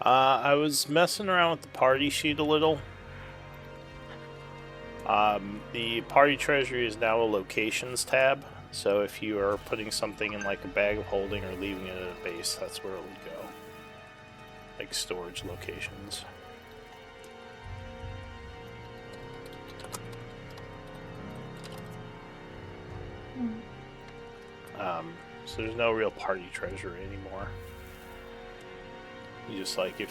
I was messing around with the party sheet a little. The party treasury is now a locations tab, so if you are putting something in like a bag of holding or leaving it at a base, that's where it would go. Like storage locations. So there's no real party treasury anymore. You just like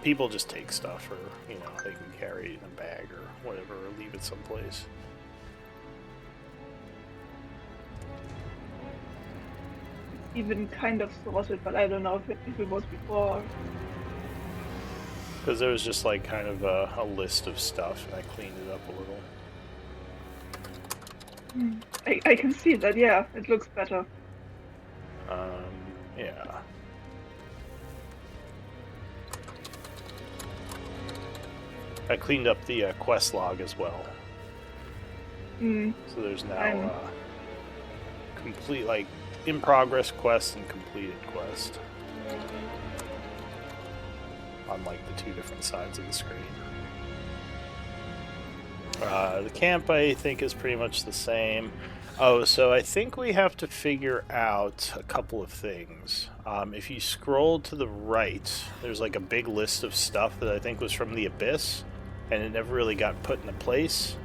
people just take stuff, or they can carry it in a bag or whatever, or leave it someplace. Even kind of sorted, but I don't know if it was before. Because there was just like kind of a list of stuff, and I cleaned it up a little. I can see that, yeah, it looks better. Yeah. I cleaned up the quest log as well. So there's now complete, like, in progress quest and completed quest on like the two different sides of the screen. The camp, I think, is pretty much the same. Oh, so I think we have to figure out a couple of things. If you scroll to the right, there's like a big list of stuff that I think was from the Abyss, and it never really got put into place.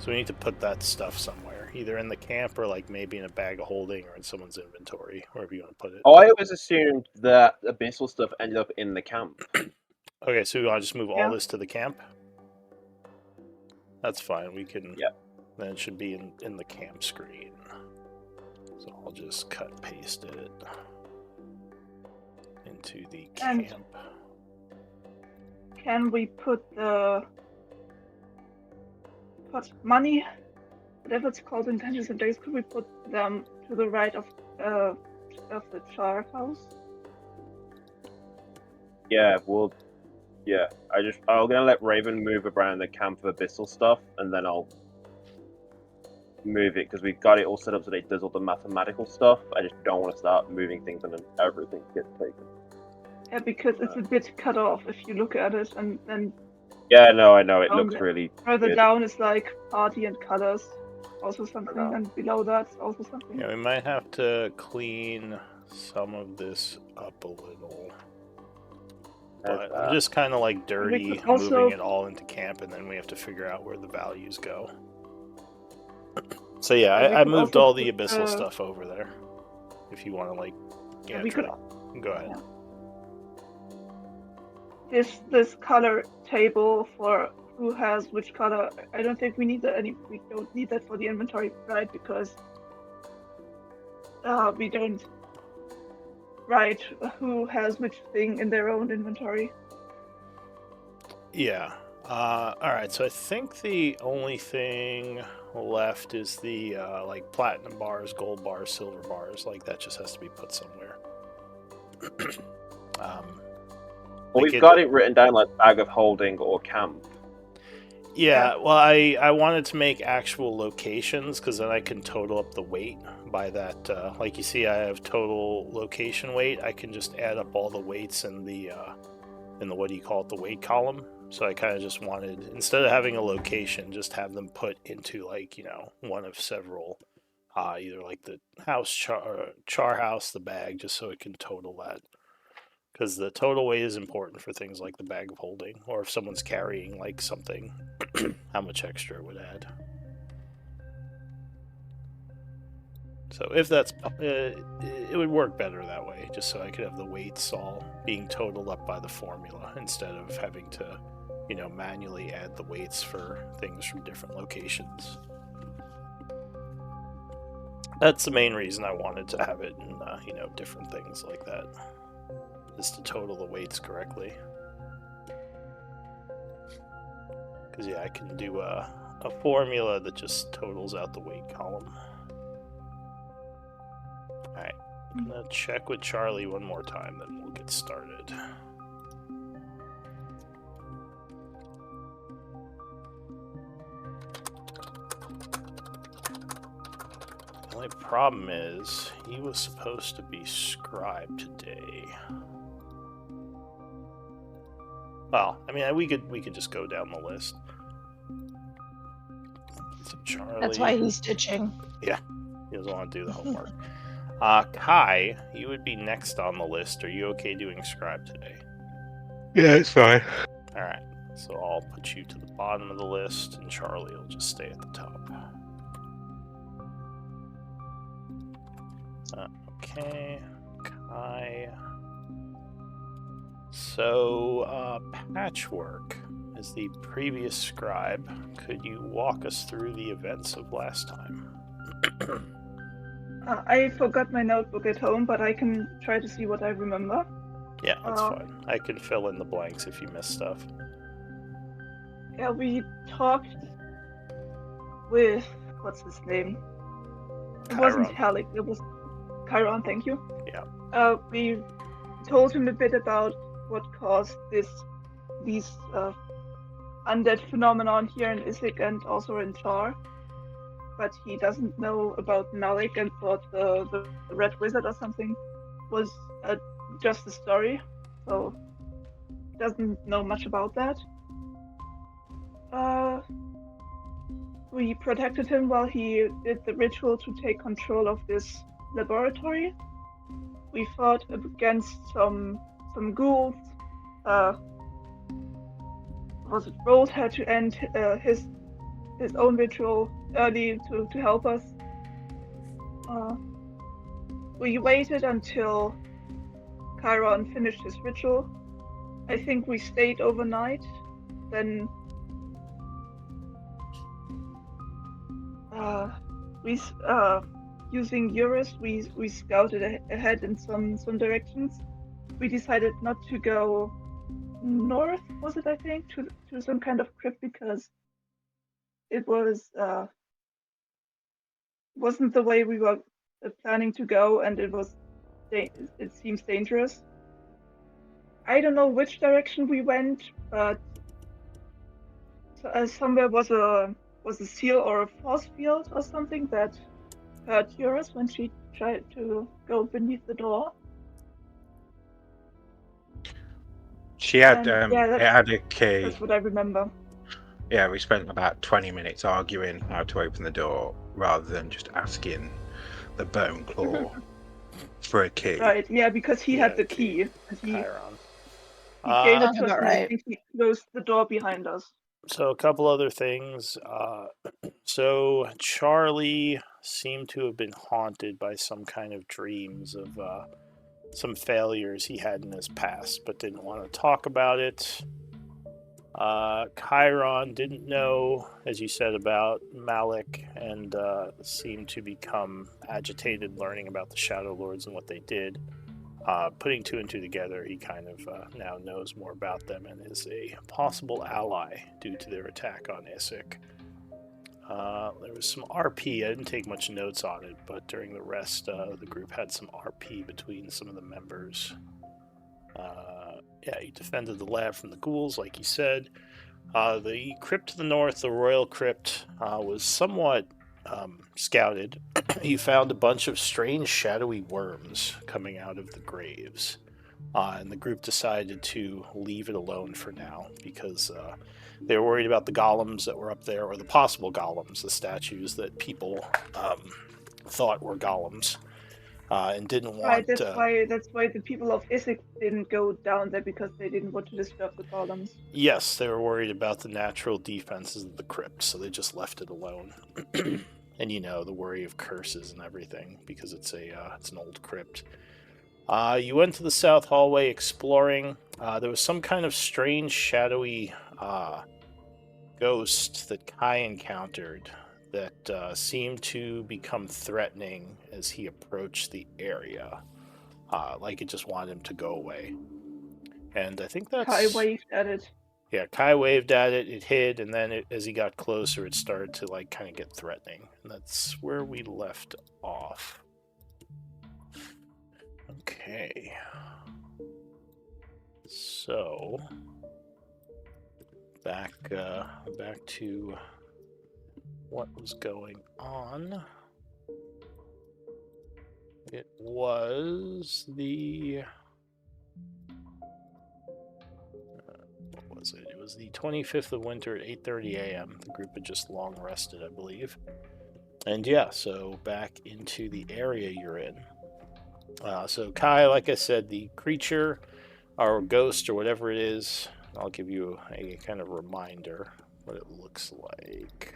So we need to put that stuff somewhere, either in the camp or like maybe in a bag of holding or in someone's inventory, wherever you want to put it. Oh, I always assumed that abyssal stuff ended up in the camp. Okay, so we want to just move all this to the camp? That's fine, we can... Yeah. Then it should be in the camp screen. So I'll just paste it into the camp. Can we put money, whatever it's called in Dungeons and Dragons, could we put them to the right of the char house? Yeah, well, yeah. I'm gonna let Raven move around the camp of abyssal stuff, and then I'll move it because we've got it all set up so that it does all the mathematical stuff. I just don't want to start moving things and then everything gets taken. Yeah, because it's a bit cut off if you look at it, and then. Yeah, no, I know it looks really. Further good. down is like party and colors, also something, and below that's also something. Yeah, we might have to clean some of this up a little. But I'm just kind of like dirty moving it all into camp, and then we have to figure out where the values go. So yeah, I moved all the abyssal stuff over there. If you want to like, go ahead. Yeah. This color table for who has which color, I don't think we need that. We don't need that for the inventory, right? Because we don't write who has which thing in their own inventory. Yeah. Alright, so I think the only thing left is the like platinum bars, gold bars, silver bars. Like that just has to be put somewhere. Well, we've got it written down like bag of holding or camp. Yeah, well, I wanted to make actual locations because then I can total up the weight by that. Like you see, I have total location weight. I can just add up all the weights in the what do you call it, the weight column. So I kind of just wanted, instead of having a location, just have them put into like one of several, either like the house char house, the bag, just so it can total that. Because the total weight is important for things like the bag of holding, or if someone's carrying like something, how much extra it would add. So if that's, it would work better that way, just so I could have the weights all being totaled up by the formula instead of having to, manually add the weights for things from different locations. That's the main reason I wanted to have it in, different things like that. Is to total the weights correctly. Because yeah, I can do a formula that just totals out the weight column. Alright, I'm gonna check with Charlie one more time, then we'll get started. The only problem is, he was supposed to be scribe today. Well, I mean, we could just go down the list. So Charlie. That's why he's stitching. Yeah, he doesn't want to do the homework. Kai, you would be next on the list. Are you okay doing scribe today? Yeah, it's fine. All right. So I'll put you to the bottom of the list, and Charlie will just stay at the top. Okay, Kai. So, Patchwork, as the previous scribe, could you walk us through the events of last time? I forgot my notebook at home, but I can try to see what I remember. Yeah, that's fine. I can fill in the blanks if you miss stuff. Yeah, we talked with what's his name? It wasn't Chiron. Halik, it was Chiron, thank you. Yeah. We told him a bit about what caused these undead phenomenon here in Isik and also in Char. But he doesn't know about Malik and thought the Red Wizard or something was just a story. So he doesn't know much about that. We protected him while he did the ritual to take control of this laboratory. We fought against some ghouls. Was it Rold had to end his own ritual early to help us. We waited until Chiron finished his ritual. I think we stayed overnight. Then we using Eurus, we scouted ahead in some directions. We decided not to go north, was it, I think, to some kind of crypt because it wasn't the way we were planning to go, and it seems dangerous. I don't know which direction we went, but somewhere was a seal or a force field or something that hurt Eurus when she tried to go beneath the door. She had And, it had a key. That's what I remember. Yeah, we spent about 20 minutes arguing how to open the door rather than just asking the Bone Claw for a key. Right, yeah, because he had the key. And he Chiron. gave it Sounds to us, about and I right. think he closed the door behind us. So a couple other things. So Charlie seemed to have been haunted by some kind of dreams of some failures he had in his past, but didn't want to talk about it. Chiron didn't know, as you said, about Malik, and seemed to become agitated learning about the Shadow Lords and what they did. Putting two and two together, he kind of now knows more about them and is a possible ally due to their attack on Isik. There was some RP. I didn't take much notes on it, but during the rest, the group had some RP between some of the members. He defended the lab from the ghouls, like you said. The crypt to the north, the Royal Crypt, was somewhat scouted. You found a bunch of strange shadowy worms coming out of the graves. And the group decided to leave it alone for now because they were worried about the golems that were up there, or the possible golems, the statues that people thought were golems, and didn't want. Right, that's why the people of Isik didn't go down there, because they didn't want to disturb the golems. Yes, they were worried about the natural defenses of the crypt, so they just left it alone. And the worry of curses and everything, because it's an old crypt. You went to the south hallway exploring. There was some kind of strange, shadowy ghost that Kai encountered that seemed to become threatening as he approached the area. Like it just wanted him to go away. And I think that's... Kai waved at it. Yeah, Kai waved at it, it hid, and then as he got closer, it started to kind of get threatening. And that's where we left off. Okay. So back to what was going on. It was the was the 25th of winter at 8:30 a.m. The group had just long rested, I believe. And yeah, so back into the area you're in. So Kai, like I said, the creature or ghost or whatever it is, I'll give you a kind of reminder what it looks like.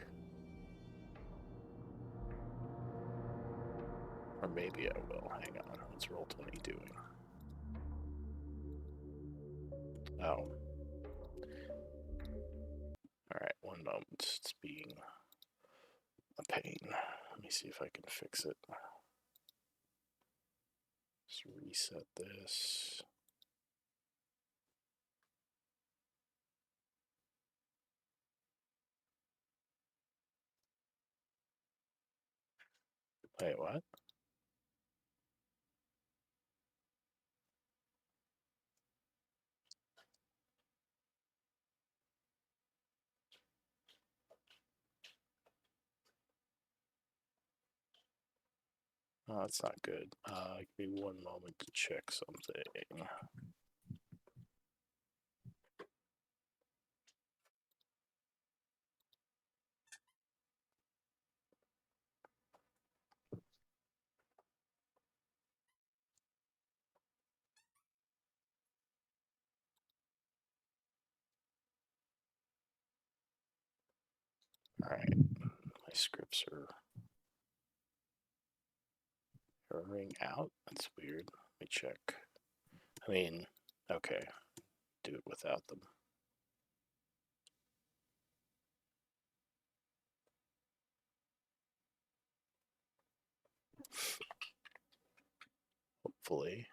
Or maybe I will. Hang on. What's Roll20 doing? Oh. Alright, one moment. It's being a pain. Let me see if I can fix it. Just reset this. Wait, what? Oh, that's not good. Give me one moment to check something. Alright, my scripts are erroring out. That's weird. Let me check. I mean, okay, do it without them. Hopefully.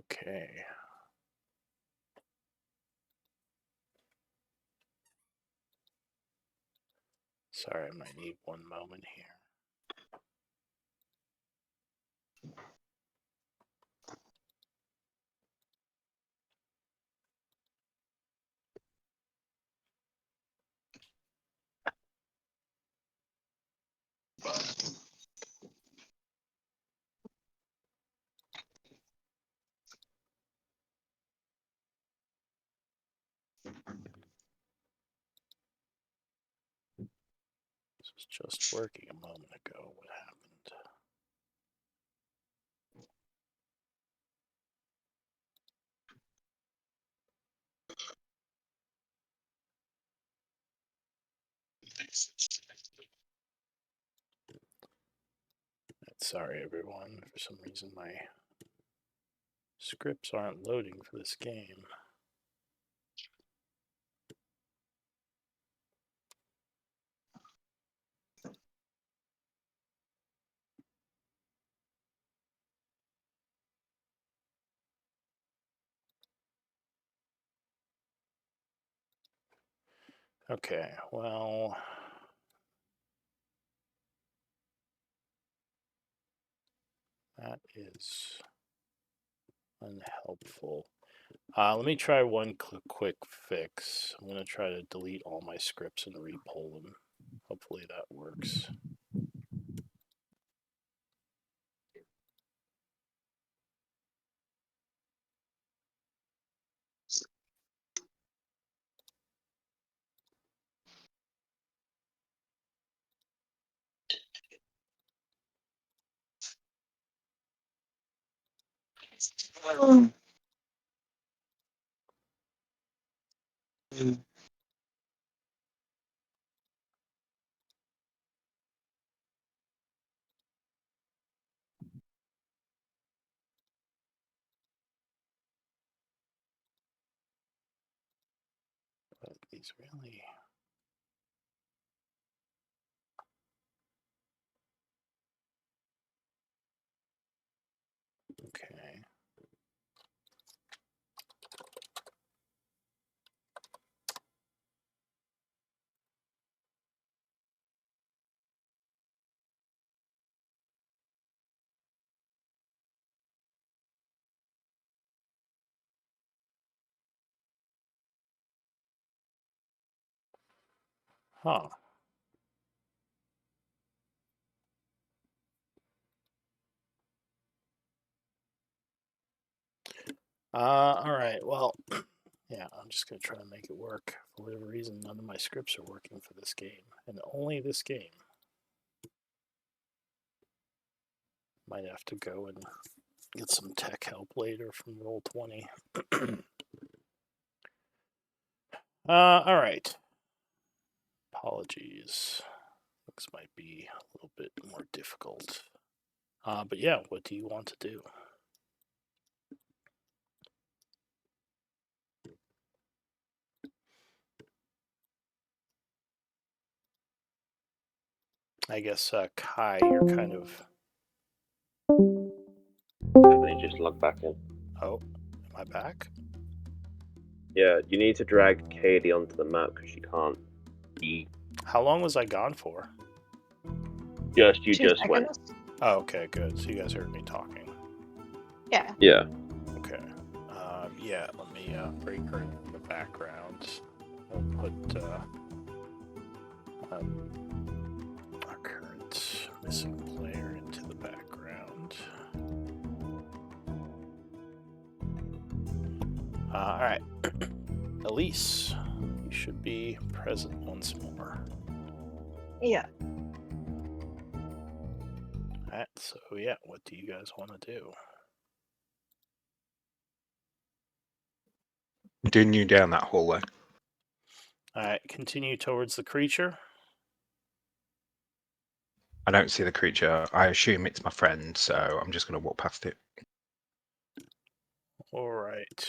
Okay. Sorry, I might need one moment here. This was just working a moment ago. What happened? Sorry, everyone. For some reason, my scripts aren't loading for this game. Okay, well, that is unhelpful. Let me try one quick fix. I'm going to try to delete all my scripts and repull them. Hopefully that works. But these really... Okay. Huh. All right. Well, yeah, I'm just gonna try to make it work. For whatever reason, none of my scripts are working for this game, and only this game. Might have to go and get some tech help later from Roll20. All right. Apologies. Things might be a little bit more difficult. But yeah, what do you want to do? I guess, Kai, you're kind of... They just log back in. Oh, am I back? Yeah, you need to drag Katie onto the map because she can't eat. How long was I gone for? You 2 just went. seconds. Oh, okay, good. So you guys heard me talking. Yeah. Yeah. Okay. Yeah, let me break her in the background. I'll put our current missing player into the background. All right. Elise, you should be present once more. Yeah. All right, so yeah, what do you guys want to do? Continue down that hallway. All right, continue towards the creature. I don't see the creature. I assume it's my friend, so I'm just going to walk past it. All right.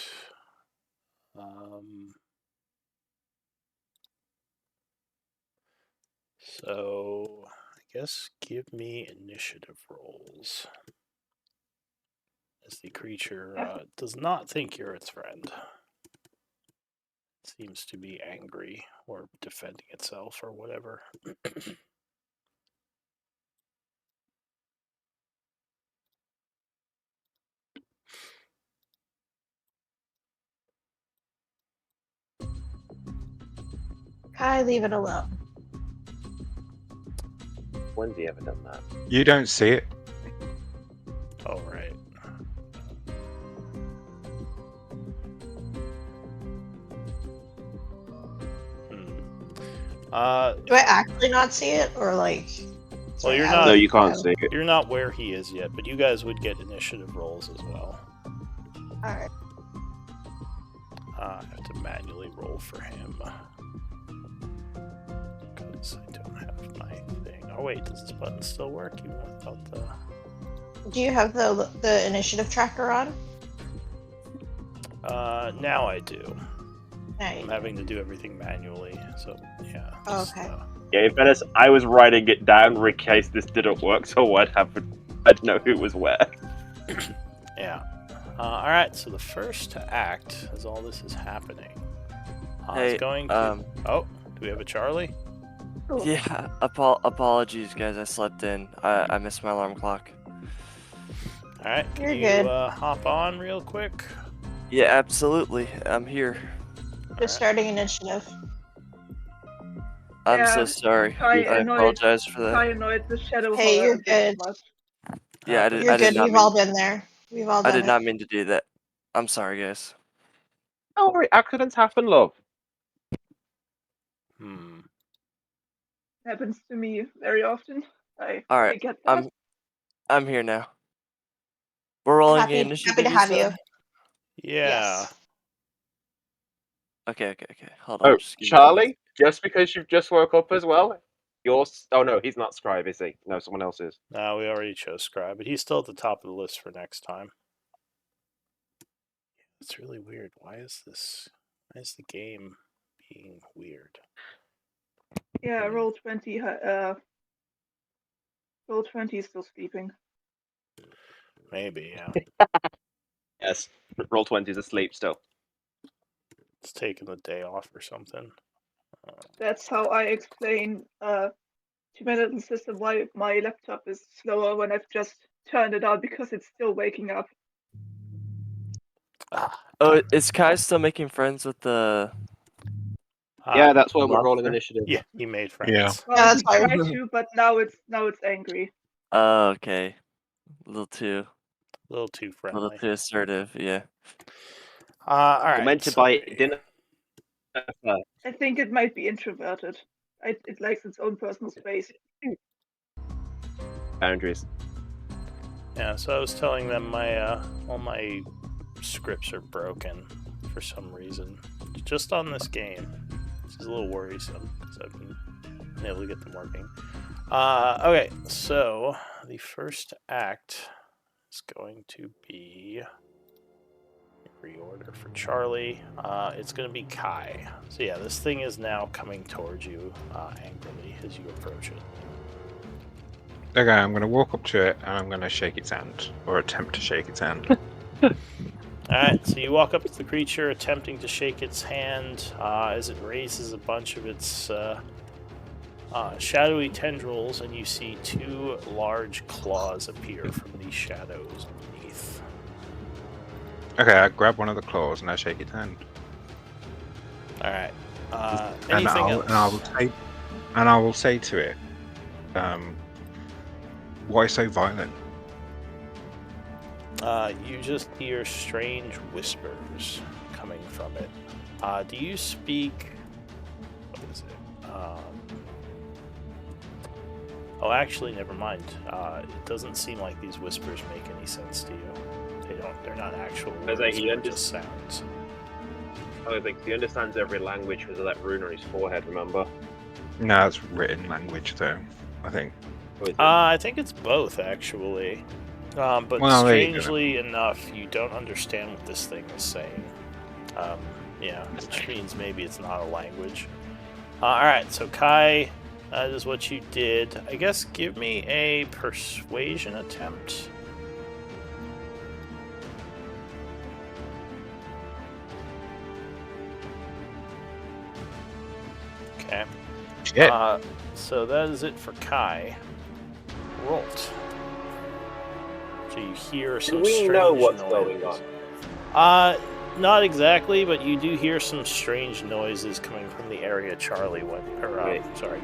So I guess give me initiative rolls. As the creature does not think you're its friend. It seems to be angry or defending itself or whatever. Kai, leave it alone. When's he ever done that? You don't see it. All right. Do I actually not see it, or like? Well, you're I not. No, was- you can't see it. You're not where he is yet, but you guys would get initiative rolls as well. All right. I have to manually roll for him because I don't have my thing. Oh wait, does this button still work even without the? Do you have the initiative tracker on? Now I do. Right. I'm having to do everything manually, so yeah. Oh, just, okay. Yeah, in fairness, I was writing it down in case this didn't work, so I'd know who was where. Yeah. All right. So the first to act as all this is happening is going to. Oh, do we have a Charlie? Yeah, apologies, guys. I slept in. I missed my alarm clock. All right. Can You're you good. hop on real quick? Yeah, absolutely. I'm here. Just starting initiative. I'm Yeah, so sorry. Kai I annoyed- apologize for that. I annoyed the shadow. Hey, horror you're a bit good. much. Yeah, I did. You're I did good. not We've mean. all been there. We've all I done did it. not mean to do that. I'm sorry, guys. Don't worry, accidents happen, love. Happens to me very often. I All right, get that. I'm here now. We're rolling Happy initiative. to have you. said? Yeah. Yes. Okay. Hold on. Oh, just give me Charlie, just because you've just woke up as well, oh no, he's not Scribe, is he? No, someone else is. No, we already chose Scribe, but he's still at the top of the list for next time. It's really weird. Why is the game being weird? Yeah, Roll20. Roll20 is still sleeping. Maybe, yeah. Yes, Roll20's asleep still. It's taking the day off or something. That's how I explain to my little sister why my laptop is slower when I've just turned it on because it's still waking up. Oh, is Kai still making friends with the? Yeah, that's why we're monster? rolling initiative. Yeah, he made friends. Yeah. Well, Yeah, that's he fine. tried to, but now it's angry. Oh, okay. A little too A little too friendly. assertive. Yeah. All right. We're meant to so buy dinner. I think it might be introverted. It likes its own personal space. Boundaries. Yeah, so I was telling them my all my scripts are broken for some reason, just on this game, which is a little worrisome because I've been able to get them working. Okay, so the first act is going to be reorder for Charlie. It's going to be Kai. So yeah, this thing is now coming towards you angrily as you approach it. Okay, I'm going to walk up to it and I'm going to shake its hand, or attempt to shake its hand. Alright, so you walk up to the creature, attempting to shake its hand as it raises a bunch of its shadowy tendrils, and you see two large claws appear from the shadows beneath. Okay, I grab one of the claws and I shake its hand. Alright. And Anything else? I will say to it, why so violent? You just hear strange whispers coming from it. Do you speak... What is it? Oh, actually, never mind. It doesn't seem like these whispers make any sense to you. They're not actual words, they're just sounds. I think he understands every language because of that rune on his forehead, remember? No, it's written language though, I think. I think it's both, actually. But Well, strangely enough, you don't understand what this thing is saying. Yeah, which means maybe it's not a language. Alright, so Kai, that is what you did. I guess give me a persuasion attempt. Okay. Shit. So that is it for Kai. Rolt. So you hear some Do we strange know what's noise. going on? Not exactly, but you do hear some strange noises coming from the area Charlie went, or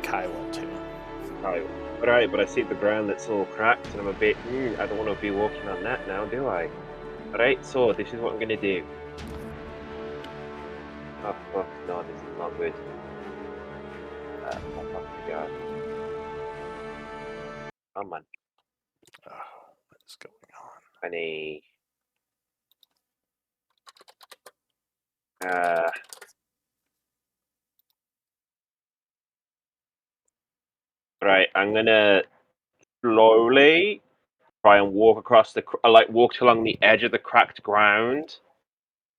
Kai went to. Alright, but I see the ground that's all cracked, and I'm a bit, I don't want to be walking on that now, do I? Alright, so this is what I'm gonna do. Oh fuck, no, this is not good. Oh fuck my god. Oh man. Oh, what is going on? Funny. Right, I'm gonna slowly try and walk across walk along the edge of the cracked ground.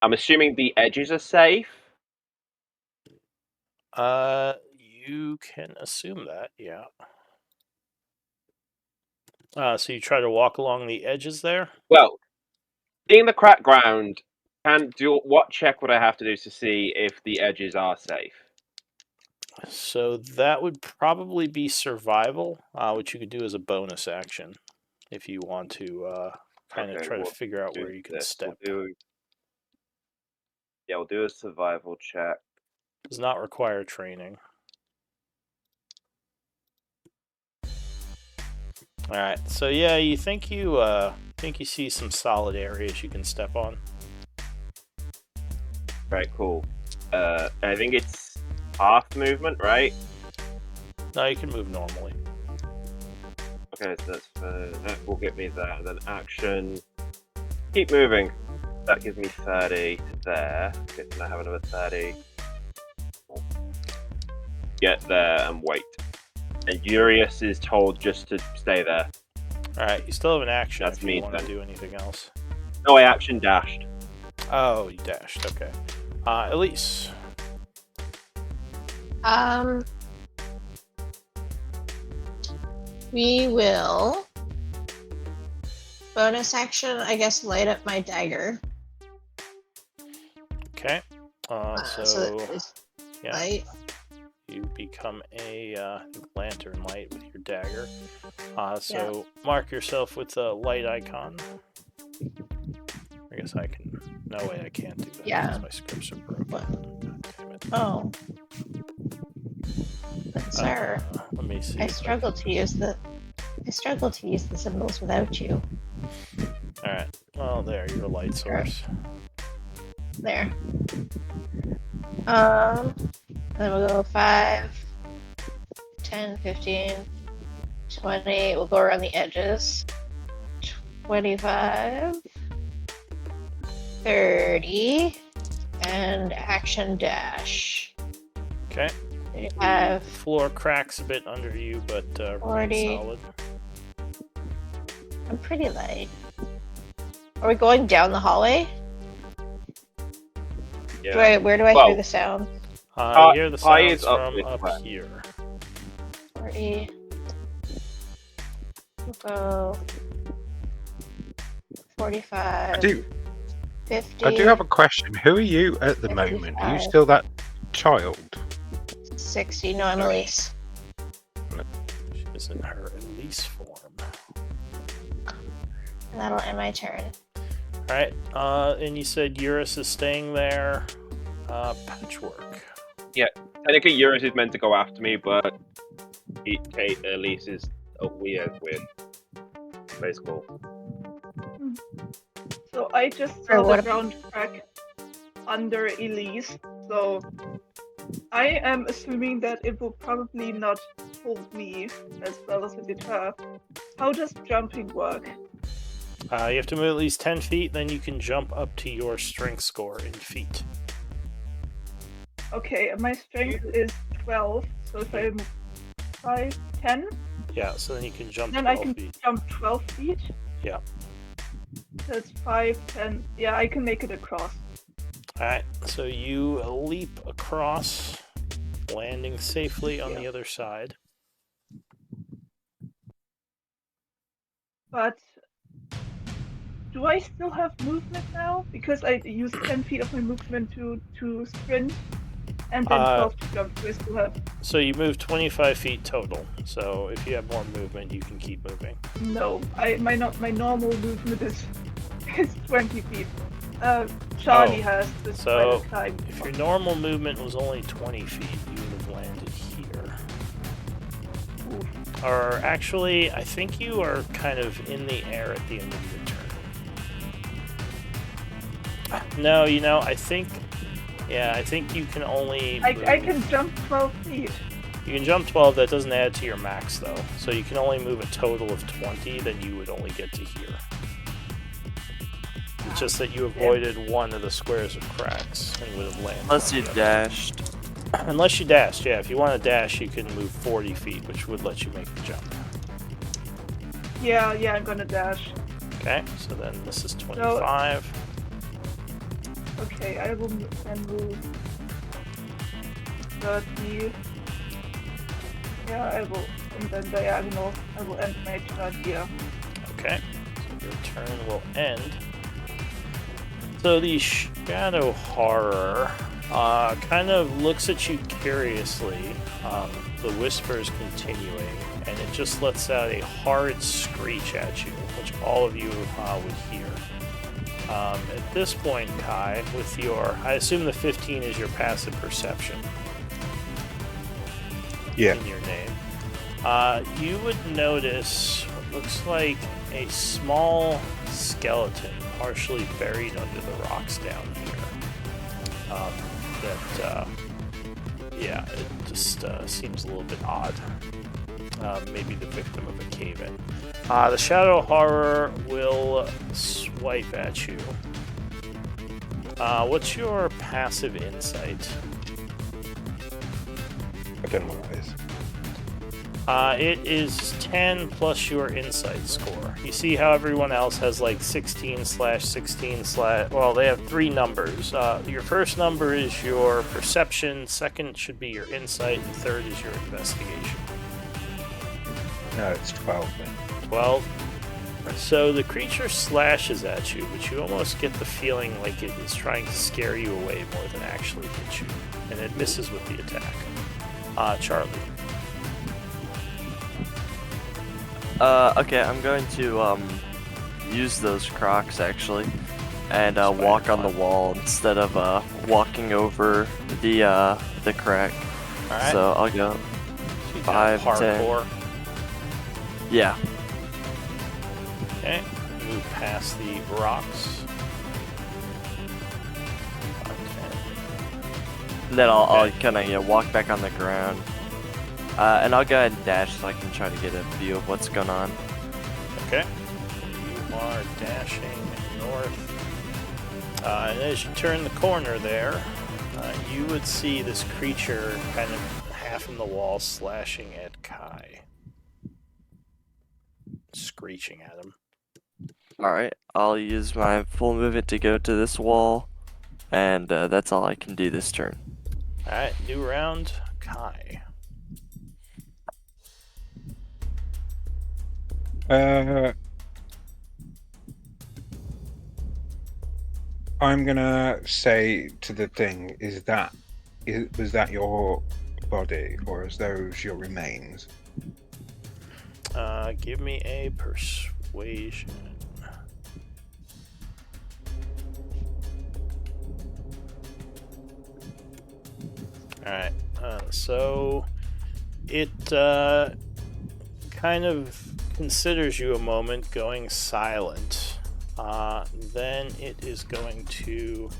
I'm assuming the edges are safe. You can assume that, yeah. So you try to walk along the edges there? Well, seeing the cracked ground, what check would I have to do to see if the edges are safe? So that would probably be survival, which you could do as a bonus action if you want to kind of try to figure out where you can step. We'll do a survival check. Does not require training. Alright, so yeah, you think you see some solid areas you can step on. Right, cool. I think it's half movement, right? No, you can move normally. Okay, so that will get me there. And then action. Keep moving. That gives me 30 to there. Okay, so I have another 30. Get there and wait. And Urius is told just to stay there. Alright, you still have an action That's if me you want to then. do anything else. No, I action dashed. Oh, you dashed, okay. Elise. We will bonus action, I guess, light up my dagger. Okay. So it's yeah, light. you become a lantern light with your dagger. So mark yourself with a light icon. I guess I can. No way, I can't do that. Yeah. Because my scripts are broken. God damn it. Oh. But sir, let me see. I struggle to use the symbols without you. All right. Well, there, you're a light source. There. Then we'll go 5, 10, 15, 20. We'll go around the edges. 25, 30, and action dash. Okay. 35. The floor cracks a bit under you, but 40. remains solid. I'm pretty light. Are we going down the hallway? Yeah. Where do I Well, hear the sound? You hear the Pi sounds is up from this up way. here. 40. We'll go 45. 50. I do have a question. Who are you at the moment? Are you 55. still that child? 60. No, I'm Elise. She is in her Elise form. And that'll end my turn. Alright, and you said Eurus is staying there. Patchwork. Technically, Eurus is meant to go after me, but Elise is weird. Basically. So I just Or saw what the if- ground crack under Elise, so I am assuming that it will probably not hold me as well as it did her. How does jumping work? You have to move at least 10 feet, then you can jump up to your strength score in feet. Okay, my strength is 12, so if I move 5, 10, Yeah, so then you can jump then 12 I can feet. jump 12 feet. Yeah. That's 5, 10. Yeah, I can make it across. Alright, so you leap across, landing safely on the other side. But do I still have movement now? Because I used 10 feet of my movement to sprint, and then 12 to jump. Do I still have? So you move 25 feet total. So if you have more movement, you can keep moving. No, my normal movement is 20 feet. Charlie has this so kind of time. If your normal movement was only 20 feet, you would have landed here. Or actually, I think you are kind of in the air at the end of your turn. No, I think you can only I can jump 12 feet. You can jump 12, that doesn't add to your max though. So you can only move a total of 20, then you would only get to here. It's just that you avoided one of the squares of cracks and would have landed. Unless you on the other. dashed. Unless you dashed, yeah. If you want to dash, you can move 40 feet, which would let you make the jump. Yeah, I'm gonna dash. Okay, so then this is 25. Okay, I will then move 30. Yeah, I will, and then diagonal. I will end my turn here. Okay, so your turn will end. So the shadow horror kind of looks at you curiously. The whisper is continuing, and it just lets out a horrid screech at you, which all of you would hear. At this point, Kai, with your, I assume the 15 is your passive perception. Yeah. In your name. You would notice what looks like a small skeleton partially buried under the rocks down here. It just seems a little bit odd. Maybe the victim of a cave-in. The shadow horror will swipe at you. What's your passive insight? I don't know what that is. It is 10 plus your insight score. You see how everyone else has like 16/16/. Well, they have 3 numbers. Your first number is your perception, second should be your insight, and third is your investigation. No, it's 12 then. 12. So the creature slashes at you, but you almost get the feeling like it is trying to scare you away more than actually hit you. And it misses with the attack. Charlie. Okay, I'm going to use those Crocs actually, and walk on the wall instead of walking over the crack. All right. So I'll go So you got 5, 10. hardcore. Yeah. Okay. Move past the rocks. And then I'll kind of walk back on the ground. And I'll go ahead and dash so I can try to get a view of what's going on. Okay. You are dashing north. And as you turn the corner there, you would see this creature kind of half in the wall slashing at Kai. Screeching at him. Alright, I'll use my full movement to go to this wall. And that's all I can do this turn. Alright, new round, Kai. I'm gonna say to the thing, was that your body, or is those your remains? Give me a persuasion. Alright, so it kind of considers you a moment, going silent. Then it is going to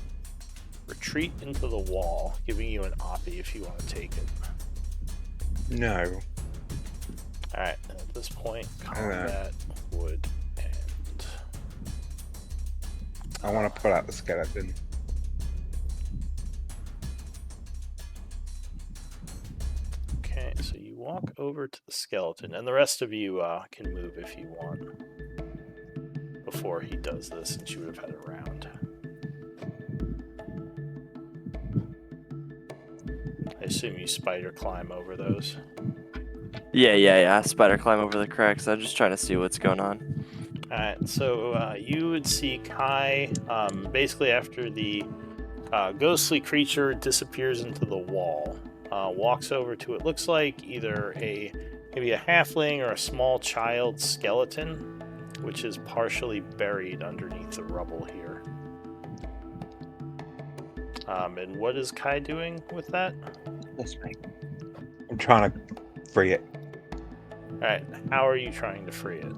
retreat into the wall, giving you an oppie if you want to take it. No. Alright, at this point, combat would end. I want to pull out the skeleton. Okay, so you walk over to the skeleton, and the rest of you can move if you want. Before he does this, since you would have had a round. I assume you spider climb over those. Yeah. Spider climb over the cracks. I'm just trying to see what's going on. Alright, so you would see Kai, basically after the ghostly creature disappears into the wall, walks over to it. Looks like either maybe a halfling or a small child skeleton, which is partially buried underneath the rubble here. And what is Kai doing with that? I'm trying to free it. Alright, how are you trying to free it?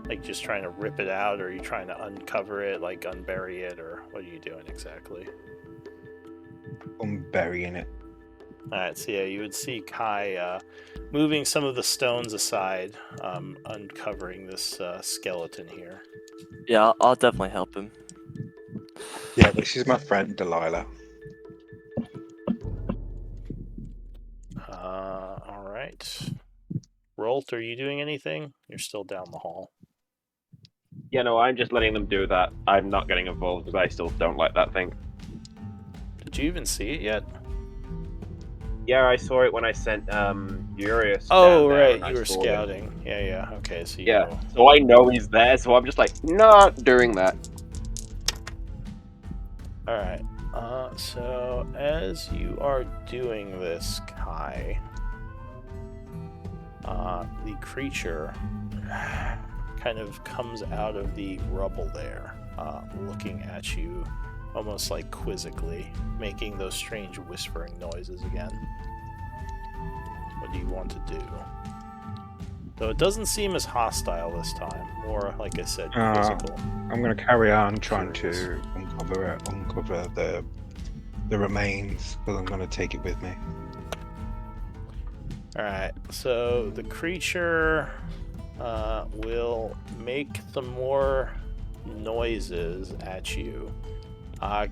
Like just trying to rip it out, or are you trying to uncover it, like unbury it, or what are you doing exactly? I'm burying it. Alright, so yeah, you would see Kai moving some of the stones aside, uncovering this skeleton here. Yeah, I'll definitely help him. Yeah, this is my friend Delilah. Alright. Rolt, are you doing anything? You're still down the hall. Yeah, no, I'm just letting them do that. I'm not getting involved because I still don't like that thing. Did you even see it yet? Yeah, I saw it when I sent Urius. Oh, down there right, and I you were saw him. scouting. Yeah, okay, so you Yeah, know. so I know he's there, so I'm just like, not doing that. Alright, so as you are doing this, Kai, the creature kind of comes out of the rubble there, looking at you almost like quizzically, making those strange whispering noises again. What do you want to do? Though it doesn't seem as hostile this time, more, like I said, quizzical. I'm going to carry on trying Curious. to uncover the remains, because I'm going to take it with me. Alright, so the creature will make some more noises at you.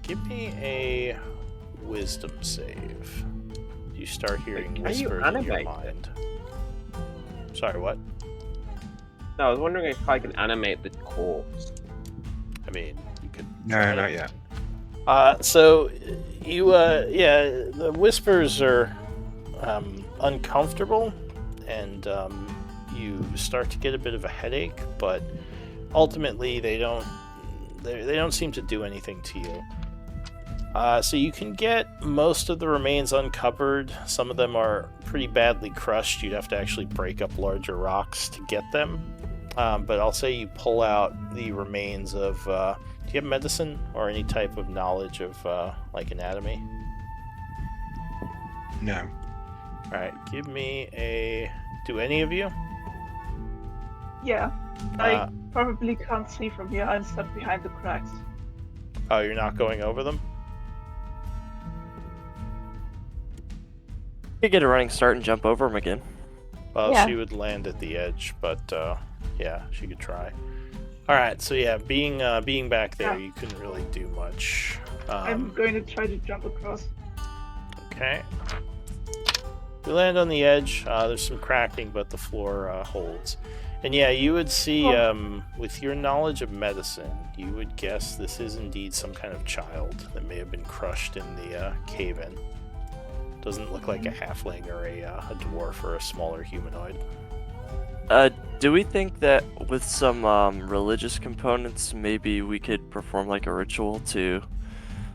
Give me a wisdom save. You start hearing Can you whispers in your animate mind. Sorry, what? No, I was wondering if I could animate the corpse. I mean, you could. No, try not it. yet. So you, the whispers are uncomfortable, and you start to get a bit of a headache, but ultimately they don't seem to do anything to you. So you can get most of the remains uncovered. Some of them are pretty badly crushed. You'd have to actually break up larger rocks to get them. But I'll say you pull out the remains of... do you have medicine or any type of knowledge of like anatomy? No. Alright, give me a... Do any of you? Yeah, I probably can't see from here. I'm stuck behind the cracks. Oh, you're not going over them? could get a running start and jump over him again. Well, Yeah. she would land at the edge, but yeah, she could try. All right, so yeah, being back there, Yeah. you couldn't really do much. I'm going to try to jump across. Okay. You land on the edge. There's some cracking, but the floor holds. And yeah, you would see, with your knowledge of medicine, you would guess this is indeed some kind of child that may have been crushed in the cave-in. Doesn't look like a halfling or a dwarf or a smaller humanoid. Do we think that with some religious components, maybe we could perform like a ritual to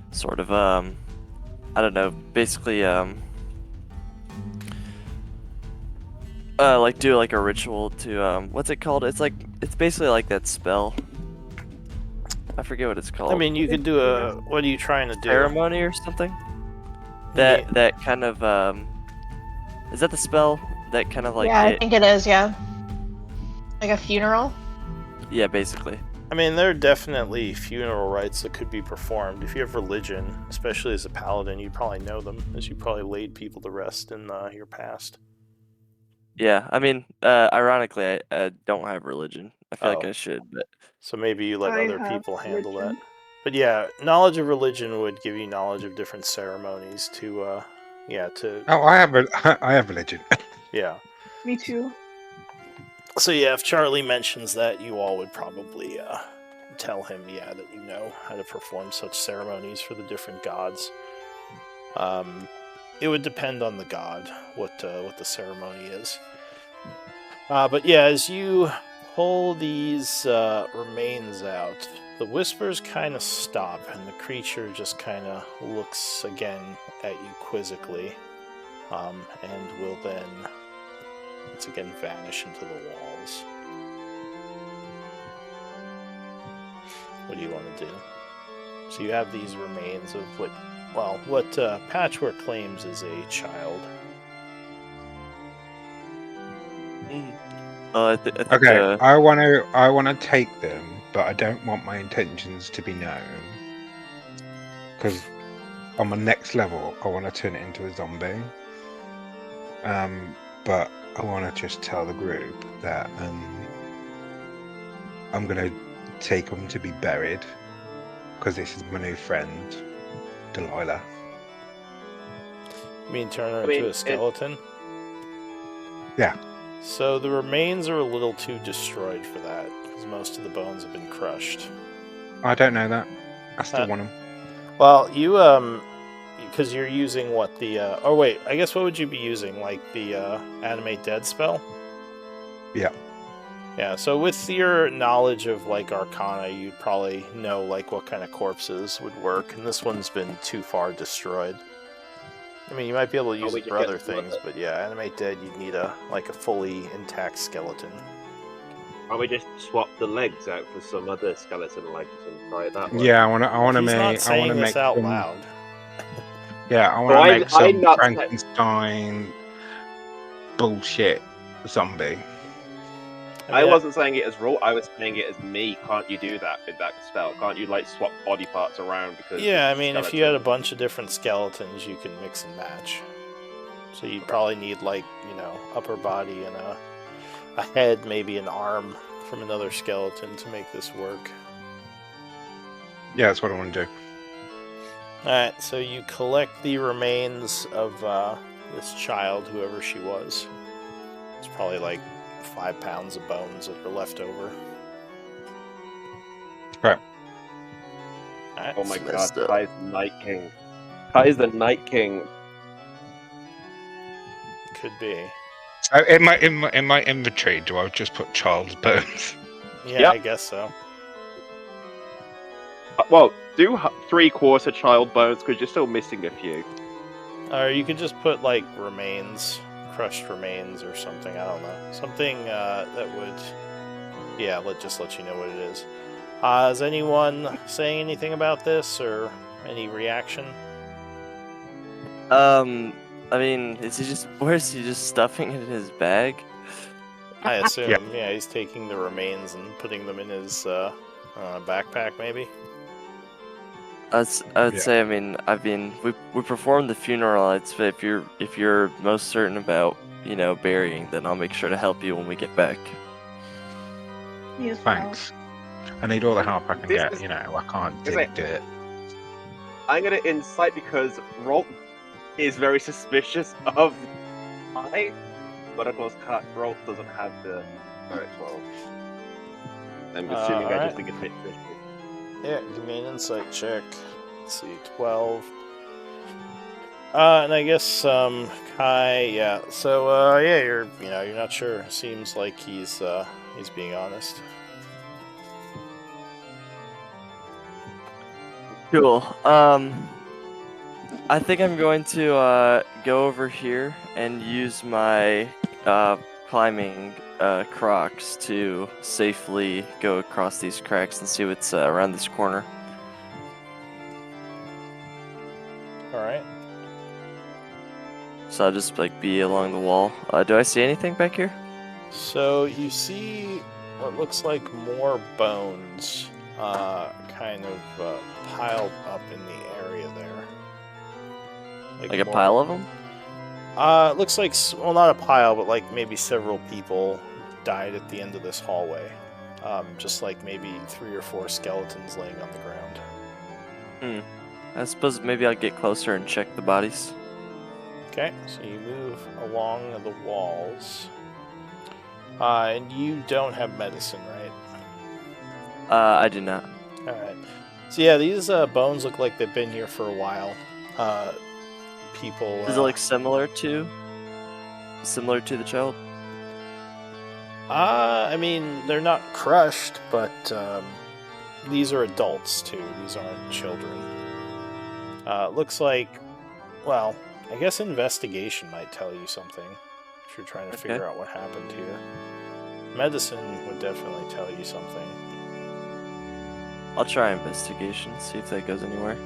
sort of I don't know, basically like do like a ritual to what's it called? It's basically like that spell. I forget what it's called. I mean, you could do what are you trying to do? Ceremony or something. Yeah. That kind of is that the spell that kind of like yeah, I think it is. Yeah, like a funeral. yeah, basically. I mean, there are definitely funeral rites that could be performed. If you have religion, especially as a paladin, you probably know them, as you probably laid people to rest in your past. Yeah, I mean, ironically, I don't have religion. I feel like Oh. I should, but So maybe you let I other have people handle religion. that. But yeah, knowledge of religion would give you knowledge of different ceremonies to, Oh, I have religion. yeah. Me too. So yeah, if Charlie mentions that, you all would probably tell him, that you know how to perform such ceremonies for the different gods. It would depend on the god what the ceremony is. But yeah, as you pull these remains out, the whispers kind of stop, and the creature just kind of looks again at you quizzically, and will then once again vanish into the walls. What do you want to do? So you have these remains of what Patchwork claims is a child. I think, Okay, I want to take them, but I don't want my intentions to be known. Because on my next level, I want to turn it into a zombie. But I want to just tell the group that I'm going to take them to be buried. Because this is my new friend, Delilah. You mean turn her into a skeleton? Yeah. So the remains are a little too destroyed for that, because most of the bones have been crushed. I don't know that. I still want them. Well, you because you're using what the oh wait, I guess what would you be using? Like the animate dead spell? Yeah. Yeah, so with your knowledge of like Arcana, you'd probably know like what kind of corpses would work, and this one's been too far destroyed. I mean, you might be able to use it for other things, but yeah, animate dead, you'd need a fully intact skeleton. Or we just swap the legs out for some other skeleton legs and try it that way. Yeah, I want to He's make. not saying this make out some, loud. Yeah, I want to make some Frankenstein bullshit zombie. I wasn't saying it as raw. I was saying it as me. Can't you do that with that spell? Can't you like swap body parts around? Because yeah, I mean, if you had a bunch of different skeletons, you can mix and match. So you'd probably need like upper body and a head, maybe an arm from another skeleton to make this work. Yeah, that's what I want to do. Alright, so you collect the remains of this child, whoever she was. It's probably like 5 pounds of bones that are left over. Right. Alright, oh my god, messed up. Kai's the Night King. Kai's the Night King. could be. In my inventory, do I just put child's bones? Yeah, Yep. I guess so. Well, do 3/4 child bones because you're still missing a few. Or you could just put like remains, crushed remains or something. I don't know. Something that would, just let you know what it is. Is anyone saying anything about this or any reaction? I mean, where's he just stuffing it in his bag? I assume, yeah, he's taking the remains and putting them in his backpack, maybe. I'd Yeah. say, I mean, we performed the funeral rites, but if you're most certain about, burying, then I'll make sure to help you when we get back. Me as well. Thanks. I need all the help I can This get. is- I can't is dig it- dirt. I'm gonna insight because Rolt is very suspicious of I, but of course Rolt doesn't have the Spirit 12. I'm assuming I alright. just think it's a bit fishy. Yeah, give me an insight check. Let's see, 12. And I guess Kai, yeah. So yeah, you're not sure. Seems like he's being honest. Cool. I think I'm going to go over here and use my climbing Crocs to safely go across these cracks and see what's around this corner. All right. So I'll just be along the wall. Do I see anything back here? So you see what looks like more bones, kind of piled up in the area there. Like a more- pile of them? It looks like, well, not a pile, but like maybe several people died at the end of this hallway. Just like maybe 3 or 4 skeletons laying on the ground. I suppose maybe I'll get closer and check the bodies. Okay, so you move along the walls. And you don't have medicine, right? I do not. Alright. So yeah, these bones look like they've been here for a while. People... Does it look similar to the child? I mean, they're not crushed, but these are adults too. These aren't children. Looks like, well, I guess investigation might tell you something if you're trying to Okay. figure out what happened here. Medicine would definitely tell you something. I'll try investigation, see if that goes anywhere.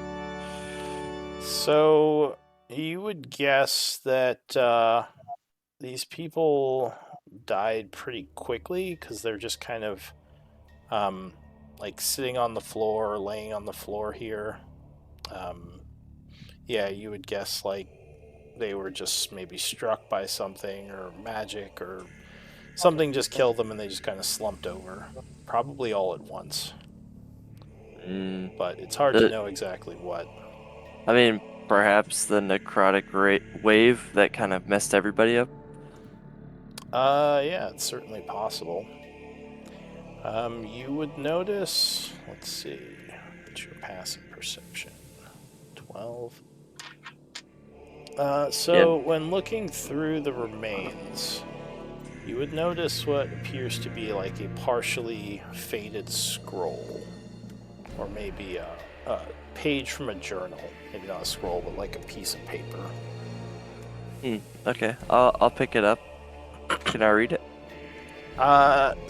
So you would guess that these people died pretty quickly because they're just kind of like sitting on the floor or laying on the floor here. Yeah, you would guess like they were just maybe struck by something or magic or something just killed them and they just kind of slumped over. Probably all at once. But it's hard to know exactly what. I mean, perhaps the necrotic wave that kind of messed everybody up. Yeah, it's certainly possible. You would notice, let's see, what's your passive perception? 12. So when looking through the remains, you would notice what appears to be like a partially faded scroll. Or maybe a page from a journal. Maybe not a scroll, but like a piece of paper. Okay, I'll pick it up. Can I read it?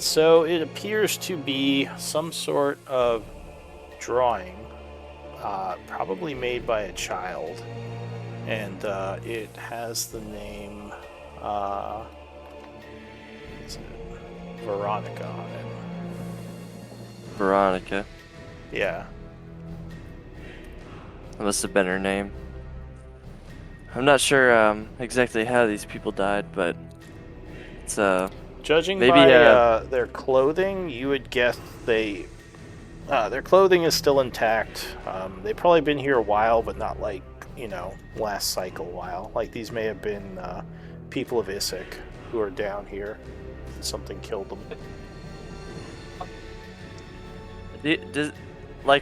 So it appears to be some sort of drawing, probably made by a child, and it has the name is it Veronica on it. Veronica. Yeah. That must have been her name. I'm not sure exactly how these people died, but it's Judging maybe, by their clothing, you would guess their clothing is still intact. They've probably been here a while, but not like, last cycle while. Like these may have been people of Isik who are down here. Something killed them.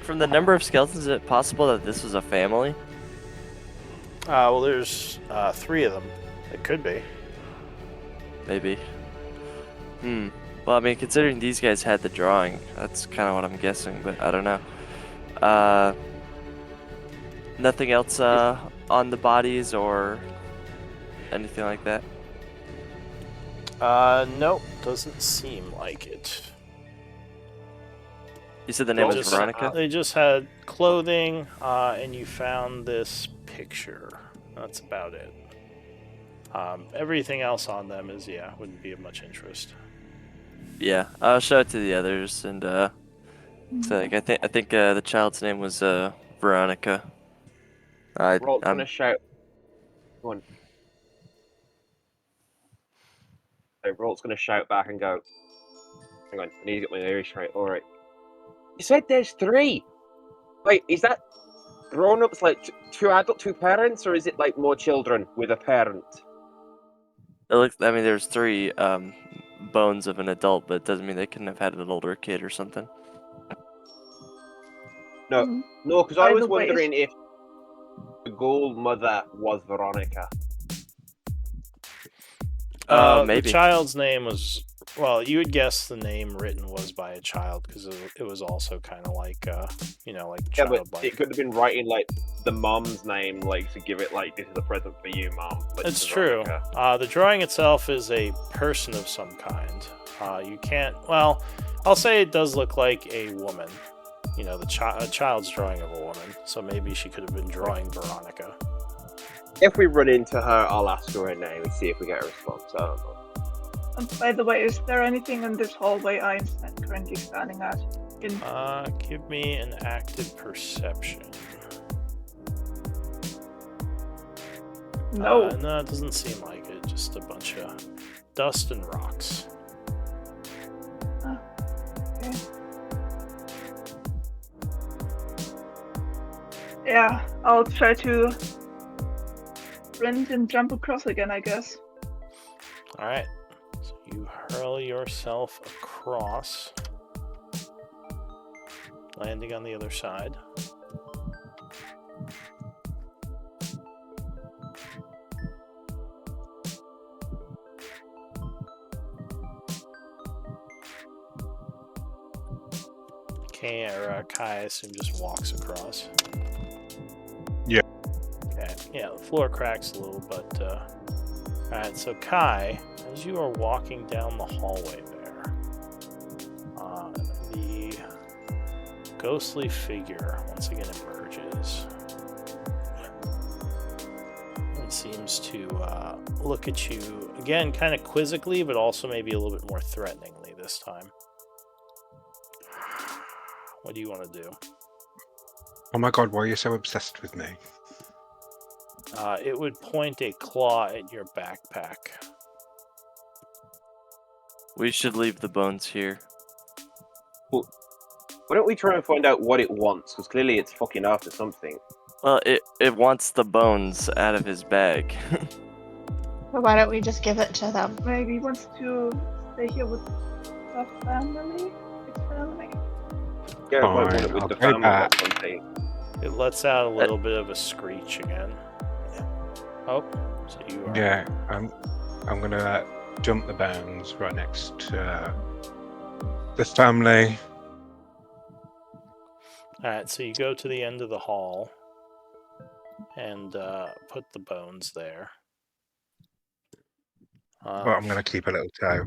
from the number of skeletons, is it possible that this was a family? Well, there's 3 of them. It could be. Maybe. Well, I mean, considering these guys had the drawing, that's kind of what I'm guessing, but I don't know. Nothing else on the bodies or anything like that? Nope, doesn't seem like it. You said the name was Just- Veronica? They just had clothing, and you found this picture. That's about it. Everything else on them is, wouldn't be of much interest. Yeah, I'll show it to the others, and so, I think the child's name was Veronica. Rolt's I'm gonna shout. Go on. So Rolt's gonna shout back and go. Hang on, I need to get my ears straight. All right. You said there's 3. Wait, is that grown-ups like 2 adult, 2 parents, or is it like more children with a parent? It looks. I mean, there's 3 bones of an adult, but it doesn't mean they couldn't have had an older kid or something. No, because I By was the way, wondering if the ghoul mother was Veronica. Maybe. The child's name was, well, you would guess the name written was by a child because it was also kind of like, like Yeah, but childlike. it could have been writing like the mom's name, like to give it like, this is a present for you, mom. Like, It's true. The drawing itself is a person of some kind. You can't. Well, I'll say it does look like a woman. You know, a child's drawing of a woman. So maybe she could have been drawing Veronica. If we run into her, I'll ask her name and see if we get a response. I don't know. And by the way, is there anything in this hallway I'm currently standing at? Give me an active perception. No. No, it doesn't seem like it. Just a bunch of dust and rocks. Okay. Yeah, I'll try to sprint and jump across again, I guess. Alright. So you hurl yourself across, landing on the other side. Kai, I assume, just walks across. Yeah. Okay. Yeah, the floor cracks a little, but alright, so Kai, as you are walking down the hallway there, the ghostly figure once again emerges and seems to look at you again kind of quizzically, but also maybe a little bit more threateningly this time. What do you want to do? Oh my god, why are you so obsessed with me? It would point a claw at your backpack. We should leave the bones here. Why don't we try and find out what it wants? Because clearly it's fucking after something. Well, it wants the bones out of his bag. Well, why don't we just give it to them? Maybe he wants to stay here with the family? His family? Yeah, Fine, might want it with I'll the go family or back. something. It lets out a little bit of a screech again. Oh, so you are. Yeah, I'm gonna dump the bones right next to the family. Alright, so you go to the end of the hall and put the bones there. But I'm gonna keep a little toe.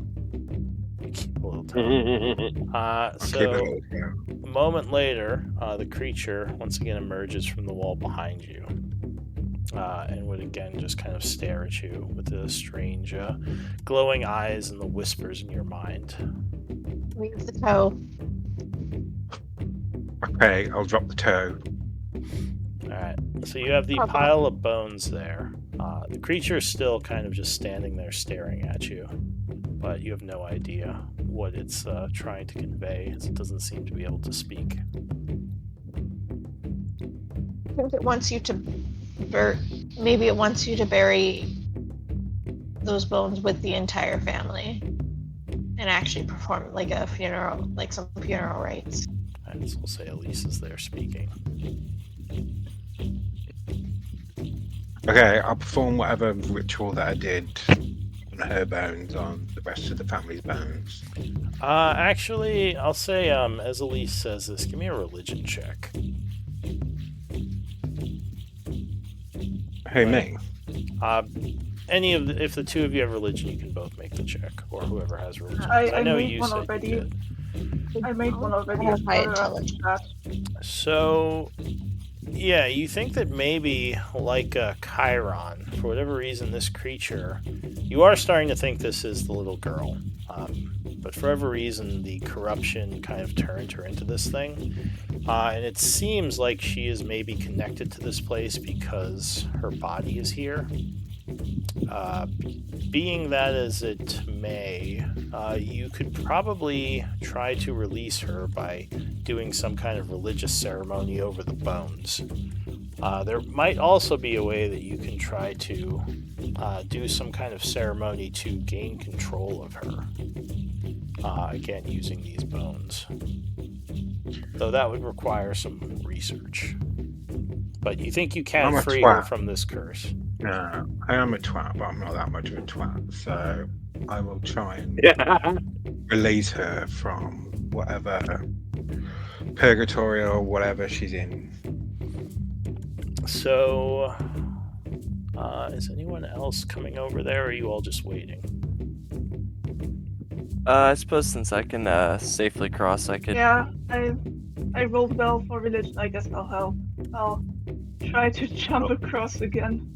Keep a little time. I'll keep a So little toe. a moment later, the creature once again emerges from the wall behind you. And would again just kind of stare at you with the strange glowing eyes and the whispers in your mind. Leave the toe. Okay, I'll drop the toe. Alright, so you have the Okay. pile of bones there. The creature is still kind of just standing there staring at you, but you have no idea what it's trying to convey, as it doesn't seem to be able to speak. I think it wants you to maybe it wants you to bury those bones with the entire family and actually perform like a funeral, like some funeral rites. And so we'll say Elise is there speaking. Okay, I'll perform whatever ritual that I did on her bones on the rest of the family's bones. Actually, I'll say, as Elise says this, give me a religion check. Who, me? If the two of you have religion, you can both make the check, or whoever has religion. I know made you one said already. you did. I made one already. I have high as part of intelligence. that. So, Yeah, you think that maybe, like Chiron, for whatever reason, this creature, you are starting to think this is the little girl. But for whatever reason, the corruption kind of turned her into this thing. And it seems like she is maybe connected to this place because her body is here. Uh, Being that as it may, you could probably try to release her by doing some kind of religious ceremony over the bones. There might also be a way that you can try to do some kind of ceremony to gain control of her. Again, using these bones. Though that would require some research. But you think you can I'm a free her twat. from this curse. No, I am a twat, but I'm not that much of a twat. So I will try and Yeah. release her from whatever purgatory or whatever she's in. So, is anyone else coming over there, or are you all just waiting? I suppose since I can safely cross, I could. Yeah, I rolled well for religion. I guess I'll help. I'll try to jump across again.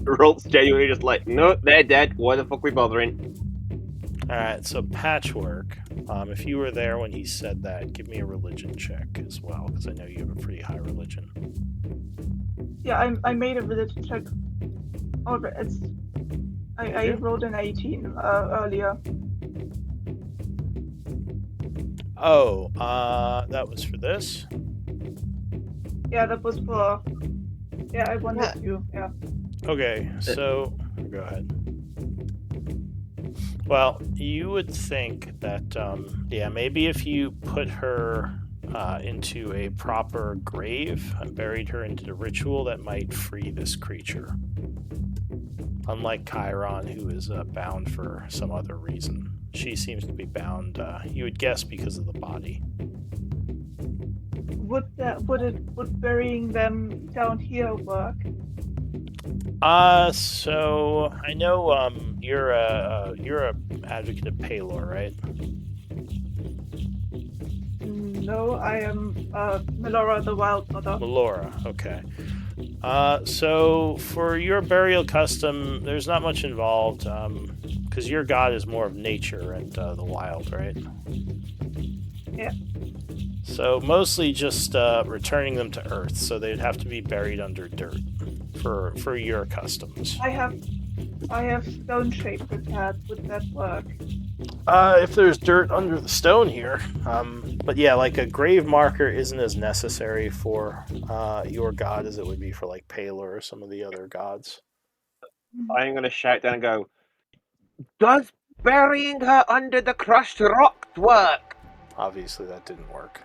Rolt's genuinely just like, no, they're dead. Why the fuck we bothering? Alright, so Patchwork, if you were there when he said that, give me a religion check as well, because I know you have a pretty high religion. Yeah, I made a religion check. Oh, but I rolled an 18 earlier. Oh, that was for this? Yeah, that was for. Yeah, I wanted to. Yeah. Okay, so go ahead. Well, you would think that, yeah, maybe if you put her into a proper grave and buried her into the ritual, that might free this creature. Unlike Chiron, who is bound for some other reason. She seems to be bound, you would guess, because of the body. Would burying them down here work? So I know you're a advocate of Palor, right? No, I am Melora the Wild Mother. Melora, okay. So for your burial custom, there's not much involved, because your god is more of nature and the wild, right? Yeah. So mostly just returning them to Earth, so they'd have to be buried under dirt for your customs. I have stone shape prepared. Would that work? If there's dirt under the stone here, but yeah, like a grave marker isn't as necessary for your god as it would be for like Palor or some of the other gods. I'm gonna shout down and go, does burying her under the crushed rocks work? Obviously, that didn't work.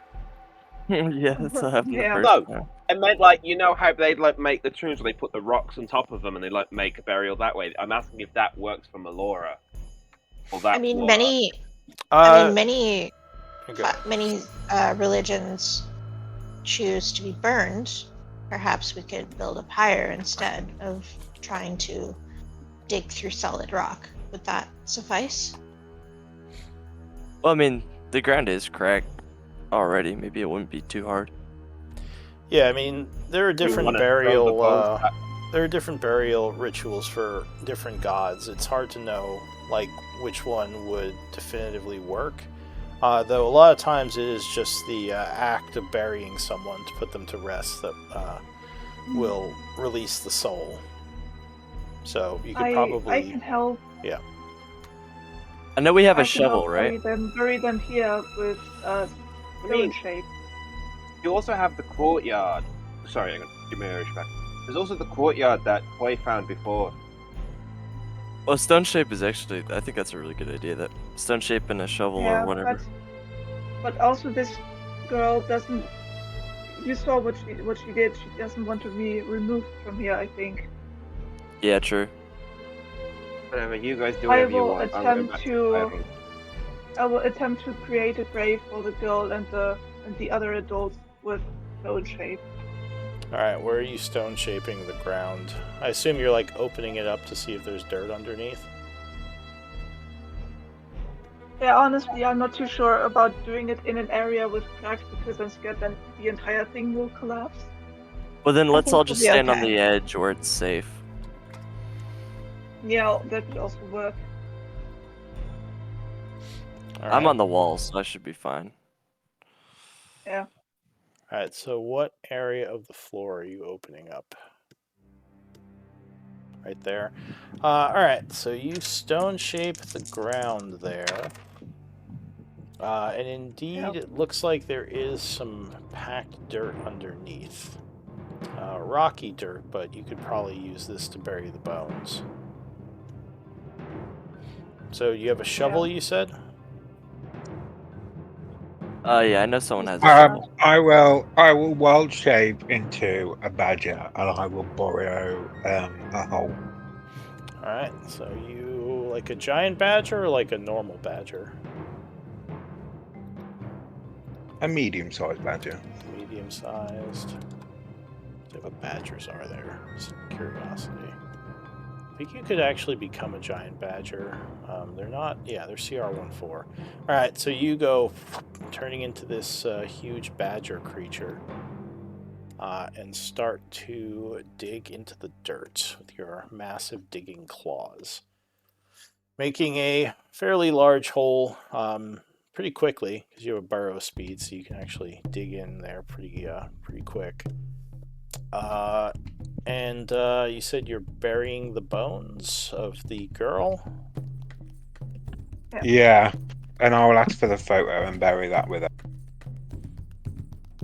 Yeah, that's what happened Yeah. the No. first time. I meant like, you know how they like make the tombs where they put the rocks on top of them and they like make a burial that way. I'm asking if that works for Melora. Or that I mean, Flora. many Okay. religions choose to be burned. Perhaps we could build a pyre instead of trying to dig through solid rock. Would that suffice? Well, I mean, the ground is cracked already. Maybe it wouldn't be too hard. Yeah, I mean, there are different wanna throw the bones back? there are different burial rituals for different gods. It's hard to know like which one would definitively work. Though a lot of times it is just the act of burying someone to put them to rest that will release the soul. So you could I probably can help. I know we have I a can shovel, help right? Bury them here with stone shape. You also have the courtyard. Sorry, I'm gonna give me a back. There's also the courtyard that Quay found before. Well, stone shape is actually. I think that's a really good idea. That stone shape and a shovel Yeah, or whatever. but also this girl doesn't. You saw what she did. She doesn't want to be removed from here. I think. Yeah, true. Whatever, you guys do I whatever you will want. I'm going back attempt to to. I will attempt to create a grave for the girl and the other adults with stone shape. All right, where are you stone shaping the ground? I assume you're like opening it up to see if there's dirt underneath. Yeah, honestly, I'm not too sure about doing it in an area with cracks because I'm scared that the entire thing will collapse. Well, then let's think all we'll just be stand on okay. the edge where it's safe. Yeah, that would also work. All I'm right. on the wall, so I should be fine. Yeah. All right. So, what area of the floor are you opening up? Right there. All right. So you stone shape the ground there. And indeed, Yeah. it looks like there is some packed dirt underneath. Rocky dirt, but you could probably use this to bury the bones. So you have a shovel, you said? Yeah, I know someone has a Uh, shovel. I will wild shape into a badger, and I will borrow a hole. All right. So you like a giant badger or like a normal badger? A medium-sized badger. Medium-sized. What type of badgers are there? Just curiosity. I think you could actually become a giant badger. They're not. Yeah, they're CR14. All right. So you go turning into this huge badger creature. And start to dig into the dirt with your massive digging claws, making a fairly large hole pretty quickly because you have a burrow speed, so you can actually dig in there pretty quick. And you said you're burying the bones of the girl. Yeah, and I will ask for the photo and bury that with it.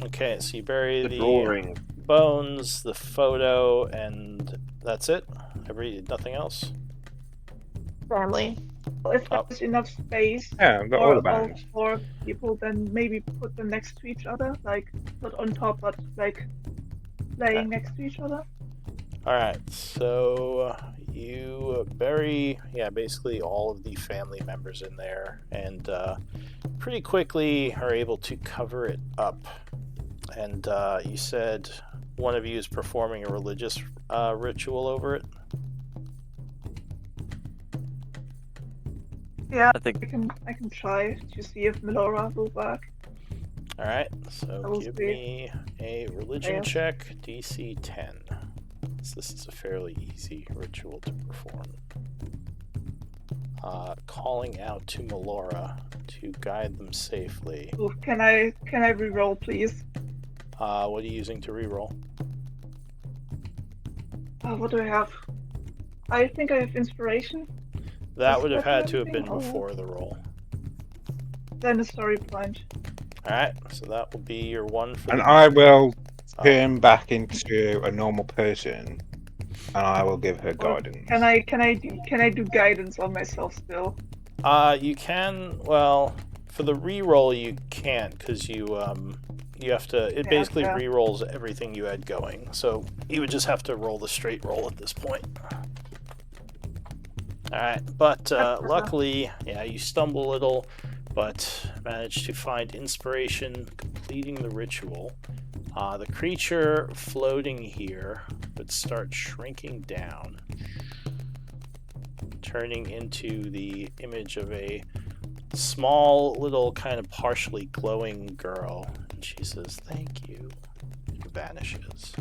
Okay, so you bury The the drawing. bones, the photo, and that's it. Nothing else. Family. If Oh. there's enough space Yeah, I've got all the for all bones. 4 people, then maybe put them next to each other, like not on top, but like laying next to each other. All right, so you bury, basically all of the family members in there, and pretty quickly are able to cover it up. And you said one of you is performing a religious ritual over it. Yeah, I think I can try to see if Melora will work. All right, so That will give be me a religion fail. check, DC 10. So this is a fairly easy ritual to perform. Calling out to Melora to guide them safely. Ooh, can I reroll, please? What are you using to reroll? What do I have? I think I have inspiration. That Does would have that do had to have anything, been or before the roll. then a story point? Alright, so that will be your one for And the... I will Oh. turn back into a normal person, and I will give her Or guidance. can I do guidance on myself still? You can, well, for the reroll you can't, because you have to, it Yeah, basically fair. rerolls everything you had going, so you would just have to roll the straight roll at this point. Alright, but luckily, you stumble a little, but manage to find inspiration completing the ritual. The creature floating here would start shrinking down, turning into the image of a small, little, kind of partially glowing girl. And she says, "Thank you," and vanishes.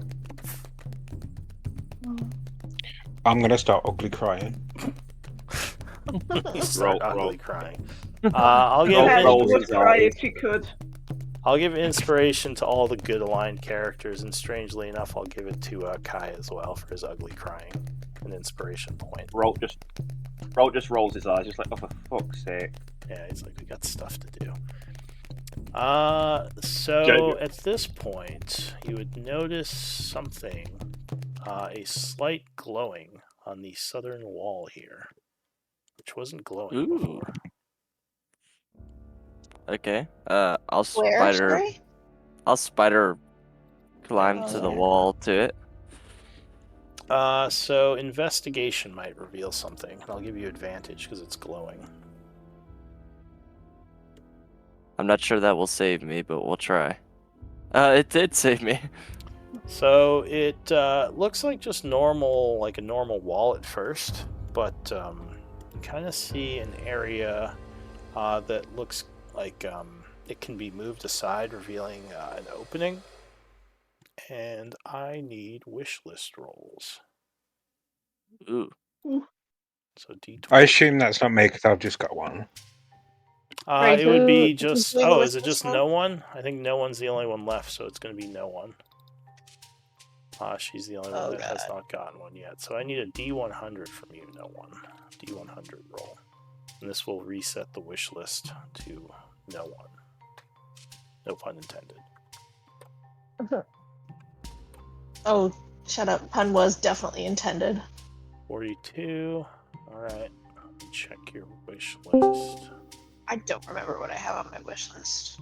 I'm gonna start ugly crying. You start Roll. ugly crying. I'll give Roll- Patty rolls would his cry eyes. if she could. I'll give inspiration to all the good aligned characters, and strangely enough, I'll give it to Kai as well for his ugly crying, an inspiration point. Roll just rolls his eyes, just like, oh, for fuck's sake. Yeah, he's like, we got stuff to do. So at this point, you would notice something, a slight glowing on the southern wall here, which wasn't glowing before. Okay. I'll Where, spider. sorry? I'll spider climb to the yeah. wall to it. So investigation might reveal something, and I'll give you advantage because it's glowing. I'm not sure that will save me, but we'll try. It did save me. So it looks like just normal, like a normal wall at first, but you kind of see an area that looks like it can be moved aside, revealing an opening. And I need wish list rolls. Ooh. So D20. I assume that's not me because I've just got one. Right, It would be who's just. doing Oh, the is it wish just list no one? I think no one's the only one left, so it's going to be no one. She's the only one Oh, that has God. not gotten one yet. So I need a D100 from you, no one. D100 roll. And this will reset the wish list to no one. No pun intended. Oh, shut up. Pun was definitely intended. 42. Alright. Let me check your wish list. I don't remember what I have on my wish list.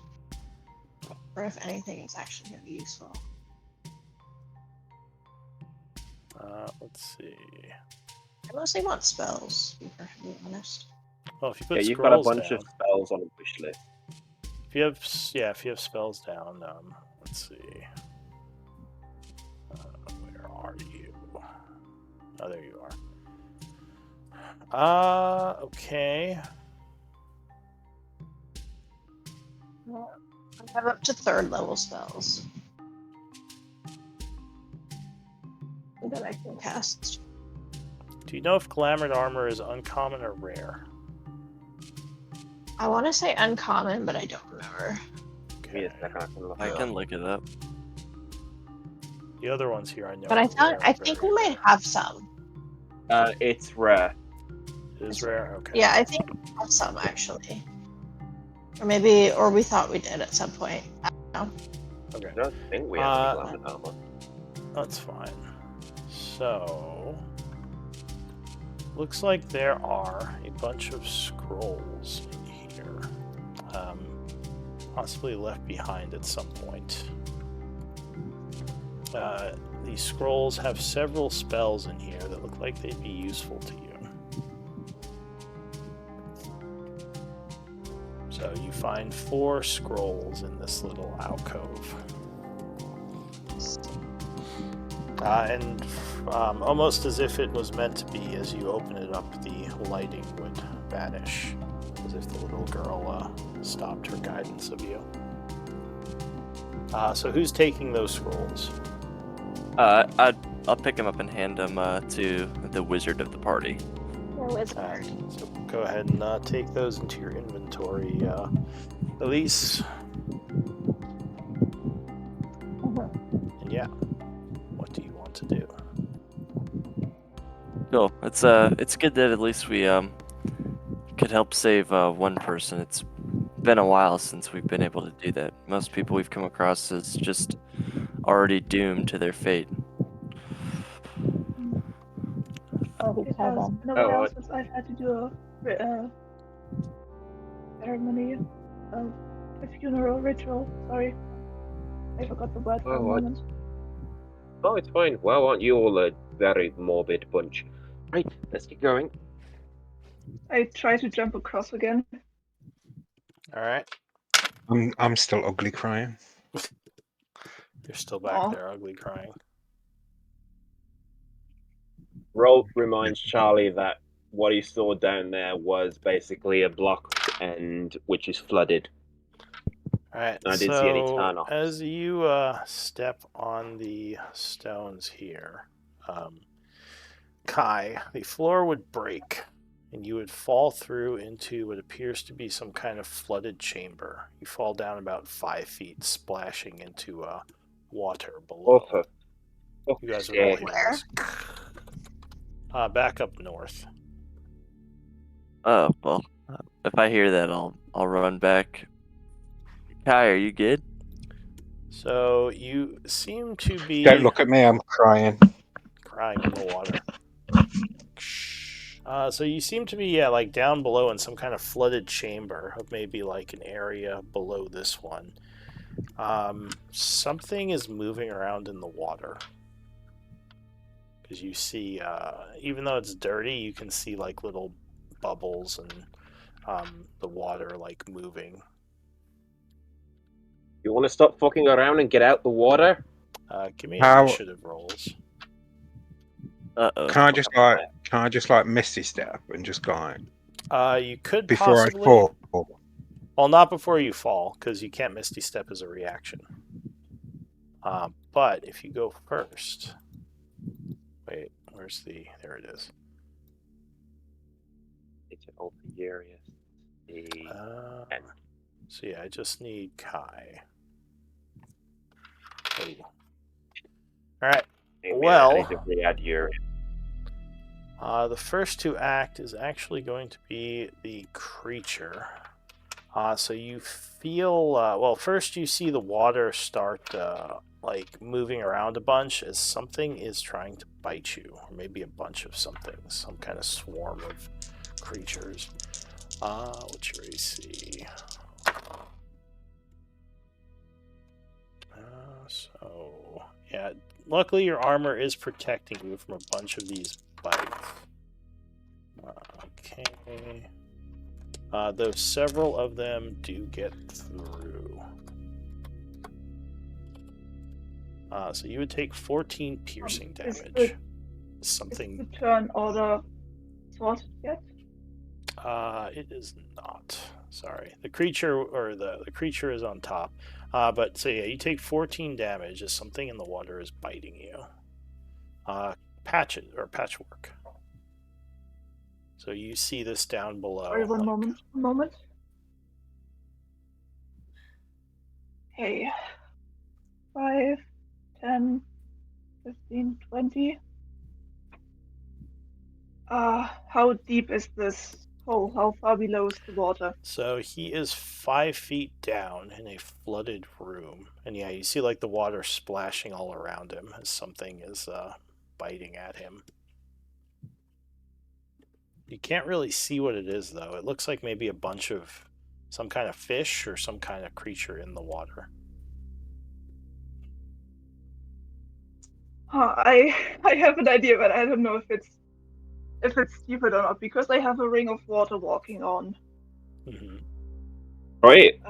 Or if anything is actually going to be useful. Let's see. I mostly want spells, to be perfectly honest. Well, if you put Yeah, you've got a scrolls bunch down, of spells on a wish list. if you have spells down, let's see. Where are you? Oh, there you are. Okay. I have up to 3rd level spells that I can cast. Do you know if Glamored Armor is uncommon or rare? I want to say uncommon, but I don't remember. Give me a second, I can look I it can up. look it up. The other ones here I know. But are I rare, think very we might rare. have some. It's rare. It is rare? Okay. Yeah, I think we have some actually. Or we thought we did at some point. I don't know. Okay. I don't think we have any glamour armor. That's fine. So, looks like there are a bunch of scrolls in here. Possibly left behind at some point. These scrolls have several spells in here that look like they'd be useful to you. So you find 4 scrolls in this little alcove. And almost as if it was meant to be, as you open it up, the lighting would vanish, as if the little girl stopped her guidance of you. So who's taking those scrolls? I'll pick them up and hand them to the wizard of the party. So go ahead and take those into your inventory, Elise. And yeah, what do you want to do? Cool. It's good that at least we could help save one person. It's been a while since we've been able to do that. Most people we've come across is just already doomed to their fate. It has been a while since I've had to do a ceremony of a funeral ritual. Sorry, I forgot the word for a moment. Oh, it's fine. Well, aren't you all a very morbid bunch? Right, let's get going. I try to jump across again. All right. I'm still ugly crying. You're still back there, ugly crying. Rolt reminds Charlie that what he saw down there was basically a block and which is flooded. All right. I didn't see any turn-offs. As you step on the stones here, Kai, the floor would break, and you would fall through into what appears to be some kind of flooded chamber. You fall down about 5 feet, splashing into water below. You guys would all hear this. Back up north. Oh well, if I hear that, I'll run back. Kai, are you good? So you seem to be... Don't look at me, I'm crying. Crying in the water. So you seem to be, like down below in some kind of flooded chamber of maybe like an area below this one. Something is moving around in the water. Because you see, even though it's dirty, you can see like little bubbles and the water like moving. You want to stop fucking around and get out the water? Give me initiative rolls. Uh-oh. Can I just like misty step and just go You could before possibly... I fall? Well, not before you fall, because you can't misty step as a reaction. But if you go first, wait, where's there it is. It's an open area. So yeah, I just need Kai. Oh. All right. Well, I need to re-add Yuri. The first to act is actually going to be the creature. So you feel, well, first you see the water start like moving around a bunch as something is trying to bite you, or maybe a bunch of something, some kind of swarm of creatures. What's your AC? So, yeah, luckily your armor is protecting you from a bunch of these bites. Okay. Though several of them do get through. So you would take 14 piercing damage. Something. Is the turn order sorted yet? It is not. Sorry, the creature or the creature is on top. But so yeah, you take 14 damage as something in the water is biting you. Patchwork. So you see this down below. Sorry, one moment. Okay. 5, 10, 15, 20. How deep is this hole? How far below is the water? So he is 5 feet down in a flooded room. And yeah, you see like the water splashing all around him as something is biting at him. You can't really see what it is, though. It looks like maybe a bunch of some kind of fish or some kind of creature in the water. I have an idea, but I don't know if it's stupid or not, because I have a ring of water walking on. Mm-hmm. Right.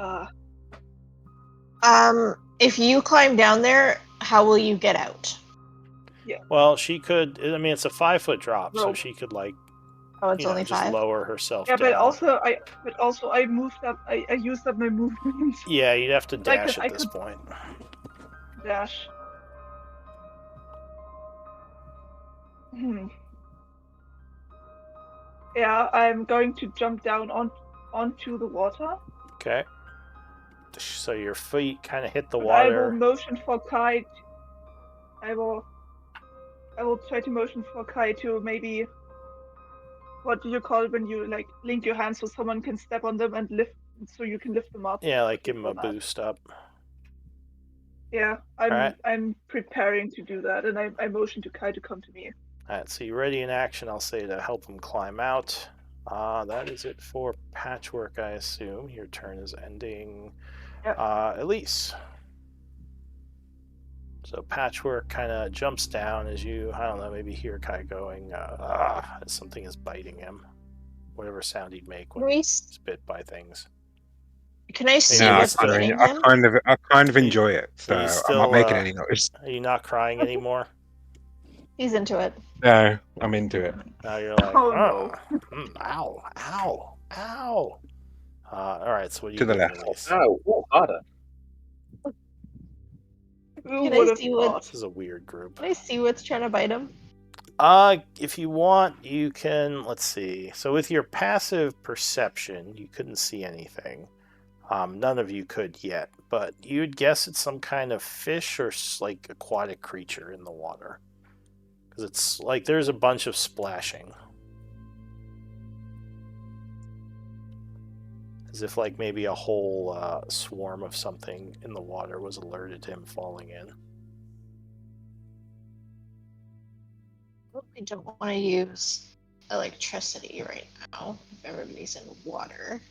If you climb down there, how will you get out? Yeah. Well, she could. I mean, it's a 5-foot drop, so Rope. she could like. Oh, it's only just 5. lower herself Yeah, down. but also I moved up. I used up my movement. Yeah, you'd have to dash I at this could point. Dash. Yeah, I'm going to jump down onto the water. Okay. So your feet kind of hit the And water. I will motion for Kai. I will try to motion for Kai to maybe. What do you call it when you like link your hands so someone can step on them and lift, so you can lift them up? Yeah, like give him a boost up. Yeah, I'm preparing to do that, and I motion to Kai to come to me. Alright, so you're ready in action, I'll say, to help him climb out. That is it for Patchwork, I assume. Your turn is ending. Yep. Elise. So Patchwork kind of jumps down as you, I don't know, maybe hear Kai going, as something is biting him. Whatever sound he'd make when he's bit by things. Can I see No, what's biting him? I kind of enjoy it, so I'm not making any noise. Are you not crying anymore? He's into it. No, I'm into it. Now you're like, no. Ow, ow, ow. Alright, so what do you To the do, left. Elise? Oh, harder. Can I see what? This is a weird group. Can I see what's trying to bite him? If you want, you can. Let's see. So with your passive perception, you couldn't see anything. None of you could yet, but you'd guess it's some kind of fish or like aquatic creature in the water, because it's like there's a bunch of splashing, as if like maybe a whole swarm of something in the water was alerted to him falling in. I don't want to use electricity right now if everybody's in water.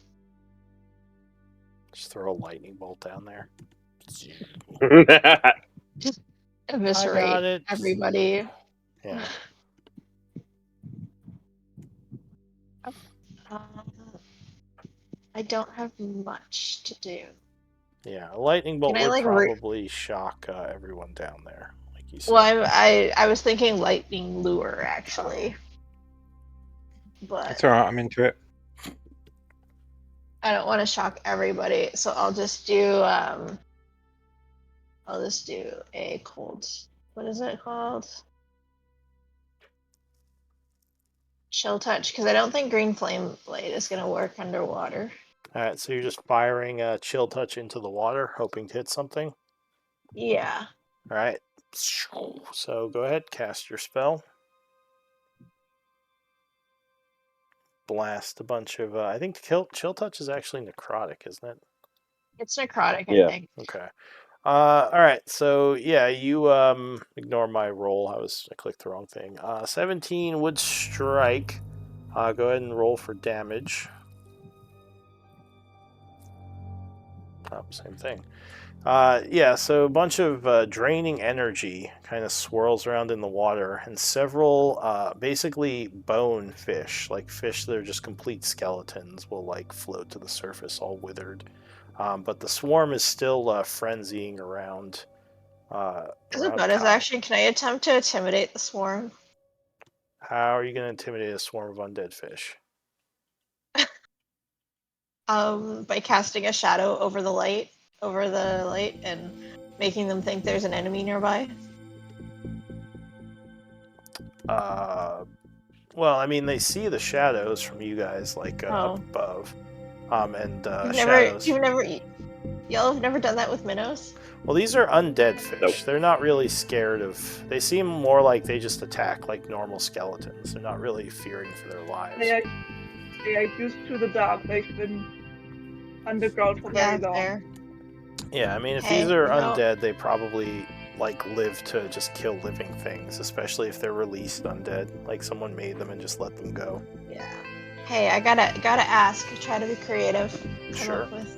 Just throw a lightning bolt down there. Just eviscerate everybody. Yeah. I don't have much to do. Yeah, a lightning bolt Can I, would like, probably shock everyone down there, like you said. Well, I was thinking lightning lure actually, but It's alright, I'm into it. I don't want to shock everybody, so I'll just do I'll just do a cold. What is it called? Chill touch, because I don't think green flame blade is gonna work underwater. All right, so you're just firing a chill touch into the water, hoping to hit something. Yeah. All right. So go ahead, cast your spell. Blast a bunch of. I think chill touch is actually necrotic, isn't it? It's necrotic, I Yeah. think. Okay. All right. So yeah, you ignore my roll. I clicked the wrong thing. 17 would strike. Go ahead and roll for damage. Oh, same thing. Yeah, so a bunch of draining energy kind of swirls around in the water, and several basically bone fish, like fish that are just complete skeletons, will like float to the surface all withered. But the swarm is still frenzying around. As a Around bonus Kai. action, can I attempt to intimidate the swarm? How are you going to intimidate a swarm of undead fish? By casting a shadow over the light, and making them think there's an enemy nearby. Well, I mean, they see the shadows from you guys, like up above, and shadows. Y'all have never done that with minnows? Well, these are undead fish. Nope. They're not really scared of. They seem more like they just attack like normal skeletons. They're not really fearing for their lives. They are used to the dark. They've been underground for very long. Fair. Yeah, I mean, if Hey, these are you know- undead, they probably like live to just kill living things, especially if they're released undead. Like someone made them and just let them go. Yeah. Hey, I gotta ask. Try to be creative. Come Sure. up with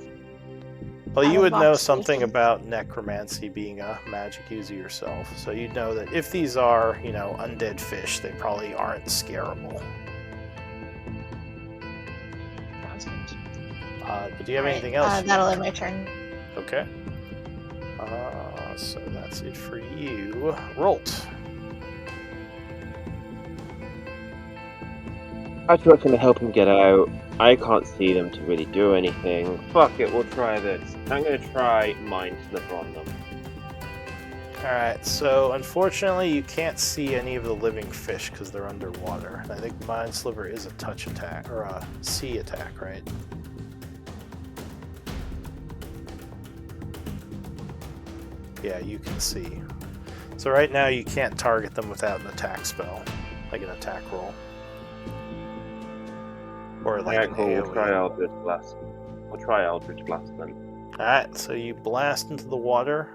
Well, you would know out-of-the-box something solutions. about necromancy, being a magic user yourself. So you'd know that if these are, undead fish, they probably aren't scarable. Sounds good. But do you have Alright, anything else? that'll end my turn. Okay. So that's it for you. Rolt. Patchwork's gonna help him get out. I can't see them to really do anything. Fuck it, we'll try this. I'm gonna try Mind Sliver on them. Alright, so unfortunately you can't see any of the living fish because they're underwater. And I think Mind Sliver is a touch attack, or a sea attack, right? Yeah, you can see. So right now you can't target them without an attack spell, like an attack roll. Or like Yeah, an cool. We'll AoE. try Eldritch Blast. We'll try Eldritch Blast then. Alright, so you blast into the water.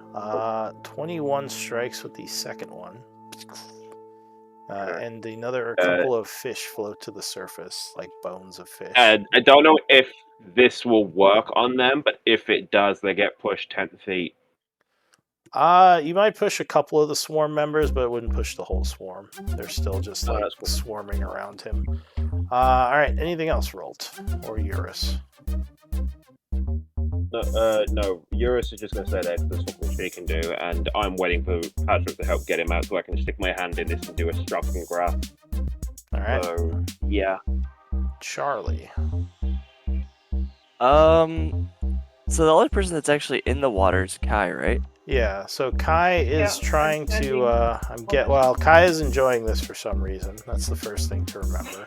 21 strikes with the second one. And a couple of fish float to the surface, like bones of fish. I don't know if this will work on them, but if it does, they get pushed 10 feet. You might push a couple of the swarm members, but it wouldn't push the whole swarm. They're still just like that's cool. swarming around him. Alright, anything else, Rolt? Or Eurus? No, Eurus is just going to stay there because there's something she can do, and I'm waiting for Patrick to help get him out so I can stick my hand in this and do a striking grab. Alright. So, yeah. Charlie. So the only person that's actually in the water is Kai, right? Yeah, so Kai is Yeah, trying to Kai is enjoying this for some reason. That's the first thing to remember.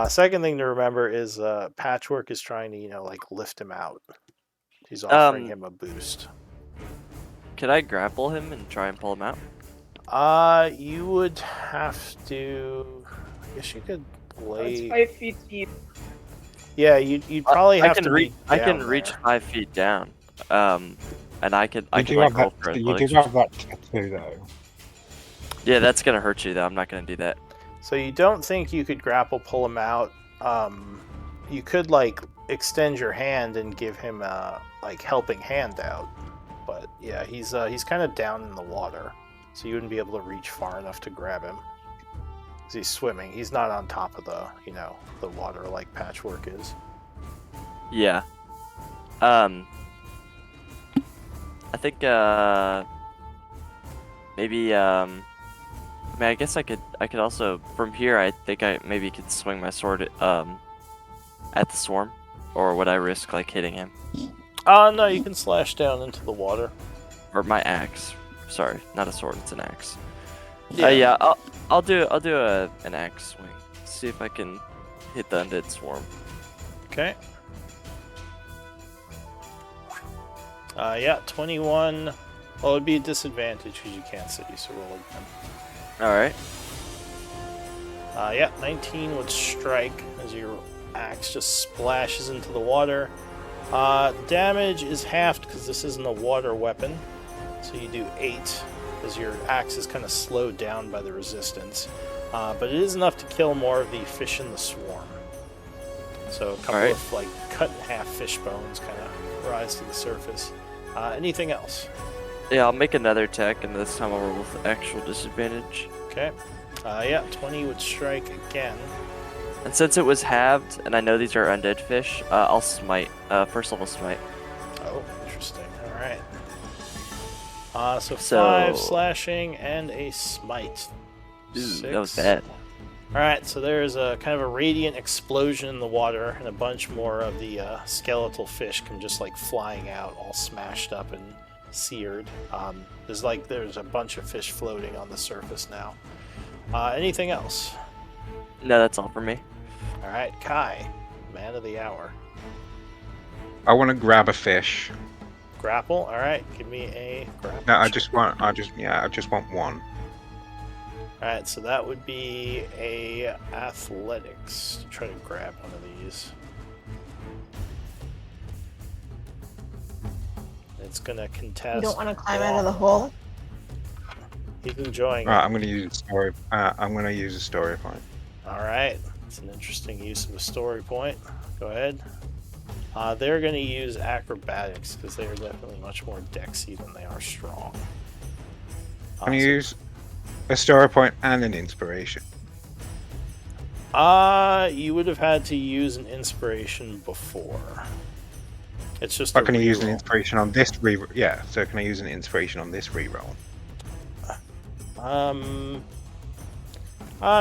Second thing to remember is Patchwork is trying to, lift him out. He's offering him a boost. Could I grapple him and try and pull him out? You would have to. I guess you could It's lay. 5 feet deep. Yeah, you'd probably have to be. I can down reach there. 5 feet down. And I could You do like have roll for that. You do athletics. have that tattoo though. Yeah, that's gonna hurt you though. I'm not gonna do that. So you don't think you could grapple pull him out? You could extend your hand and give him a helping hand out, but yeah, he's kind of down in the water, so you wouldn't be able to reach far enough to grab him. 'Cause he's swimming. He's not on top of the water like Patchwork is. Yeah. I think maybe I mean, I guess I could also from here. I think I maybe could swing my sword at the swarm, or would I risk hitting him? No, you can slash down into the water. or my axe. Sorry, not a sword. It's an axe. Yeah. Yeah. I'll do an axe swing. See if I can hit the undead swarm. Okay. Yeah, 21. Well, it would be a disadvantage because you can't see, so roll again. All right. Yeah, 19 would strike as your axe just splashes into the water. Damage is halved because this isn't a water weapon, so you do 8 because your axe is kind of slowed down by the resistance. But it is enough to kill more of the fish in the swarm. So a couple of like cut in half fish bones kind of rise to the surface. Anything else? Yeah, I'll make another attack, and this time I'll roll with actual disadvantage. Okay. Yeah, 20 would strike again. And since it was halved, and I know these are undead fish, I'll smite. First level smite. Oh, interesting. All right. So 5 slashing and a smite. Ooh, 6. that was bad. All right, so there's a kind of a radiant explosion in the water, and a bunch more of the skeletal fish come just like flying out, all smashed up and seared. There's a bunch of fish floating on the surface now. Anything else? No, that's all for me. All right, Kai, man of the hour. I want to grab a fish. Grapple. All right, give me a grapple. No, I check. just want one. All right, so that would be a athletics to try to grab one of these. It's gonna contest. You don't want to climb out of the hole? He's enjoying Right, it. I'm going to use a story. I'm going to use a story point. All right, it's an interesting use of a story point. Go ahead. They're going to use acrobatics because they are definitely much more dexy than they are strong. Can you use a story point and an inspiration? You would have had to use an inspiration before. It's just. But can I use an inspiration on this reroll? Yeah. So can I use an inspiration on this reroll?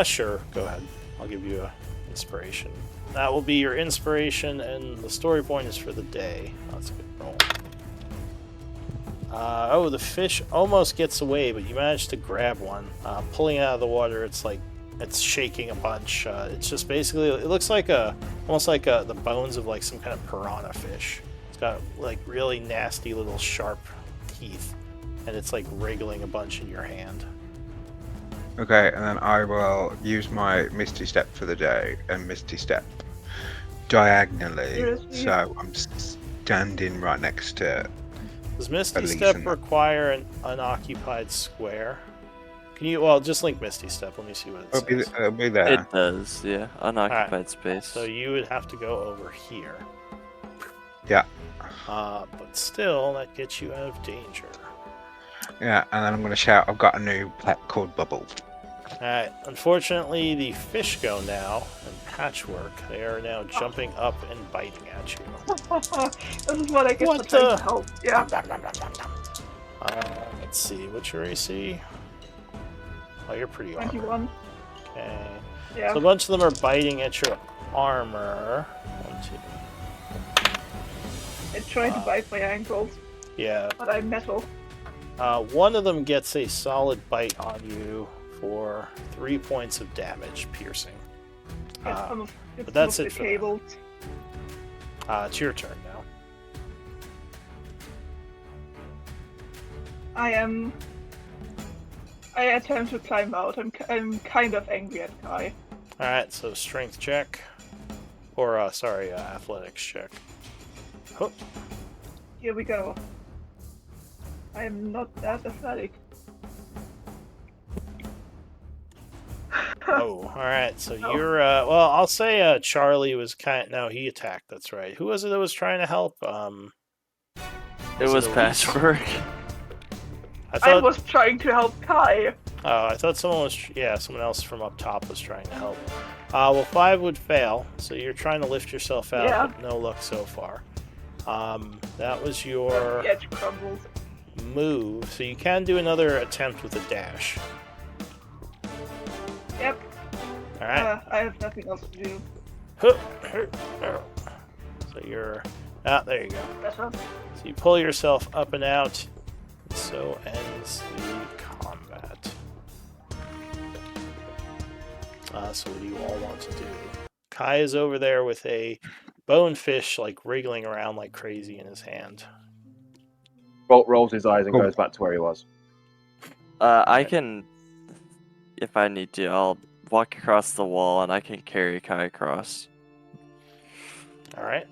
Sure. Go ahead. I'll give you a inspiration. That will be your inspiration, and the story point is for the day. That's a good roll. Oh, the fish almost gets away, but you managed to grab one. Pulling it out of the water, it's like it's shaking a bunch. It's just basically, it looks like almost like the bones of like some kind of piranha fish. It's got like really nasty little sharp teeth, and it's like wriggling a bunch in your hand. Okay, and then I will use my Misty Step for the day and Misty Step diagonally, Seriously? so I'm standing right next to. Does Misty Elise Step and- require an unoccupied square? Can you? Well, just link Misty Step. Let me see what it says. It'll be there. It does, yeah. Unoccupied space. So you would have to go over here. Yeah. But still, that gets you out of danger. Yeah, and then I'm going to shout, I've got a new pet called Bubble. Alright, unfortunately, the fish go now, and Patchwork, they are now jumping up and biting at you. This is what I get What for trying the- to help. Yeah. Let's see, what's your AC? Oh, you're pretty armored. 21. Okay. Yeah. So a bunch of them are biting at your armor. 1, 2. I tried to bite my ankles, Yeah. but I'm metal. One of them gets a solid bite on you for 3 points of damage, piercing. Get some of that's the it for them. cables. It's your turn now. I attempt to climb out. I'm kind of angry at Kai. Alright, so strength check. Or, athletics check. Oh, Here we go. I am not that athletic. oh, alright, so you're, well, I'll say Charlie was no, he attacked, that's right. Who was it that was trying to help? It was Elise? Patchwork. I I thought, was trying to help Kai. I thought someone else from up top was trying to help. Well, 5 would fail, so you're trying to lift yourself out, Yeah. but no luck so far. That was your The edge crumbles. move, so you can do another attempt with a dash. Yep. Alright. I have nothing else to do. So you're... there you go. Better. So you pull yourself up and out, so ends the combat. So what do you all want to do? Kai is over there with a bonefish, like wriggling around like crazy in his hand. Bolt rolls his eyes and Oh. goes back to where he was. I can, if I need to, I'll walk across the wall and I can carry Kai across. All right.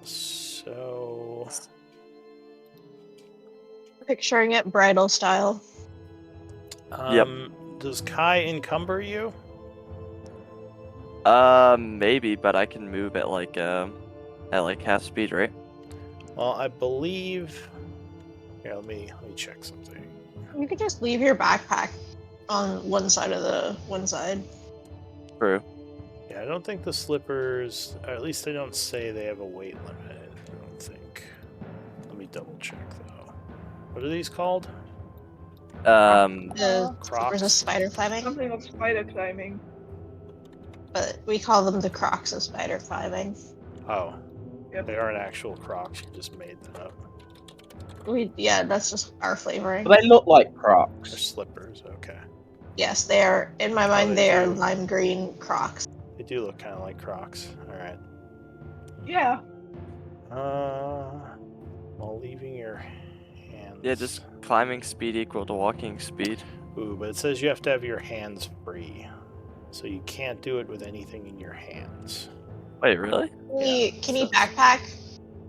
So Picturing it bridal style. Yep. Does Kai encumber you? Maybe, but I can move at like half speed, right? Well, I believe. Here, let me check something. You could just leave your backpack on one side of the one side. True. Yeah, I don't think the slippers, or at least they don't say they have a weight limit. I don't think. Let me double check though. What are these called? The slippers of Crocs. spider climbing, Something of spider climbing. but we call them the Crocs of spider climbing. Oh, Yep. they aren't actual Crocs. You just made them up. Yeah, that's just our flavoring. But they look like They're Crocs. slippers. Okay. Yes, they are. In my mind, they they are do. lime green Crocs. They do look kind of like Crocs. All right. Yeah. While leaving your hands. Yeah, just climbing speed equal to walking speed. Ooh, but it says you have to have your hands free, so you can't do it with anything in your hands. Wait, really? Can you backpack?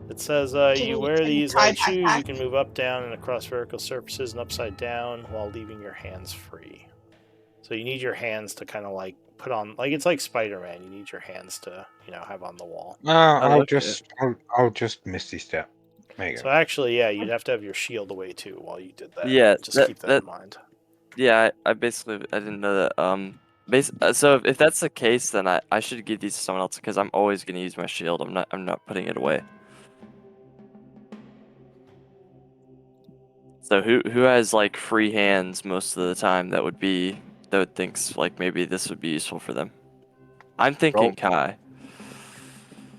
It says you wear can you these try light shoes. You backpack? can move up, down, and across vertical surfaces and upside down while leaving your hands free. So you need your hands to kind of like put on, like it's like Spider-Man. You need your hands to, have on the wall. I'll okay. just Misty Step. There you So go. actually, yeah, you'd have to have your shield away too while you did that. Yeah, just keep that in mind. Yeah, I basically I didn't know that. So if that's the case, then I should give these to someone else because I'm always gonna use my shield. I'm not putting it away. So who has like free hands most of the time that thinks like maybe this would be useful for them? I'm thinking Roll. Kai.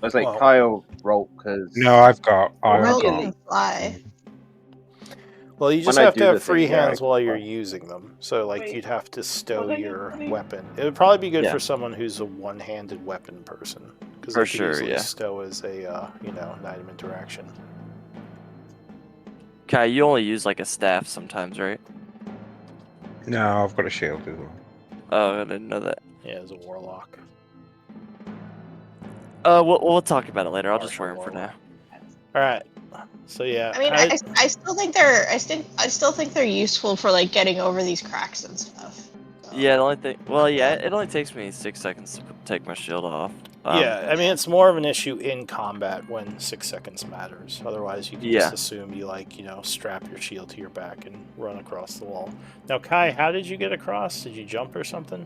I was like, Well- Kyle, roll, because No, I've got. Roll got- can fly. Well, you just When I have to do have the free thing where hands I- while you're using them. So, like, Wait. you'd have to stow Well, your then you- weapon. It would probably be good Yeah. for someone who's a one-handed weapon person, because For they could sure, easily yeah. stow as a, an item interaction. Kai, you only use like a staff sometimes, right? No, I've got a shield as well. Oh, I didn't know that. Yeah, as a warlock. We'll talk about it later. I'll just Partial wear them for now. warlock. All right. So yeah, I mean, I still think I still think they're useful for like getting over these cracks and stuff. So. Yeah, the only thing. Well, yeah, it only takes me 6 seconds to take my shield off. yeah, I mean, it's more of an issue in combat when 6 seconds matters. Otherwise, you can Yeah. just assume you strap your shield to your back and run across the wall. Now, Kai, how did you get across? Did you jump or something?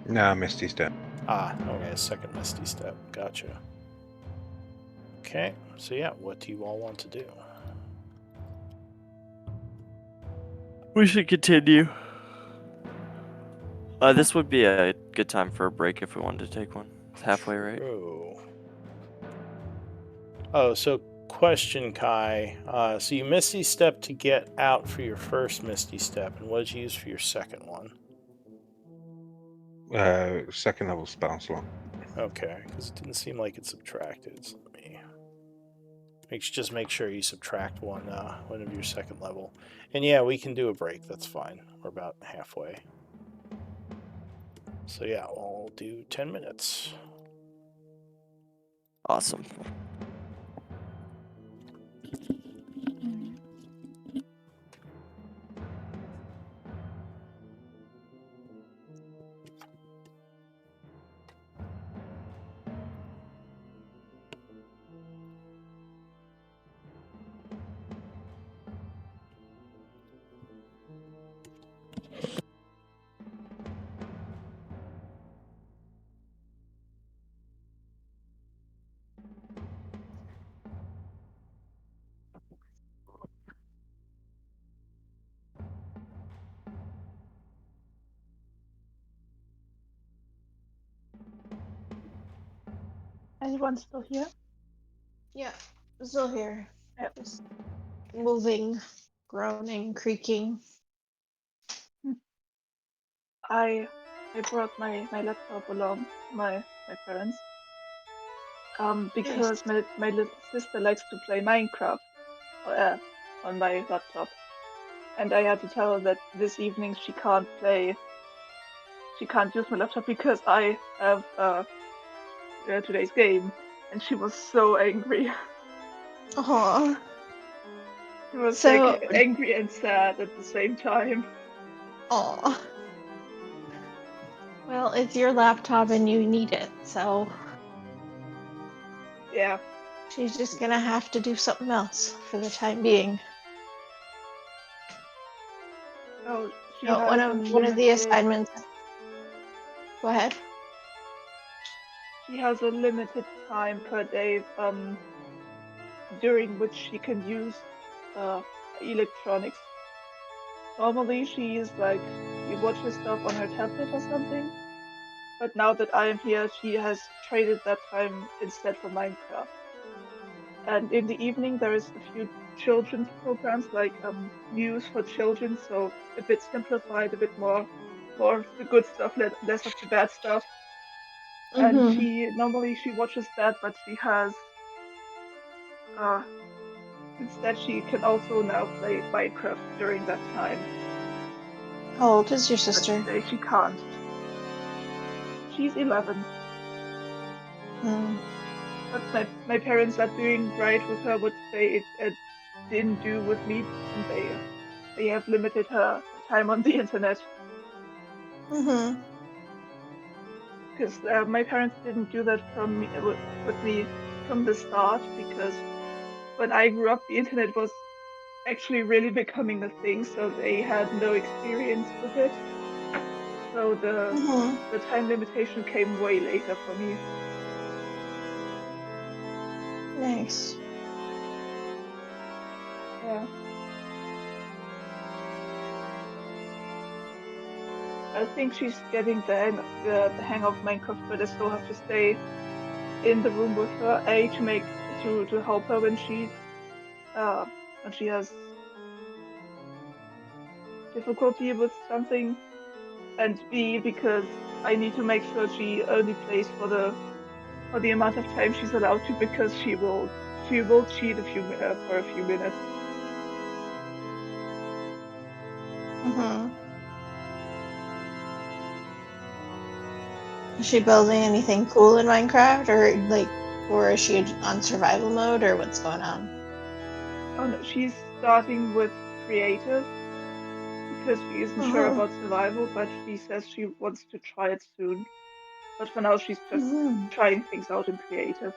No, Misty Step. Ah, okay, second Misty Step. Gotcha. Okay, so yeah, what do you all want to do? We should continue. This would be a good time for a break if we wanted to take one. It's halfway, right? Oh, so question, Kai. So you Misty Step to get out for your first Misty Step, and what did you use for your second one? Second level spell slot. Okay, because it didn't seem like it subtracted. So let me just make sure you subtract one of your second level. And yeah, we can do a break. That's fine. We're about halfway. So yeah, we'll do 10 minutes. Awesome. Anyone still here? Yeah, still here. Yep. Just moving, groaning, creaking. I brought my laptop along to my parents. Because my little sister likes to play Minecraft on my laptop, and I had to tell her that this evening she can't play. She can't use my laptop because I have today's game, and she was so angry. Aw. She was So- like angry and sad at the same time. Aw. Well, it's your laptop and you need it, so Yeah. she's just gonna have to do something else for the time being. Oh, she No, has one of the assignments. Go ahead. She has a limited time per day during which she can use electronics. Normally she watches stuff on her tablet or something, but now that I am here, she has traded that time instead for Minecraft. And in the evening, there is a few children's programs like news for children, so a bit simplified, a bit more of the good stuff, less of the bad stuff. And Mm-hmm. she watches that, but she has uh instead she can also now play Minecraft during that time. How old is your But sister? today she can't. She's 11. Mm. But my parents are doing right with her what they didn't do with me, and they have limited her time on the internet. Mm-hmm. Because my parents didn't do that with me from the start, because when I grew up, the internet was actually really becoming a thing, so they had no experience with it. So Mm-hmm. the time limitation came way later for me. Nice. Yeah. I think she's getting the hang of Minecraft, but I still have to stay in the room with her. A, to help her when she has difficulty with something, and B, because I need to make sure she only plays for the amount of time she's allowed to, because she will cheat for a few minutes. Mm-hmm. Is she building anything cool in Minecraft, or is she on survival mode, or what's going on? Oh no, she's starting with creative because she isn't sure Mm-hmm. about survival, but she says she wants to try it soon. But for now, she's just Mm-hmm. trying things out in creative.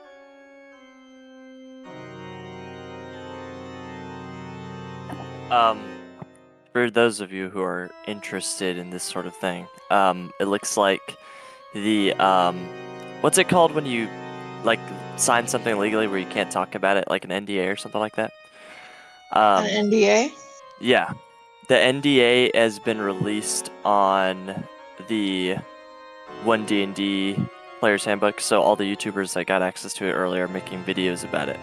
For those of you who are interested in this sort of thing, it looks like the what's it called when you like sign something legally where you can't talk about it, like an NDA or something like that? An NDA? Yeah, the NDA has been released on the 1D&D Player's Handbook, so all the YouTubers that got access to it earlier are making videos about it.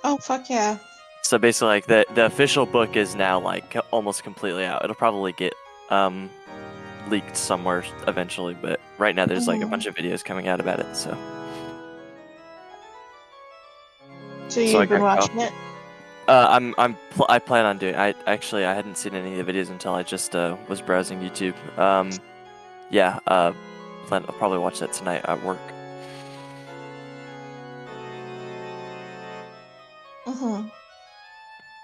Oh, fuck yeah. So basically, like the official book is now like almost completely out. It'll probably get leaked somewhere eventually, but right now there's like a bunch of videos coming out about it. So So you've been I watching it? I plan on doing. I hadn't seen any of the videos until I just was browsing YouTube. Yeah. I'll probably watch that tonight at work. Mm-hmm.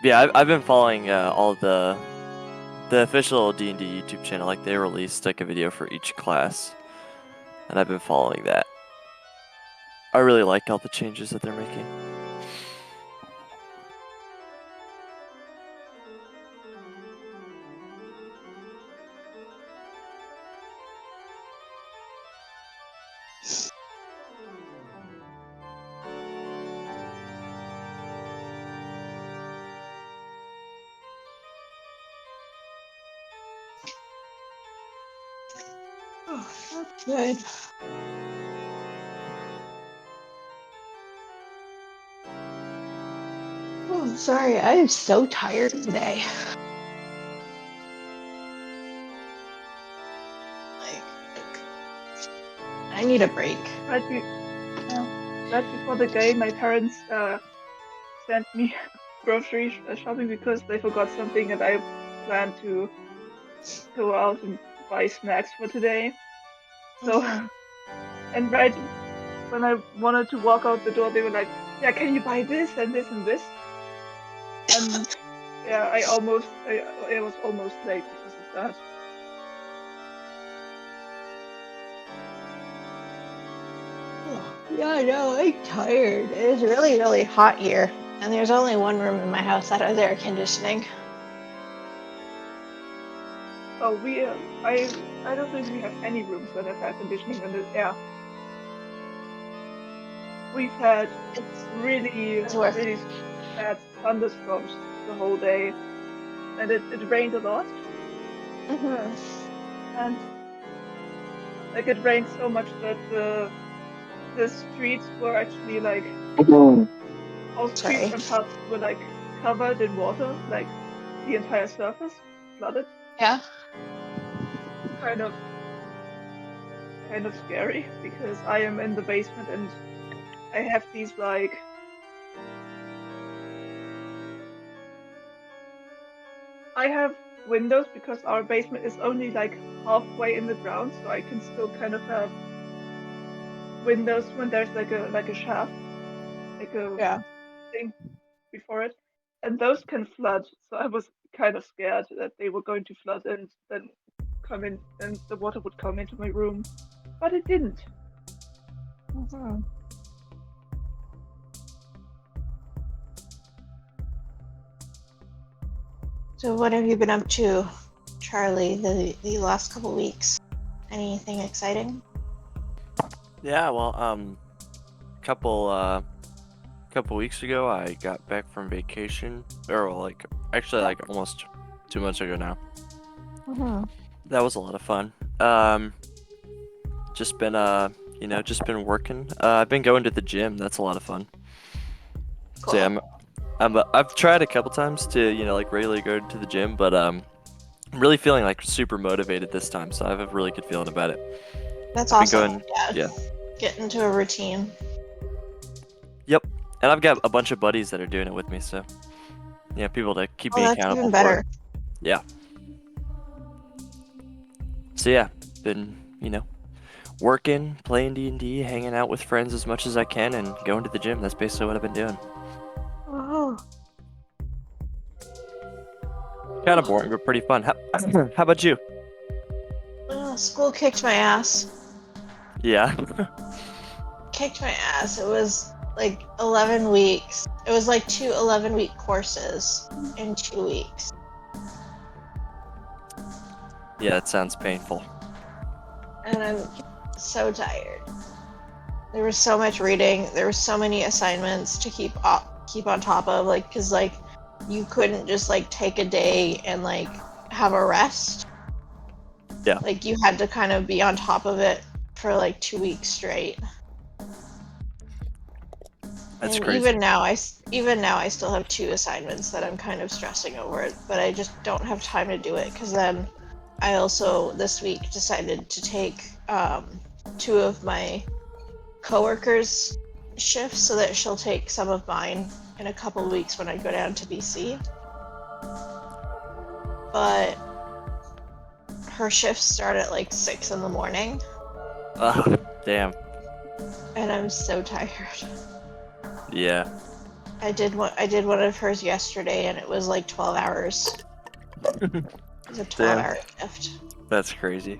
Yeah, I've been following all the official D&D YouTube channel. Like they released like a video for each class, and I've been following that. I really like all the changes that they're making. Oh, that's good. Whew. Sorry, I am so tired today. Like, I need a break. Right, right before the game, my parents sent me grocery shopping because they forgot something, and I planned to go out and buy snacks for today. So, and right when I wanted to walk out the door, they were like, "Yeah, can you buy this and this and this?" And yeah, I was almost late because of that. Yeah, no, I'm tired. It is really, really hot here, and there's only one room in my house that has air conditioning. Oh, I don't think we have any rooms that have air conditioning, and yeah, we've had It's worth. really bad thunderstorms the whole day, and it rained a lot, Mm-hmm. and like it rained so much that the streets were actually like all streets Sorry. and paths were like covered in water, like the entire surface flooded. Yeah. Kind of scary because I am in the basement and I have these like I have windows because our basement is only like halfway in the ground, so I can still kind of have windows when there's like a shaft, like a Yeah. thing before it, and those can flood. So I was kind of scared that they were going to flood and then come in, and the water would come into my room, but it didn't. Mm-hmm. So what have you been up to, Charlie, the last couple weeks? Anything exciting? Yeah, well, couple weeks ago, I got back from vacation, or well, like actually like almost 2 months ago now. Mm-hmm. That was a lot of fun. Just been just been working. I've been going to the gym. That's a lot of fun. Cool. So yeah, I've tried a couple times to like regularly go to the gym, but I'm really feeling like super motivated this time. So I have a really good feeling about it. That's I've been awesome. going, Yeah. yeah. Get into a routine. Yep. And I've got a bunch of buddies that are doing it with me, so yeah, people to keep Oh, me that's accountable even for better. it. Yeah. So yeah, been working, playing D&D, hanging out with friends as much as I can, and going to the gym. That's basically what I've been doing. Oh. Kind of boring, but pretty fun. How about you? School kicked my ass. Yeah. Kicked my ass. It was like 11 weeks. It was like 2 11-week courses in 2 weeks. Yeah, it sounds painful. And I'm so tired. There was so much reading. There were so many assignments to keep on top of, like, because like you couldn't just like take a day and like have a rest. Yeah. Like you had to kind of be on top of it for like 2 weeks straight. That's and crazy. even now I still have 2 assignments that I'm kind of stressing over it, but I just don't have time to do it because then I also this week decided to take 2 of my coworkers' shifts so that she'll take some of mine in a couple of weeks when I go down to BC. But her shifts start at like 6 in the morning, Damn. and I'm so tired. Yeah. I did one of hers yesterday, and it was like 12 hours. It was a 12-hour shift. That's crazy.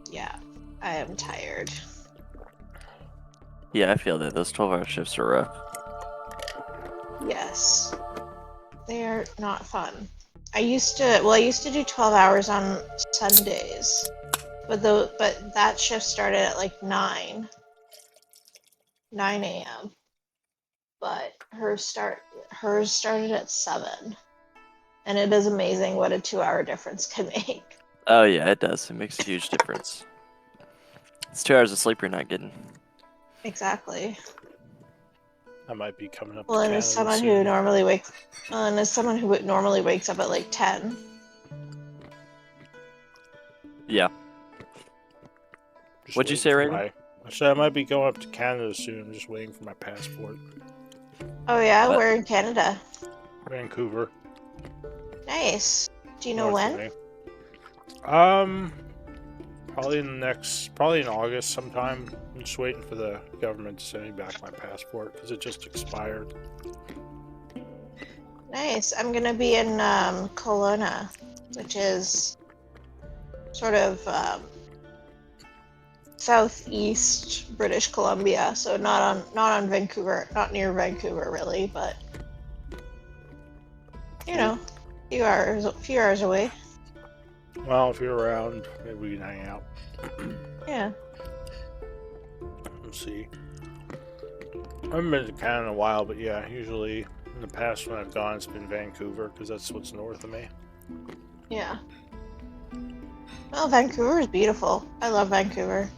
Yeah, I am tired. Yeah, I feel that. Those 12-hour shifts are rough. Yes, they are not fun. I used to do 12 hours on Sundays, but that shift started at like 9 a.m. But hers started at 7, and it is amazing what a 2-hour difference can make. Oh yeah, it does. It makes a huge difference. It's 2 hours of sleep you're not getting. Exactly. I might be coming up Well, to and Canada as someone soon. who normally wakes up at like 10. Yeah. Just What'd you waiting say, for Raven? I said I might be going up to Canada soon. I'm just waiting for my passport. Oh yeah, What? we're in Canada. Vancouver. Nice. Do you know North of when? me. Probably in August sometime. I'm just waiting for the government to send me back my passport because it just expired. Nice. I'm gonna be in Kelowna, which is sort of southeast British Columbia, so not on Vancouver, not near Vancouver really, but you know, a few hours away. Well, if you're around, maybe we can hang out. Yeah. Let's see. I haven't been to Canada in a while, but yeah, usually in the past when I've gone, it's been Vancouver because that's what's north of me. Yeah. Well, Vancouver is beautiful. I love Vancouver.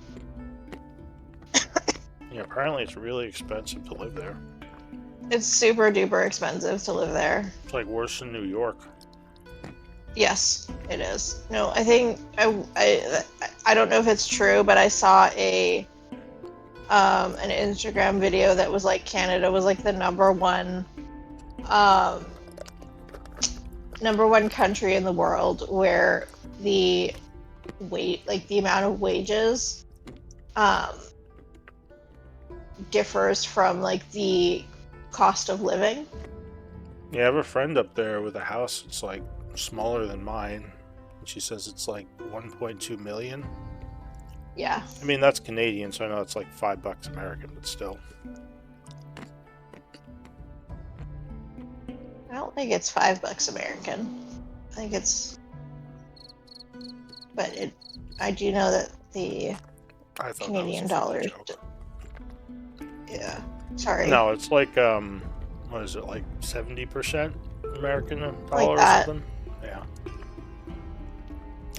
Yeah, apparently it's really expensive to live there. It's super duper expensive to live there. It's like worse than New York. Yes, it is. No, I think I don't know if it's true, but I saw an Instagram video that was like Canada was like the number one country in the world where the amount of wages differs from like the cost of living. Yeah, I have a friend up there with a house that's like smaller than mine. And she says it's like 1.2 million. Yeah. I mean, that's Canadian, so I know it's like $5 American, but still. I don't think it's $5 American. I think it's, but I do know that the I thought Canadian that was a dollar. funny joke. Yeah. Sorry. No, it's like what is it, like 70% American dollar or that. something? Yeah.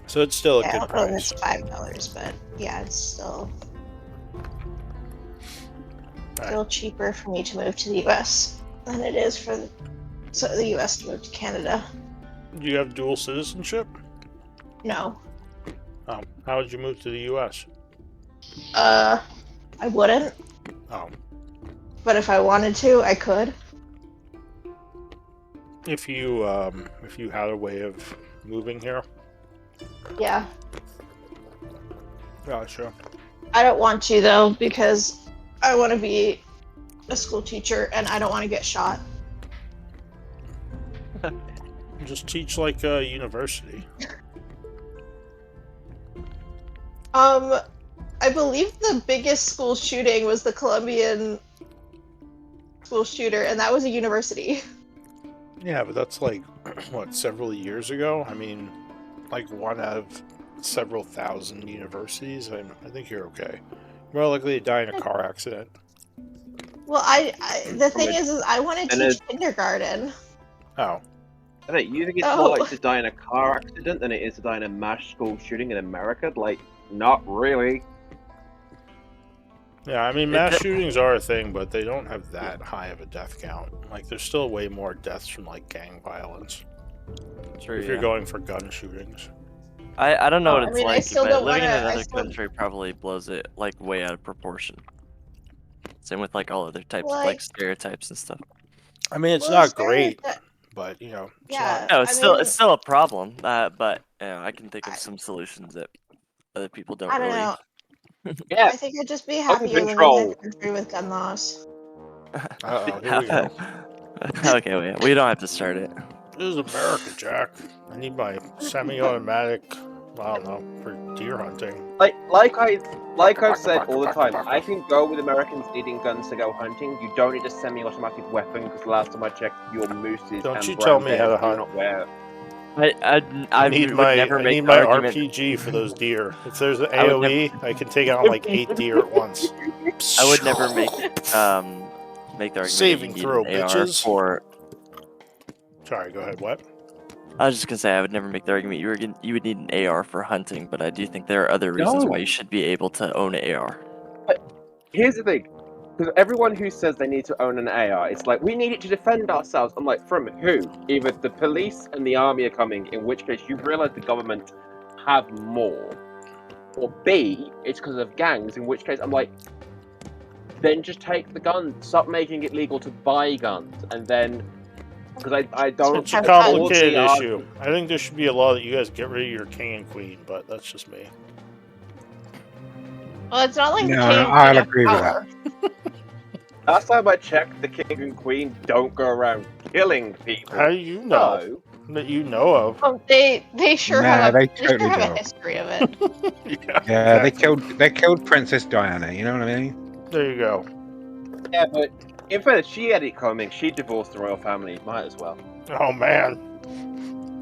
So it's still a Yeah, I good don't know if price. it's $5, but yeah, it's still Right. cheaper for me to move to the U.S. than it is for the U.S. to move to Canada. Do you have dual citizenship? No. Oh, how would you move to the U.S.? I wouldn't, Oh, but if I wanted to, I could. if you had a way of moving here. Yeah. Yeah, sure. I don't want to though because I want to be a school teacher and I don't want to get shot. Just teach like a university. I believe the biggest school shooting was the Colombian school shooter, and that was a university. Yeah, but that's like what, several years ago. I mean, like one out of several thousand universities. I think you're okay. More likely to die in a car accident. Well, the thing is I want to teach kindergarten. Oh. I don't you think it's more like to die in a car accident than it is to die in a mass school shooting in America? Like, not really. Yeah, I mean, mass shootings are a thing, but they don't have that high of a death count. Like, there's still way more deaths from, like, gang violence. True, if you're going for gun shootings. I don't know what I it's mean, I like, still but don't living in wanna- another country probably blows it, like, way out of proportion. Same with, like, all other types of, like, stereotypes and stuff. I mean, it's not great, but, you know, it's Yeah, no, it's still a problem, but, you know, I can think of some solutions that other people don't I don't really... know. Yeah. I think I'd just be happier living in a country with gun laws. Uh-oh, here we go. Okay, wait, we don't have to start it. This is America, Jack. I need my semi-automatic, I don't know, for deer hunting. Like I've said all the time, I can go with Americans needing guns to go hunting. You don't need a semi-automatic weapon because last time I checked, your mooses Don't and you brown tell me how bears to do hunt. not wear. I need would my never make the my argument. RPG for those deer. If there's an I would AOE, I can take out like 8 deer at once. I would never make the argument Saving that you throw, need an AR bitches. for... Sorry, go ahead. What? I was just gonna say I would never make the argument you would need an AR for hunting, but I do think there are other reasons why you should be able to own an AR. But here's the thing: Because everyone who says they need to own an AR, it's like, we need it to defend ourselves. I'm like, from who? Either the police and the army are coming, in which case you realise the government have more. Or B, it's because of gangs, in which case I'm like, then just take the guns. Stop making it legal to buy guns. And then, because I don't... It's a complicated issue. I think there should be a law that you guys get rid of your king and queen, but that's just me. Well, it's not like No, the king and I'll queen have agree with power. Last time I checked, the king and queen don't go around killing people. How do you know? That you know of. Oh, they sure Nah, have a they sure totally have a do. history of it. Yeah, exactly. they killed Princess Diana. You know what I mean? There you go. Yeah, but in fact, she had it coming. She divorced the royal family. Might as well. Oh man.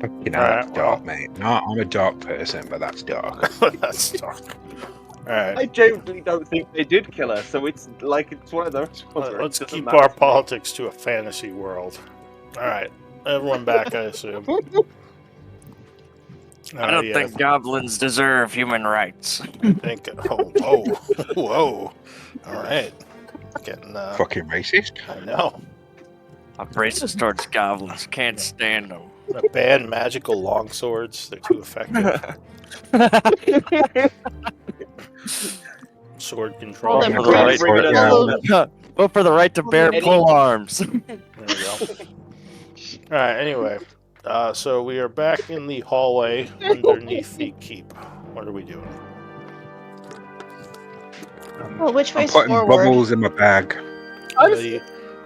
You know, that's dark, mate. No, I'm a dark person, but that's dark. That's dark. Alright. I genuinely don't think they did kill her, so it's like it's one of those ones where it Let's doesn't keep matter. our politics to a fantasy world. Alright. Everyone back, I assume. I don't think goblins deserve human rights. I think. Whoa. Alright. Getting, Fucking racist. I know. I'm racist towards goblins. Can't stand them. Ban magical longswords. They're too effective. Sword control. Well, For the right, vote for the right to bear pole arms. There we go. Alright, anyway. So we are back in the hallway underneath the keep. What are we doing? Well, which I'm way's putting forward? bubbles in my bag. The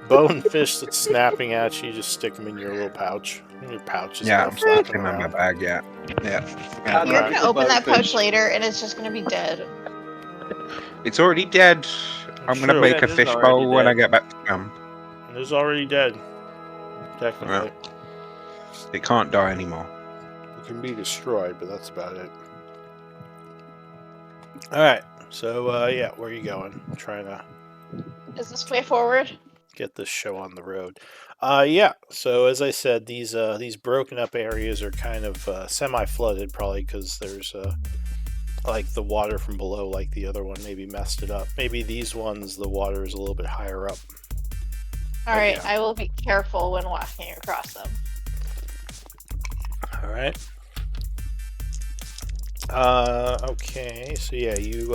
bonefish that's snapping at you, just stick them in your little pouch. In your pouch is Yeah, I'm I'm flapping putting them in my around. bag. Yeah. You're gonna open that pouch later, and it's just gonna be dead. It's already dead. I'm gonna True. make Yeah, a it is fish already bowl when I dead. get back to camp. It is already dead. Technically. It can't die anymore. It can be destroyed, but that's about it. Alright, so yeah, where are you going? I'm trying to Is this way forward? get this show on the road. Yeah, so as I said, these broken up areas are kind of semi-flooded, probably because there's like the water from below, like the other one, maybe messed it up. Maybe these ones, the water is a little bit higher up. Alright, yeah. I will be careful when walking across them. Alright. Okay, so yeah, you,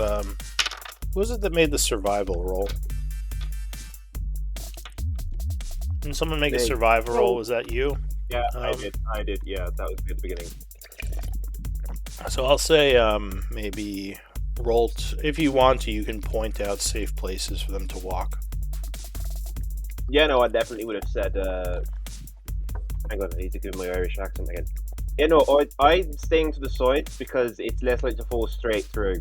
who was it that made the survival roll? Didn't someone make a Me. survival roll? Was that you? Yeah, I did. Yeah, that was me at the beginning. So I'll say, maybe roll, if you want to, you can point out safe places for them to walk. Yeah, no, I definitely would have said. Hang on, I need to do my Irish accent again. Yeah, no, I'm staying to the side because it's less likely to fall straight through.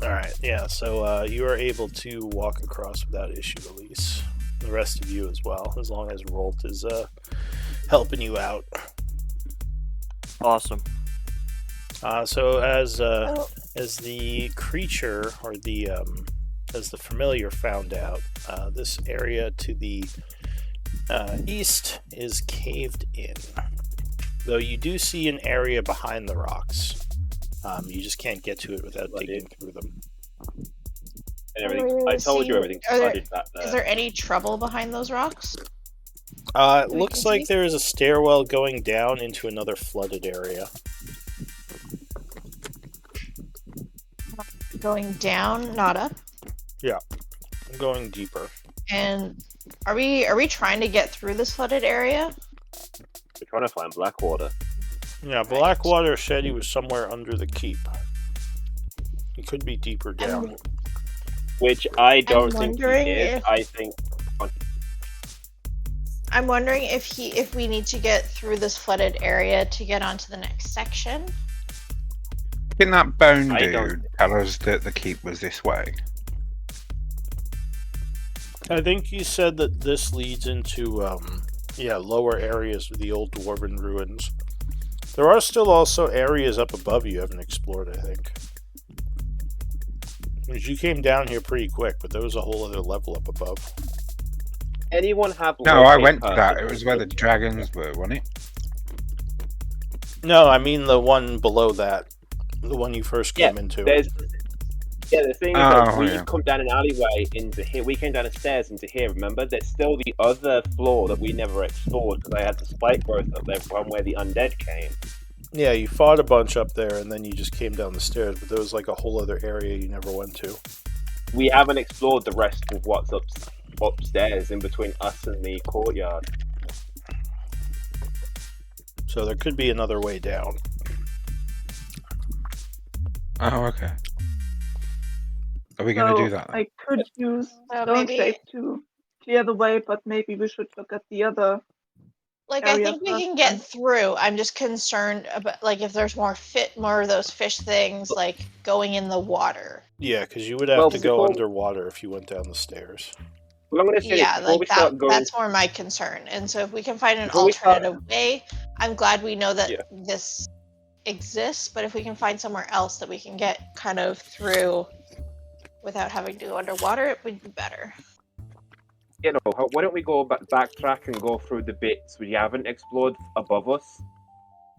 Alright, yeah, so you are able to walk across without issue, Elise. The rest of you as well, as long as Rolt is helping you out. Awesome. So as the creature, or the as the familiar found out, this area to the east is caved in. Though you do see an area behind the rocks. You just can't get to it without digging through them. And everything. I told you everything. I did that. Is there any trouble behind those rocks? It looks like there is a stairwell going down into another flooded area. Going down, not up. Yeah, I'm going deeper. And are we trying to get through this flooded area? We're trying to find Blackwater. Yeah, Blackwater said he was somewhere under the keep. He could be deeper down. Which I don't think he wondering is. if- I think. I'm wondering if we need to get through this flooded area to get onto the next section. Didn't that bone I dude don't- tell us that the keep was this way? I think he said that this leads into, lower areas of the old dwarven ruins. There are still also areas up above you haven't explored, I think. Because you came down here pretty quick, but there was a whole other level up above. Anyone have? No, I locate went to that. person? It was where the dragons were, wasn't it? No, I mean the one below that. The one you first came into. There's Yeah, the thing is, Oh, we yeah. come down an alleyway into here. We came down the stairs into here. Remember, there's still the other floor that we never explored because I had the spike growth up there from where the undead came. Yeah, you fought a bunch up there, and then you just came down the stairs. But there was like a whole other area you never went to. We haven't explored the rest of what's upstairs in between us and the courtyard. So there could be another way down. Oh, okay. Are we going to do that? I could use Well, Stone maybe- Shape to clear the way, but maybe we should look at the other. Like, I area think we first can get then. through. I'm just concerned about, like, if there's more of those fish things, like, going in the water. Yeah, because you would have Well, to go before- underwater if you went down the stairs. Well, I'm going to say Yeah, before we like, start going. that's more my concern. And so if we can find an Before we start- alternative way, I'm glad we know that Yeah. this exists, but if we can find somewhere else that we can get kind of through without having to go underwater, it would be better. You know, why don't we go backtrack and go through the bits we haven't explored above us?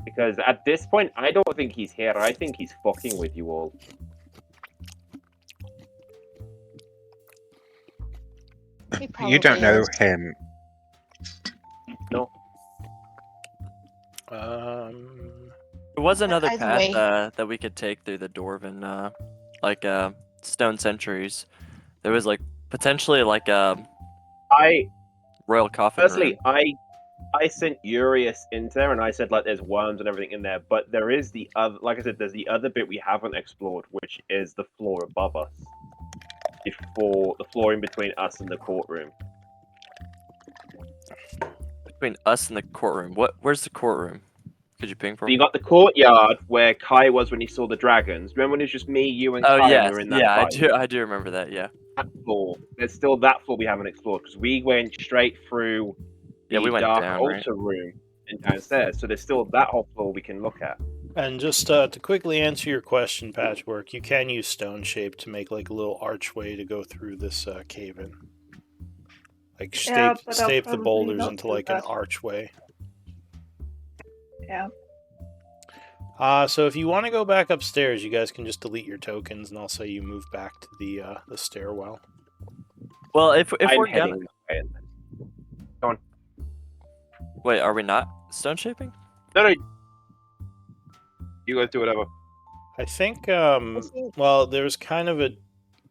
Because at this point, I don't think he's here. I think he's fucking with you all. He You don't probably know is. him. No. There was another Either path way. that we could take through the Dwarven, stone centuries. There was like potentially like a I royal coffin Firstly, room. I sent Urius into there, and I said like there's worms and everything in there. But there is the other, like I said, there's the other bit we haven't explored, which is the floor above us. The floor in between us and the courtroom. Between us and the courtroom. Where's the courtroom? Could you ping for So me? you got the courtyard where Kai was when he saw the dragons. Remember when it was just me, you, and Oh Kai, and yes, we were in that yeah, fight? I do remember that. Yeah, That floor. There's still that floor we haven't explored because we went straight through the yeah, we went dark down, altar right? room and downstairs. So there's still that whole floor we can look at. And just to quickly answer your question, Patchwork, you can use stone shape to make like a little archway to go through this cave-in. Like Yeah, but I'll stape the probably boulders not into do like an that. archway. Yeah. So if you want to go back upstairs, you guys can just delete your tokens, and I'll say you move back to the stairwell. Well, if I'm we're heading gonna that way. wait, are we not stone shaping? No. You guys do whatever. I think, I think- well, there's kind of a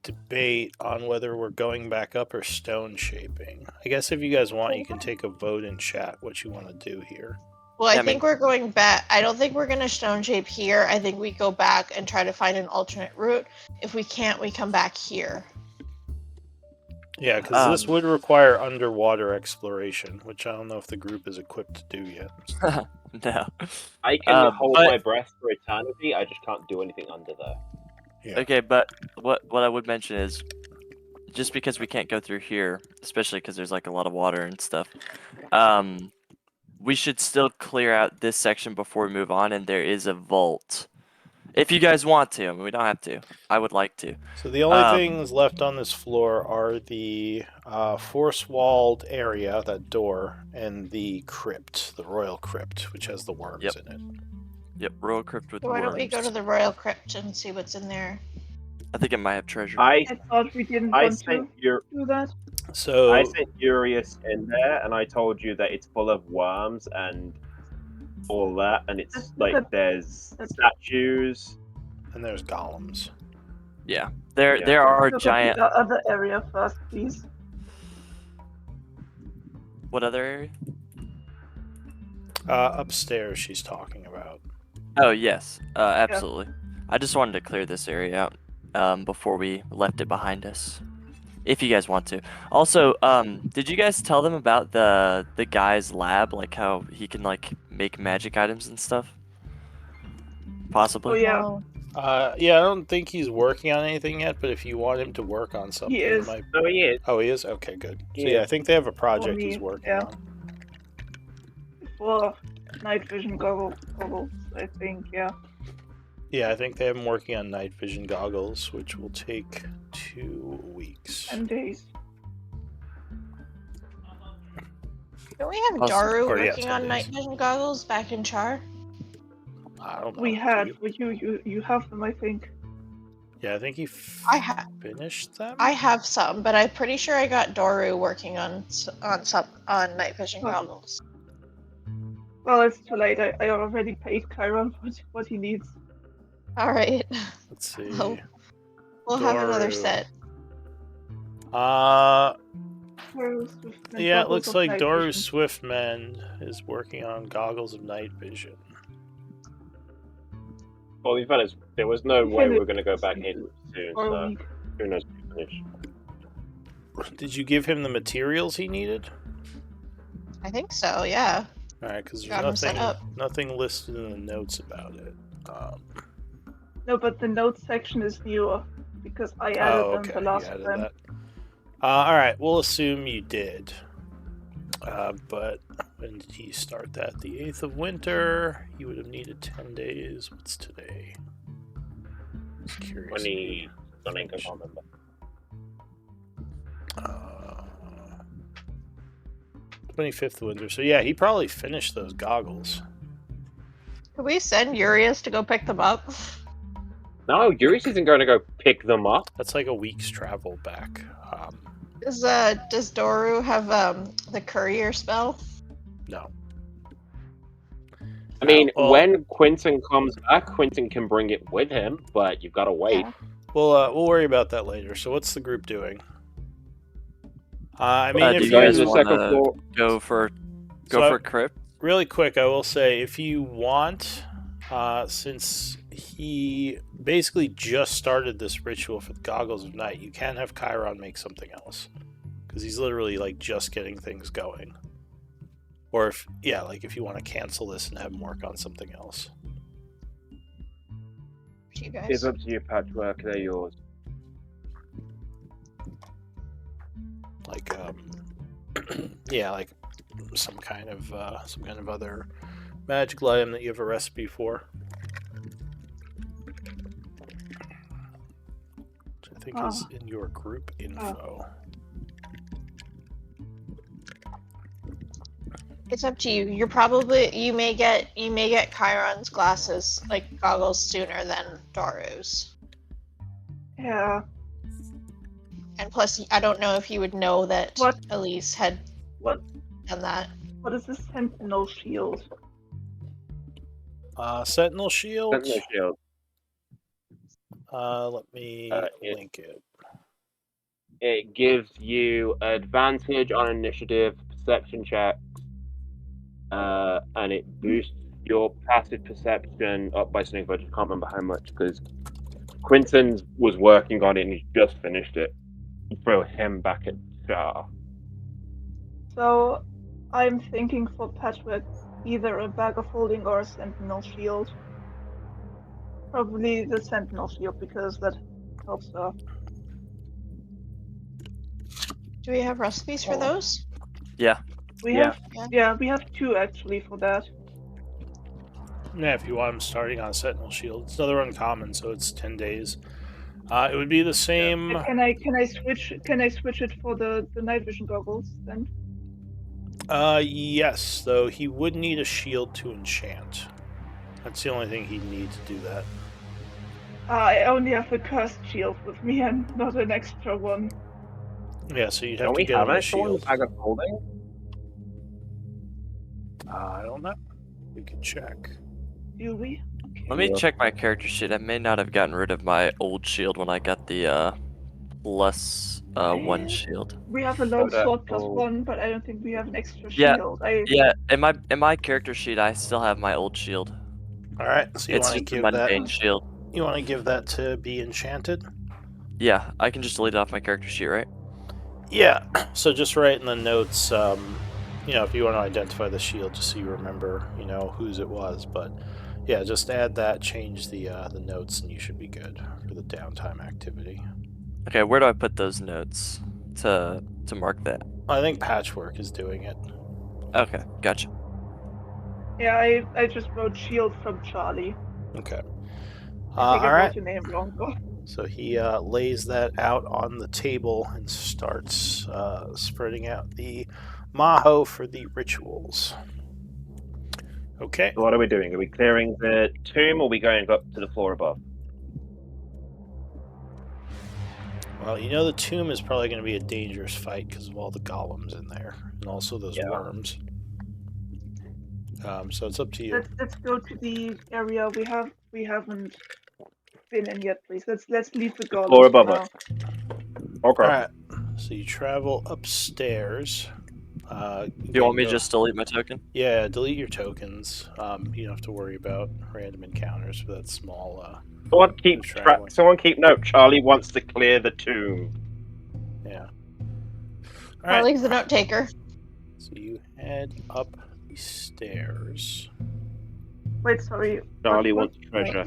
debate on whether we're going back up or stone shaping. I guess if you guys want, you can take a vote in chat what you want to do here. Well, Yeah, I I think we're going back. I don't think we're going to stone shape here. I think we go back and try to find an alternate route. If we can't, we come back here. Yeah, because this Um, would require underwater exploration, which I don't know if the group is equipped to do yet. No. I can hold but- my breath for eternity. I just can't do anything under there. Yeah. Okay, but what I would mention is, just because we can't go through here, especially because there's like a lot of water and stuff, we should still clear out this section before we move on. And there is a vault, if you guys want to. I mean, we don't have to. I would like to. So the only Um, things left on this floor are the force-walled area, that door, and the crypt, the royal crypt, which has the worms Yep. in it. Yep, royal crypt with So why don't we worms. go to the royal crypt and see what's in there? I think it might have treasure. I I thought we didn't I want to sent do that. So I sent Urius in there, and I told you that it's full of worms and all that, and it's That's like good. there's That's- statues. and there's golems. Yeah, there Yeah. there are Look at giant. the other area first, please. What other area? Upstairs, she's talking about. Oh yes, absolutely. I just wanted to clear this area out before we left it behind us. If you guys want to. Also, did you guys tell them about the guy's lab, like how he can like make magic items and stuff? Possibly. Oh yeah, No. Yeah, I don't think he's working on anything yet, but if you want him to work on something, he it is. might... No, he is. Oh, he is? Okay, good. So Yeah. yeah, I think they have a project he's Only- working yeah. on. For night vision goggles, I think. Yeah. Yeah, I think they have him working on night vision goggles, which will take 2 weeks. And days. Don't we have Awesome. Daru Or, yeah, working 10 on days. night vision goggles back in Char? I don't know. We had. You- You have them, I think. Yeah, I think he finished them. I have some, but I'm pretty sure I got Doru working on night vision Oh. goggles. Well, it's too late. I already paid Chiron what he needs. All right. Let's see. We'll have another Doru. set. Yeah, it looks like Doru Swiftman is working on goggles of night vision. Well, the fact is, there was no way we were going to go back in soon, Or a so week. who knows when we finish. Did you give him the materials he needed? I think so. Yeah. All right, because Got him there's set up. nothing listed in the notes about it. No, but the notes section is new because I added them the last time. That. All right, we'll assume you did. But when did he start that? The 8th of winter. He would have needed 10 days. What's today? Just curious. 20, I can't remember. 25th of winter. So yeah, he probably finished those goggles. Could we send Urias to go pick them up? No, Urias isn't going to go pick them up. That's like a week's travel back. Does Doru have the courier spell? No. I mean, when Quentin comes back, Quentin can bring it with him, but you've got to wait. Yeah. We'll worry about that later. So what's the group doing? I mean, do if you guys the want second to floor. go for crypt? Really quick, I will say, if you want, since he basically just started this ritual for the goggles of night, you can have Chiron make something else, because he's literally like just getting things going. Or if you want to cancel this and have him work on something else. You guys. It's up to you, Patchwork. They're yours. Like like some kind of other magical item that you have a recipe for. Which I think is in your group info. It's up to you. You may get Chiron's glasses, like goggles, sooner than Doru's. Yeah. And plus, I don't know if you would know that Elise had done that. What is this Sentinel Shield? Sentinel Shield? Sentinel Shield. Let me link it. It gives you advantage on initiative, perception checks, and it boosts your passive perception up by something, but I can't remember how much, because Quentin was working on it and he just finished it. Throw him back at Jar. So, I'm thinking for Patchwork, either a bag of holding or a Sentinel Shield. Probably the Sentinel Shield, because that helps her. Do we have recipes for those? Yeah. We have 2 actually for that. Yeah, if you want him starting on Sentinel Shield. It's another uncommon, so it's 10 days. It would be the same. Can I switch it for the night vision goggles then? Yes, though he would need a shield to enchant. That's the only thing he'd need to do that. I only have a cursed shield with me and not an extra one. Yeah, so you'd have to get him a shield. Bag of holding? I don't know. We can check. Do we? Let me check my character sheet. I may not have gotten rid of my old shield when I got the plus 1 shield. We have a long sword plus 1, but I don't think we have an extra Yeah. shield. Yeah, in my character sheet, I still have my old shield. All right, so It's just a mundane shield. You want to give that to be enchanted? Yeah, I can just delete it off my character sheet, right? Yeah. So just write in the notes. If you want to identify the shield, just so you remember, whose it was. But yeah, just add that, change the notes, and you should be good for the downtime activity. Okay, where do I put those notes to mark that? I think Patchwork is doing it. Okay, gotcha. Yeah, I just wrote shield from Charlie. Okay. I think all I right. wrote your name wrong, though. So he lays that out on the table and starts spreading out the maho for the rituals. Okay. So what are we doing? Are we clearing the tomb or are we going up to the floor above? Well, you know the tomb is probably going to be a dangerous fight because of all the golems in there, and also those worms. So it's up to you. Let's go to the area we haven't been in yet, please. Let's leave the golems Floor above for now. us. Okay. All right. So you travel upstairs. Do you want me to just delete my token? Yeah, delete your tokens. You don't have to worry about random encounters for that small. Someone keep note. Charlie wants to clear the tomb. Yeah. All right. Charlie's the note taker. So you head up the stairs. Wait, sorry. Charlie what- wants treasure.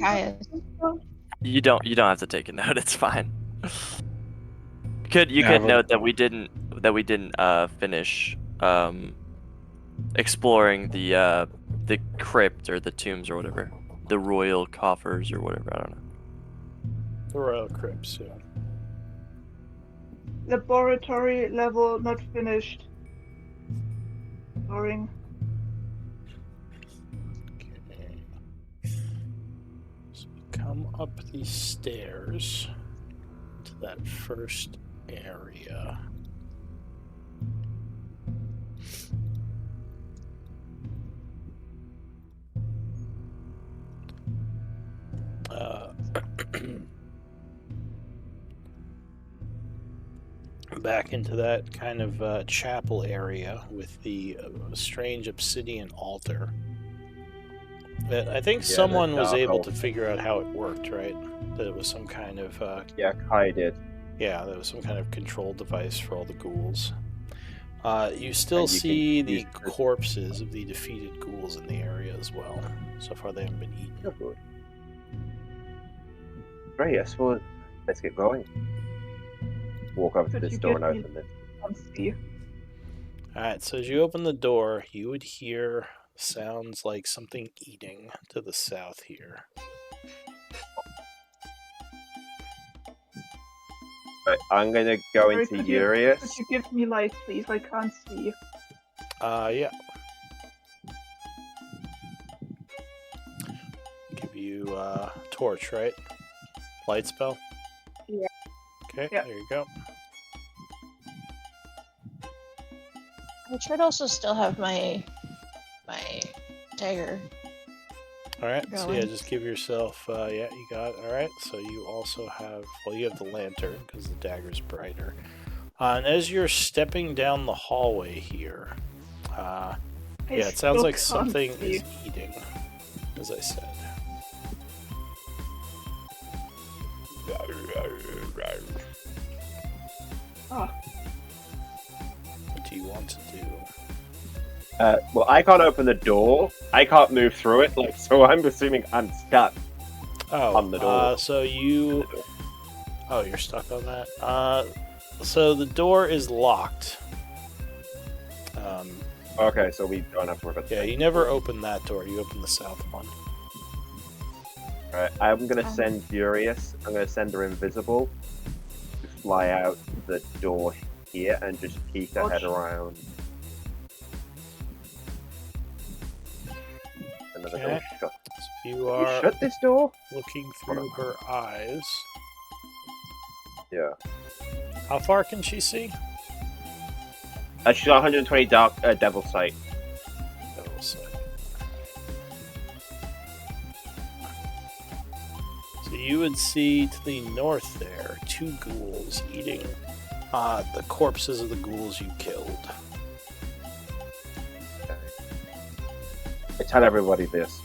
You don't have to take a note. It's fine. You could note that we didn't finish exploring the crypt or the tombs or whatever, the royal coffers or whatever. I don't know. The royal crypts. Yeah. Laboratory level not finished. Boring. Okay. So you come up these stairs to that first area. Back into that kind of chapel area with the strange obsidian altar. I think someone was able to figure out how it worked, right? That it was some kind of... Yeah, Kai did. Yeah, there was some kind of control device for all the ghouls. You still see the corpses of the defeated ghouls in the area as well. So far they haven't been eaten. Oh, good. Right, yes, well, let's get going. Walk over to this door and open it. Alright, so as you open the door, you would hear sounds like something eating to the south here. Right, I'm gonna go into Urius. Could you give me light, please? I can't see. Yeah. Give you torch, right? Light spell? Yeah. Okay, Yeah. there you go. I should also still have my dagger. Alright, so yeah, going. just give yourself, yeah, you got it. Alright, so you also have, well, you have the lantern, because the dagger's brighter. And as you're stepping down the hallway here, yeah, it sounds like something is eating, as I said. Ah. What do you want to do? Well, I can't open the door. I can't move through it, like, so I'm assuming I'm stuck on the door. So you... Oh, you're stuck on that? So the door is locked. Okay, so we don't have to worry about that. Yeah, you never open that door. You open the south one. Alright, I'm gonna send Furious. I'm gonna send her invisible to fly out the door here and just peek her head around. Another door shut. So you are shut this door? looking through her eyes. Yeah. How far can she see? She's got 120 dark devil sight. Devil sight. So you would see to the north there 2 ghouls eating the corpses of the ghouls you killed. I tell everybody this.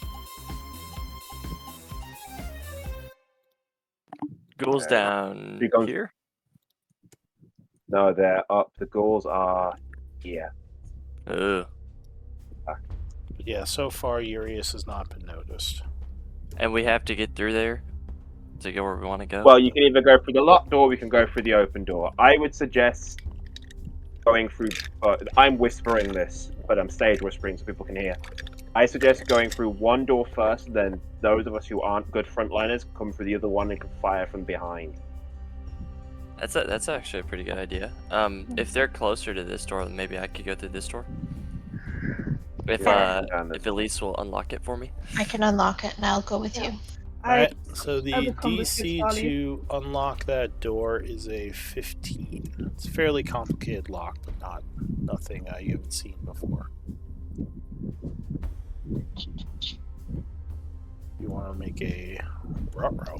Ghouls down here? No, they're up. The ghouls are here. Ugh. Yeah, so far Urius has not been noticed. And we have to get through there to go where we want to go? Well, you can either go through the locked door, or we can go through the open door. I would suggest going through... I'm whispering this, but I'm stage whispering so people can hear. I suggest going through one door first, then those of us who aren't good frontliners come through the other one and can fire from behind. That's actually a pretty good idea. If they're closer to this door, then maybe I could go through this door. If Elise will unlock it for me. I can unlock it and I'll go with you. Alright, so the I will come with you, DC Charlie. to unlock that door is a 15. It's a fairly complicated lock, but nothing you haven't seen before. You want to make a ruh-roh.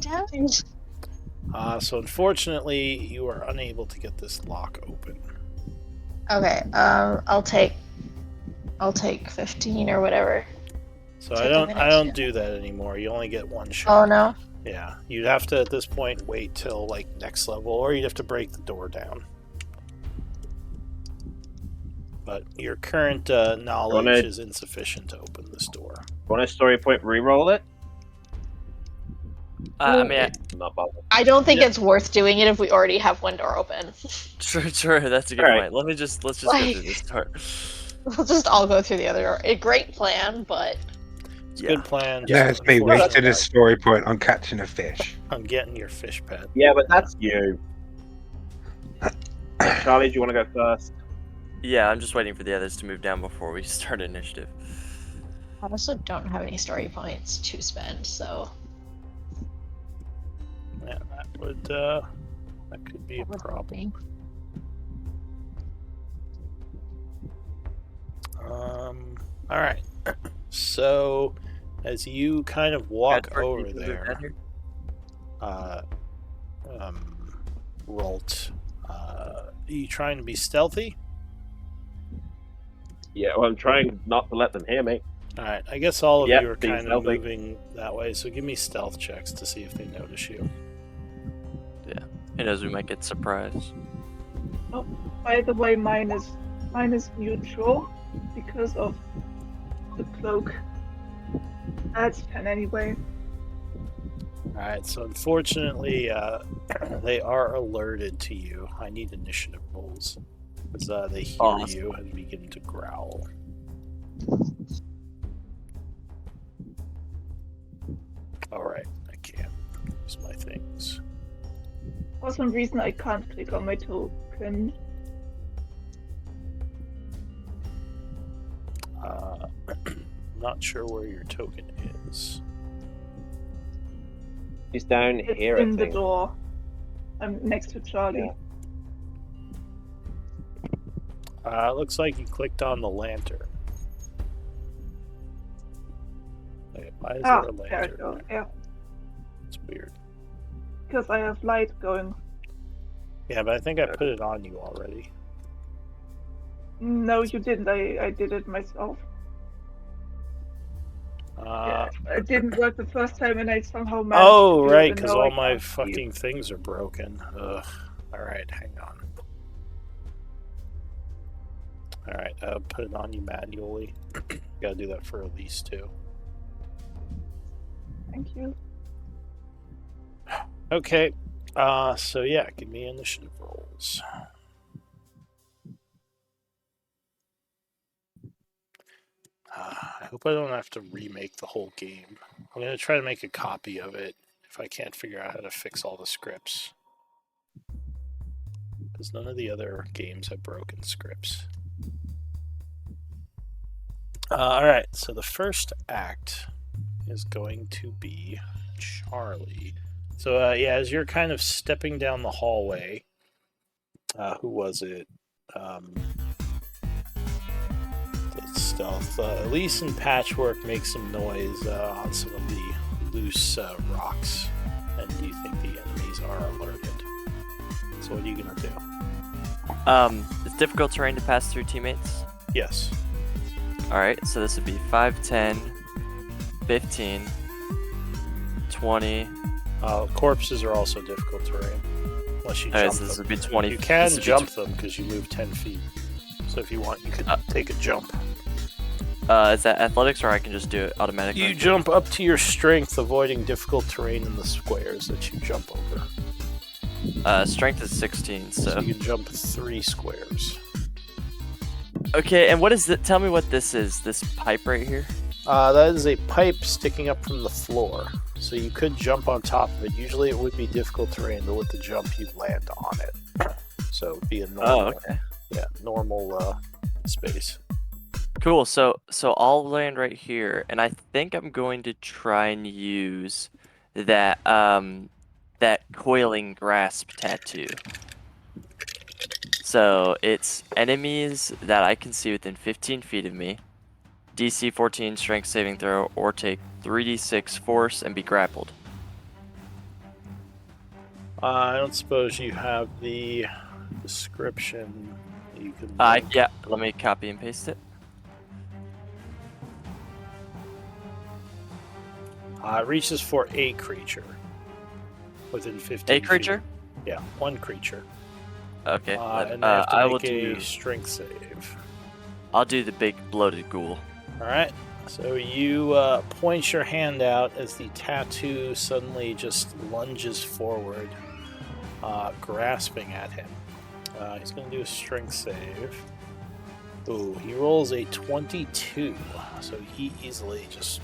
So unfortunately, you are unable to get this lock open. Okay. I'll take 15 or whatever. So Take I a minute don't to- do that anymore. You only get one shot. Oh no. Yeah, you'd have to at this point wait till like next level, or you'd have to break the door down. But your current knowledge is insufficient to open this door. Want a story point re-roll it? I mean, I'm not bothered. I don't think it's worth doing it if we already have one door open. True. That's a good Alright. point. Let's just go through this door. We'll just all go through the other door. A great plan, but It's a good plan. Yeah, just it's me unfortunately, wasting a story point on catching a fish. I'm getting your fish pet. Yeah, but that's you. Charlie, do you want to go first? Yeah, I'm just waiting for the others to move down before we start initiative. I also don't have any story points to spend, so Yeah, that could be a problem. All right. So, as you kind of walk Edward, over you can move there, down here. Rolt, are you trying to be stealthy? Yeah, well, I'm trying not to let them hear me. All right. I guess all of Yep, you are being kind of stealthy. moving that way. So give me stealth checks to see if they notice you. Who knows, we might get surprised. By the way, mine is neutral because of the cloak. That's 10 anyway. All right. So unfortunately, they are alerted to you. I need initiative rolls because they hear Awesome. you and begin to growl. All right. I can't use my things. For some reason, I can't click on my token. Not sure where your token is. He's down It's here, I in the think. door. I'm next to Charlie. Looks like you clicked on the lantern. Wait, why is there a There it lantern? goes. Yeah, It's weird. because I have light going. Yeah, but I think I put it on you already. No, you didn't. I did it myself. It didn't work the first time, and I somehow managed Oh, to do it, right, and because now all I my can't see it. fucking things are broken. Ugh. Alright, hang on. Alright, put it on you manually. Gotta do that for Elise, too. Thank you. Okay, so yeah, give me initiative rolls. I hope I don't have to remake the whole game. I'm going to try to make a copy of it if I can't figure out how to fix all the scripts. Because none of the other games have broken scripts. Alright, so the first act is going to be Charlie. So, yeah, as you're kind of stepping down the hallway, who was it? Stealth. Elise and Patchwork make some noise on some of the loose rocks, and you think the enemies are alerted. So what are you gonna do? It's difficult terrain to pass through teammates. Yes. Alright, so this would be 5, 10, 15, 20. Corpses are also difficult terrain, unless you Alright, jump so this them. would be 20. You can this would be jump them because you move 10 feet. So if you want, you could take a jump. Is that athletics, or I can just do it automatically? You jump up to your strength, avoiding difficult terrain in the squares that you jump over. Strength is 16, so. You can jump 3 squares. Okay, and what is it? Tell me what this is. This pipe right here? That is a pipe sticking up from the floor. So you could jump on top of it. Usually it would be difficult terrain, but with the jump you'd land on it. So it would be a normal, normal space. Cool. So I'll land right here, and I think I'm going to try and use that that coiling grasp tattoo. So it's enemies that I can see within 15 feet of me, DC 14 strength saving throw, or take 3d6 force and be grappled. I don't suppose you have the description that you can. Yeah, let me copy and paste it. It reaches for a creature within 15 A creature? feet. Yeah, one creature. Okay. And they have to I make will a do. strength save. I'll do the big bloated ghoul. All right. So you point your hand out as the tattoo suddenly just lunges forward, grasping at him. He's going to do a strength save. Ooh, he rolls a 22, so he easily just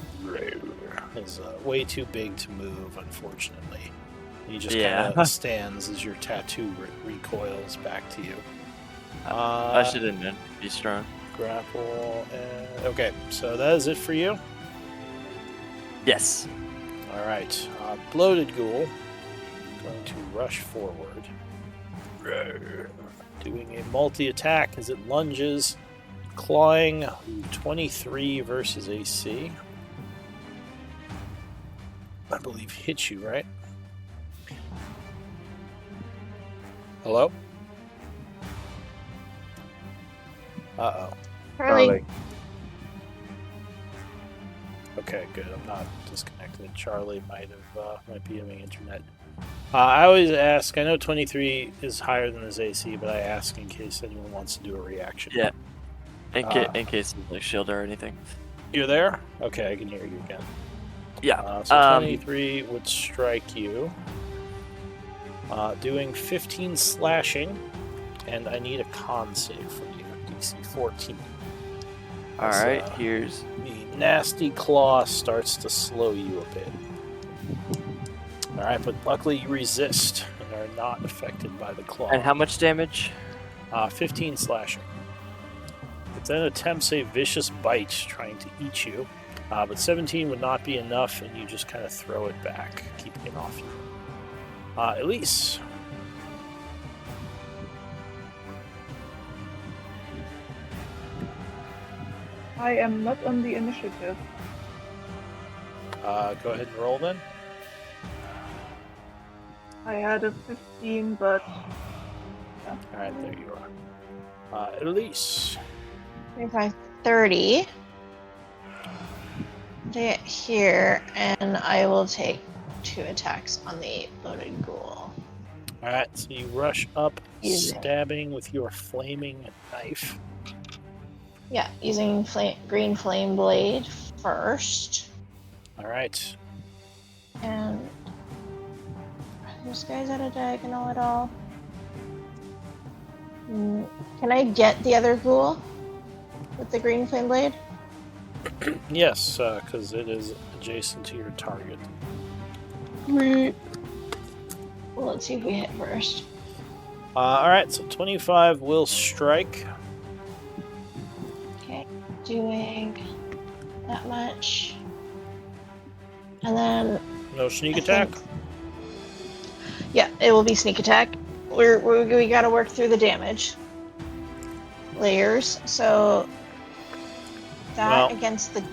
is way too big to move, unfortunately. He just kind of stands as your tattoo recoils back to you. I should have be strong. Grapple. Okay, so that is it for you? Yes. All right. Bloated Ghoul going to rush forward. Doing a multi-attack as it lunges. Clawing. 23 versus AC. I believe hits you, right? Hello? Uh-oh. Charlie. Okay, good. I'm not disconnected. Charlie might be having internet. I always ask. I know 23 is higher than his AC, but I ask in case anyone wants to do a reaction. Yeah. In case of like shield or anything. You're there? Okay, I can hear you again. Yeah. So 23 would strike you. Doing 15 slashing, and I need a con save from you. DC 14. All right. Here's the nasty claw starts to slow you a bit. All right, but luckily you resist and are not affected by the claw. And how much damage? 15 slashing. It then attempts a vicious bite, trying to eat you, but 17 would not be enough, and you just kind of throw it back, keeping it off you. Elise. I am not on the initiative. Go ahead and roll then. I had a 15, but... Yeah. Alright, there you are. Elise. 25, 30. Get here, and I will take 2 attacks on the bloated ghoul. Alright, so you rush up, stabbing with your flaming knife. Yeah, using green flame blade first. Alright. And are those guys at a diagonal at all? Can I get the other ghoul with the green flame blade? Yes, because it is adjacent to your target. Well, let's see if we hit first. Alright, so 25 will strike. Okay, doing that much. And then... No sneak attack? Yeah, it will be sneak attack. We gotta work through the damage layers, so that against the...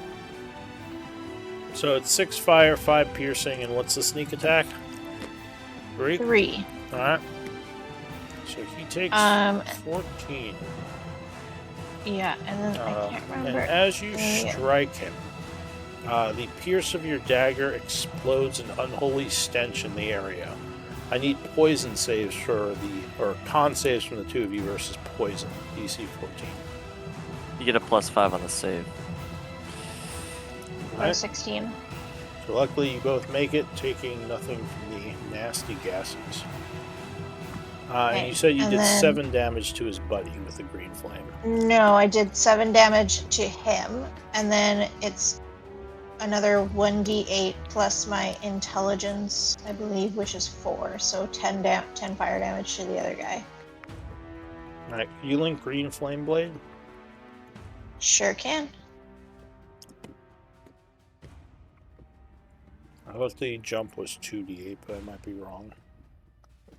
So it's 6 fire, 5 piercing, and what's the sneak attack? 3? 3. Alright. So he takes 14. Yeah, and then I can't remember. And as you strike him, the pierce of your dagger explodes an unholy stench in the area. I need poison saves or con saves from the two of you versus poison. DC 14. You get a +5 on the save. Right. 16. So luckily you both make it, taking nothing from the nasty gases. And you said you did 7 damage to his buddy with the green flame. No, I did 7 damage to him, and then it's another 1d8 plus my intelligence, I believe, which is 4, so 10 fire damage to the other guy. Alright, you link green flame blade? Sure can. I thought the jump was 2d8, but I might be wrong. I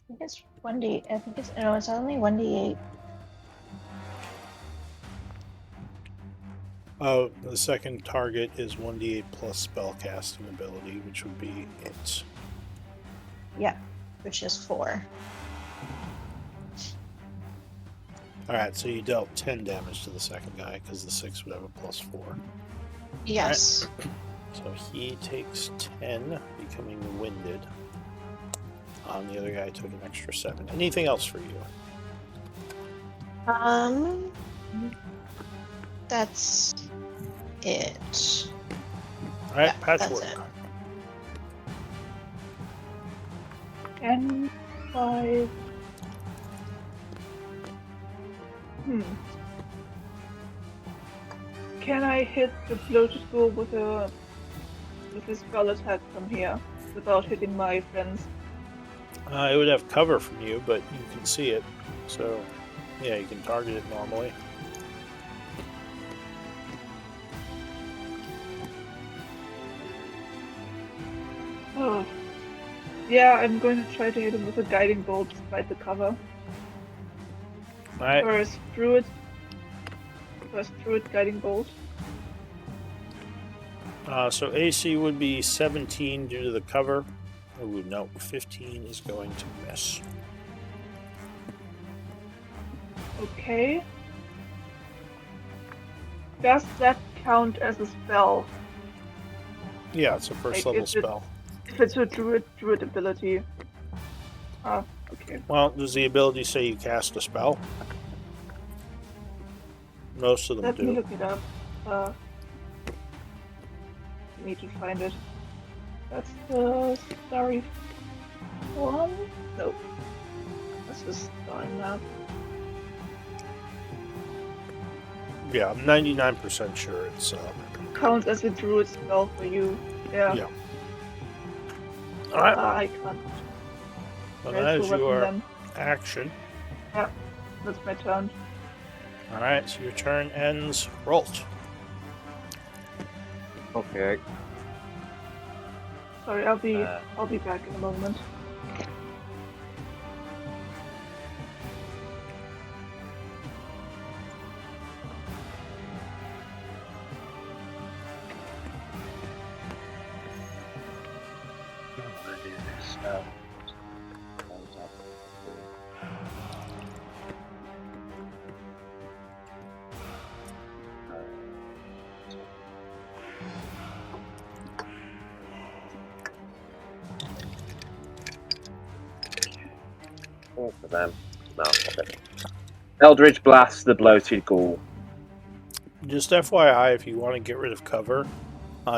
think it's 1d. I think it's no, it's only 1d8. Oh, the second target is 1d8 plus spellcasting ability, which would be it. Yeah, which is 4. Alright, so you dealt 10 damage to the second guy, because the 6 would have a plus 4. Yes. So he takes 10, becoming winded. The other guy took an extra 7. Anything else for you? That's it. Alright, Yeah, patchwork. that's it. 10, 5. Can I hit the bloated ghoul with a spell attack from here without hitting my friends? It would have cover from you, but you can see it. So, yeah, you can target it normally. Oh. Yeah, I'm going to try to hit him with a guiding bolt despite the cover. Alright, First druid guiding bolt. so AC would be 17 due to the cover. Oh, no, 15 is going to miss. Okay. Does that count as a spell? Yeah, it's a first Like, level if it- spell. If it's a druid ability. Ah, okay. Well, does the ability say you cast a spell? Most of them Let me do. look it up. Need to find it. That's the starry one? Nope. That's the starry map. Yeah, I'm 99% sure it's. Counts as a druid spell for you. Yeah. Yeah. Alright, I can't. well, Raise that the is weapon your then. action. That's my turn. Alright, so your turn ends. Rolt. Okay. Sorry, I'll be back in a moment. I'm gonna do this. All for them. No, okay. Eldritch Blast the bloated ghoul. Just FYI, if you want to get rid of cover,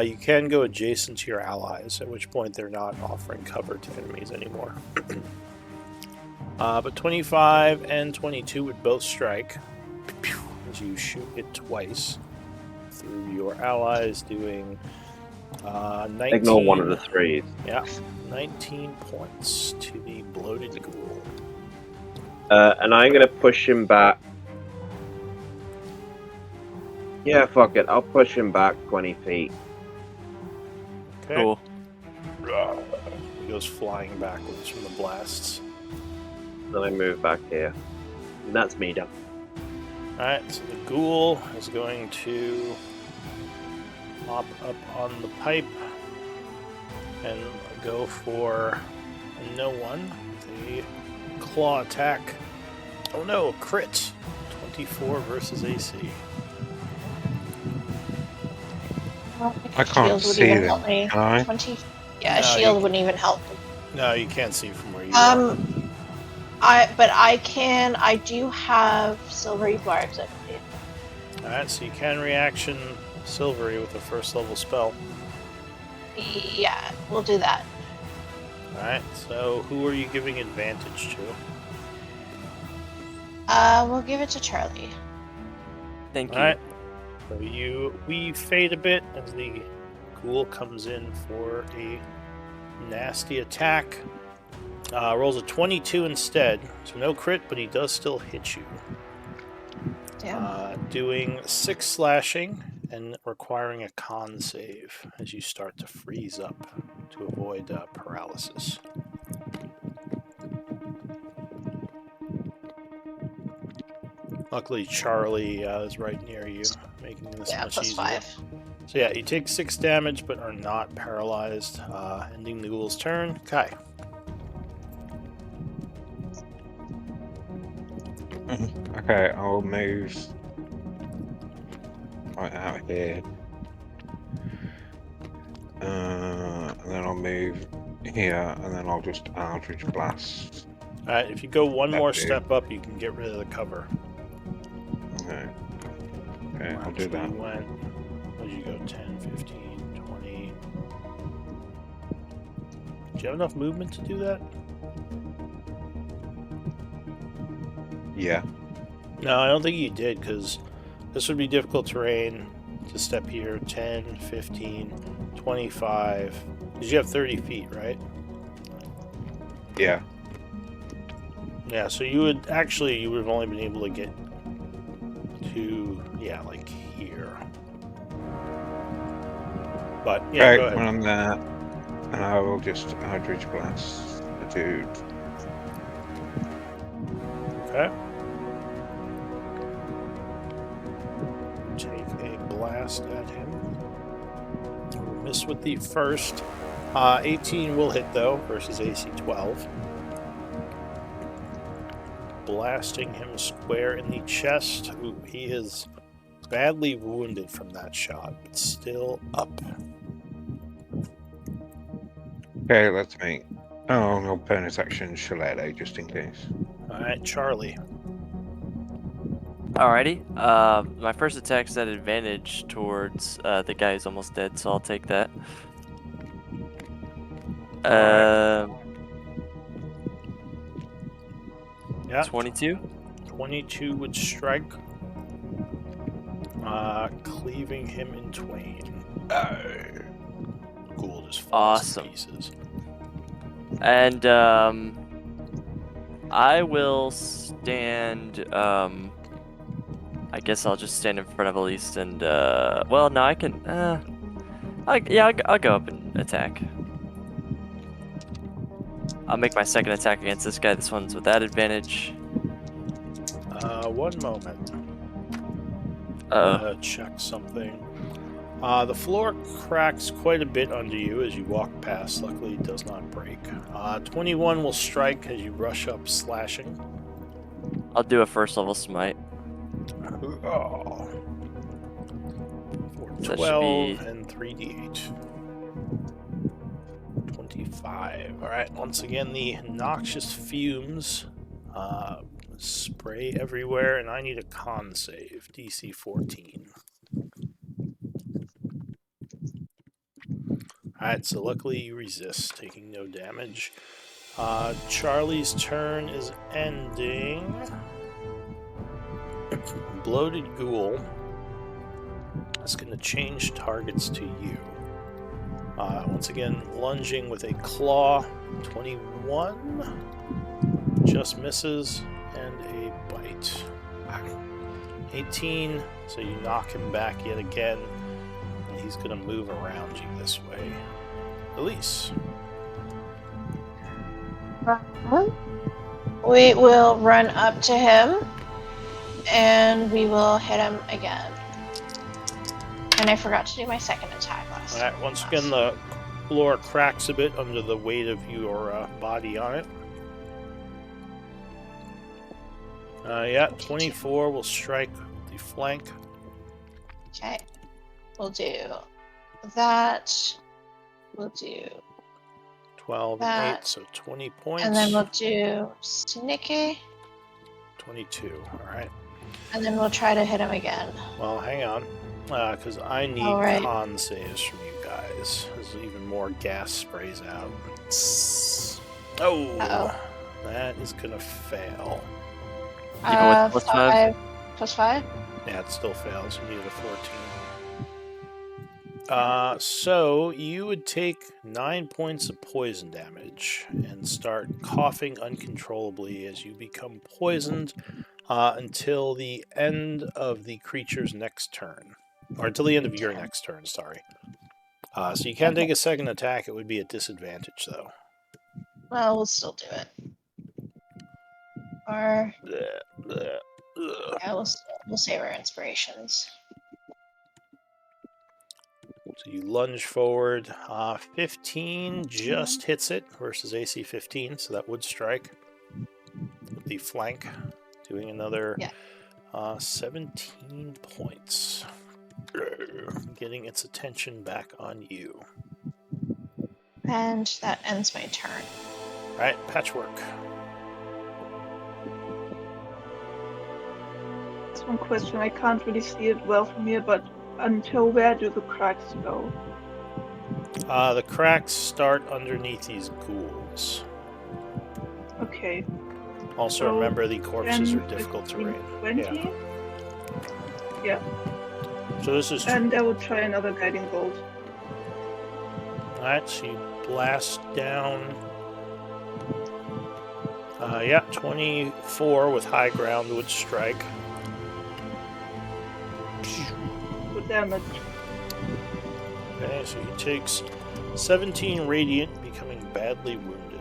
you can go adjacent to your allies, at which point they're not offering cover to enemies anymore. But 25 and 22 would both strike as you shoot it twice through your allies, doing 19. Ignore one of the threes. Yeah, 19 points to the bloated ghoul. And I'm gonna push him back. Yeah, fuck it. I'll push him back 20 feet. Okay. Cool. He goes flying backwards from the blasts. Then I move back here. And that's me done. Alright, so the ghoul is going to hop up on the pipe and go for a no one. The claw attack. Oh no, crit. 24 versus AC. I can't Shield would see even them, help me. can I? 20. Yeah, No, a shield you- wouldn't even help. No, you can't see from where you are. But I do have silvery barbs, I believe. Alright, so you can reaction Silvery with a first level spell. Yeah, we'll do that. Alright, so who are you giving advantage to? We'll give it to Charlie. Thank you. Alright. So we fade a bit as the ghoul comes in for a nasty attack. Rolls a 22 instead, so no crit, but he does still hit you. Damn. Doing 6 slashing and requiring a con save as you start to freeze up to avoid paralysis. Luckily, Charlie is right near you, making this much easier. +5. So yeah, you take 6 damage but are not paralyzed, ending the ghoul's turn. Kai. Okay, I'll move right out here. And then I'll move here, and then I'll just Eldritch Blast. Alright, if you go one That more dude. step up, you can get rid of the cover. Okay. Okay, I'll do that. Went, what did you go? 10, 15, 20. Do you have enough movement to do that? Yeah. No, I don't think you did, because this would be difficult terrain to step here. 10, 15, 25. Because you have 30 feet, right? Yeah. Yeah, so you would have only been able to get to, yeah, like here. But, yeah, Okay, go ahead. when I'm there, and I will just Eldritch Blast the dude. Okay. Take a blast at him. We'll miss with the first. 18 will hit, though, versus AC 12. Blasting him square in the chest. Ooh, he is badly wounded from that shot, but still up. Okay, let's make. Oh, no, bonus action Shillelagh, just in case. Alright, Charlie. Alrighty. My first attack's at advantage towards the guy who's almost dead, so I'll take that. Yeah, 22. 22 would strike, cleaving him in twain. Ghoul just falls to Awesome. pieces. And I will stand. I guess I'll just stand in front of Elise and. Well, no, I can. I'll go up and attack. I'll make my second attack against this guy. This one's with that advantage. One moment. Uh-oh. Check something. The floor cracks quite a bit under you as you walk past. Luckily, it does not break. 21 will strike as you rush up, slashing. I'll do a first level smite. Oh. That 12 should be... and 3d8. 25. Alright, once again, the noxious fumes spray everywhere, and I need a con save. DC 14. Alright, so luckily you resist, taking no damage. Charlie's turn is ending. Bloated Ghoul is going to change targets to you. Once again, lunging with a claw. 21 just misses, and a bite. 18, so you knock him back yet again, and he's going to move around you this way. Elise. We will run up to him, and we will hit him again. And I forgot to do my second attack last time. Alright, once again, the floor cracks a bit under the weight of your body on it. 24 will strike the flank. Okay. We'll do that. We'll do 12 that. and 8, so 20 points. And then we'll do sneaky. 22, alright. And then we'll try to hit him again. Well, hang on, because I need con saves from you guys. As even more gas sprays out. Oh, that is going to fail. Even with +5? +5? Yeah, it still fails. You needed a 14. So you would take 9 points of poison damage and start coughing uncontrollably as you become poisoned until the end of the creature's next turn. Or until the end of your next turn, sorry. So you can take a second attack. It would be a disadvantage, though. Well, we'll still do it. Or Ugh. yeah, we'll save our inspirations. So you lunge forward. 15 just hits it versus AC 15, so that would strike. With the flank, doing another 17 points. Getting its attention back on you. And that ends my turn. Alright, Patchwork. That's one question. I can't really see it well from here, but until where do the cracks go? The cracks start underneath these ghouls. Okay. Also, So remember the corpses 10, are difficult to 15, raid. 20? Yeah. So this is... And I will try another guiding bolt. Alright, so you blast down... 24 with high ground would strike. Good damage. Okay, so he takes 17 radiant, becoming badly wounded.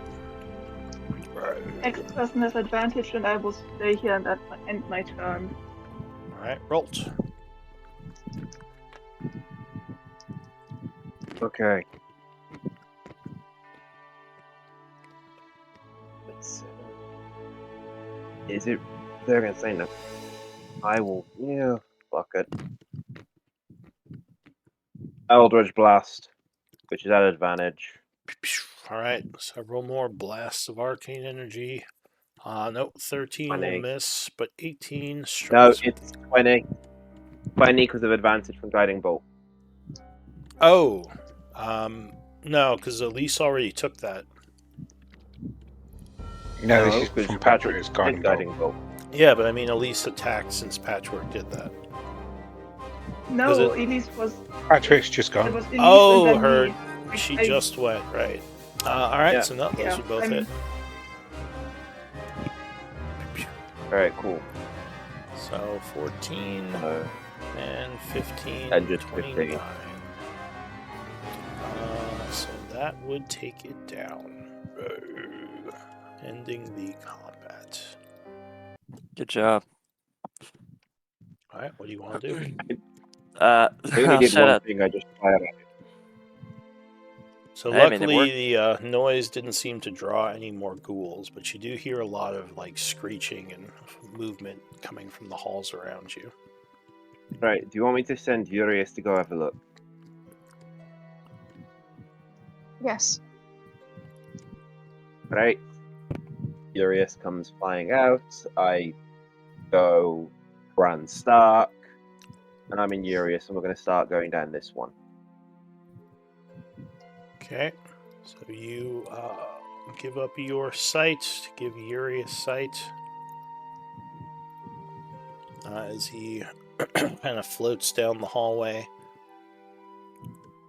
Next person has advantage, and I will stay here and end my turn. Alright, Rolt. Okay. Is it? They're gonna say no. I will. Yeah, fuck it. Eldritch Blast, which is at advantage. Alright, several more blasts of arcane energy. Nope, 13 20. will miss, but 18 No, strikes. it's 20. 20 because of advantage from Guiding Bolt. Oh, no, because Elise already took that. No, this is because from Patrick's did guiding bolt. Yeah, but I mean, Elise attacked since Patchwork did that. No, Elise was. Patrick's just It gone. was Elise Oh, and then her. me. She I- just went, right. Alright, Yeah. so no, those Yeah, are both I'm- hit. Alright, cool. So 14 and 15, And just 29. 15. So that would take it down. Ending the combat. Good job. Alright, what do you want to do? I only did shout one out. thing, I just fired at it. So I mean, it luckily the noise didn't seem to draw any more ghouls, but you do hear a lot of like screeching and movement coming from the halls around you. Right, do you want me to send Urius to go have a look? Yes. Right. Urius comes flying out. I go Bran Stark. And I'm in Urius, and we're going to start going down this one. Okay, so you give up your sight to give Yuri a sight as he kind of floats down the hallway.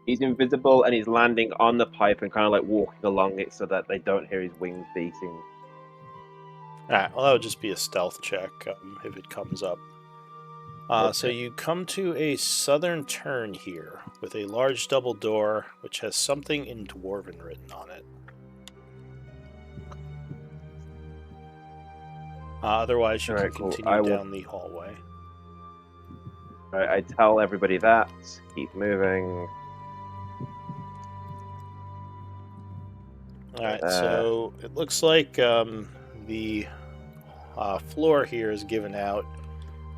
He's invisible, and he's landing on the pipe and kind of like walking along it so that they don't hear his wings beating. Alright, well, that would just be a stealth check if it comes up. So you come to a southern turn here with a large double door which has something in Dwarven written on it. Otherwise, you can continue down the hallway. Alright, I tell everybody that. Keep moving. Alright, so it looks like the floor here is given out,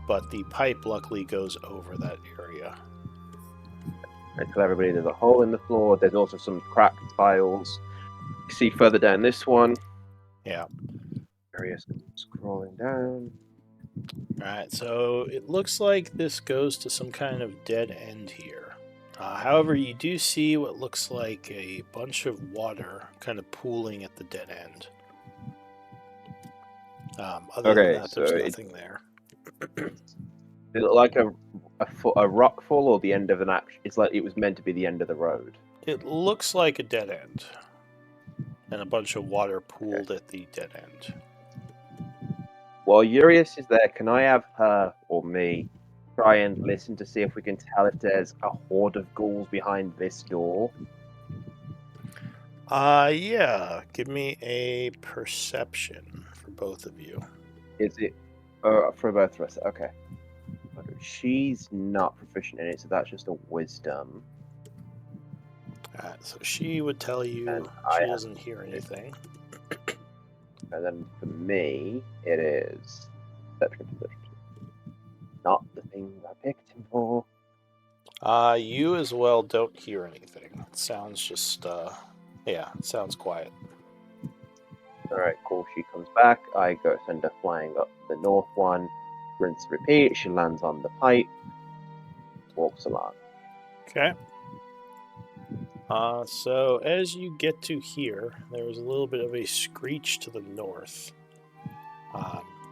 but the pipe luckily goes over that area. I tell everybody there's a hole in the floor. There's also some cracked tiles. You see further down this one. Yeah. Urius scrolling down. Alright, so it looks like this goes to some kind of dead end here. However, you do see what looks like a bunch of water kind of pooling at the dead end. Other than that, there's nothing there. Is it like a rock fall or the end of an action? It's like it was meant to be the end of the road. It looks like a dead end. And a bunch of water pooled at the dead end. While Urius is there, can I have her or me try and listen to see if we can tell if there's a horde of ghouls behind this door. Yeah. Give me a perception for both of you. Is it for both of us? Okay. She's not proficient in it, so that's just a wisdom. Alright, so she would tell you And she I doesn't hear anything. And then for me, it is not the thing I picked him for. You as well don't hear anything. It sounds just, it sounds quiet. Alright, cool. She comes back. I go send her flying up the north one. Rinse, repeat. She lands on the pipe. Walks along. Okay. So as you get to here, there's a little bit of a screech to the north.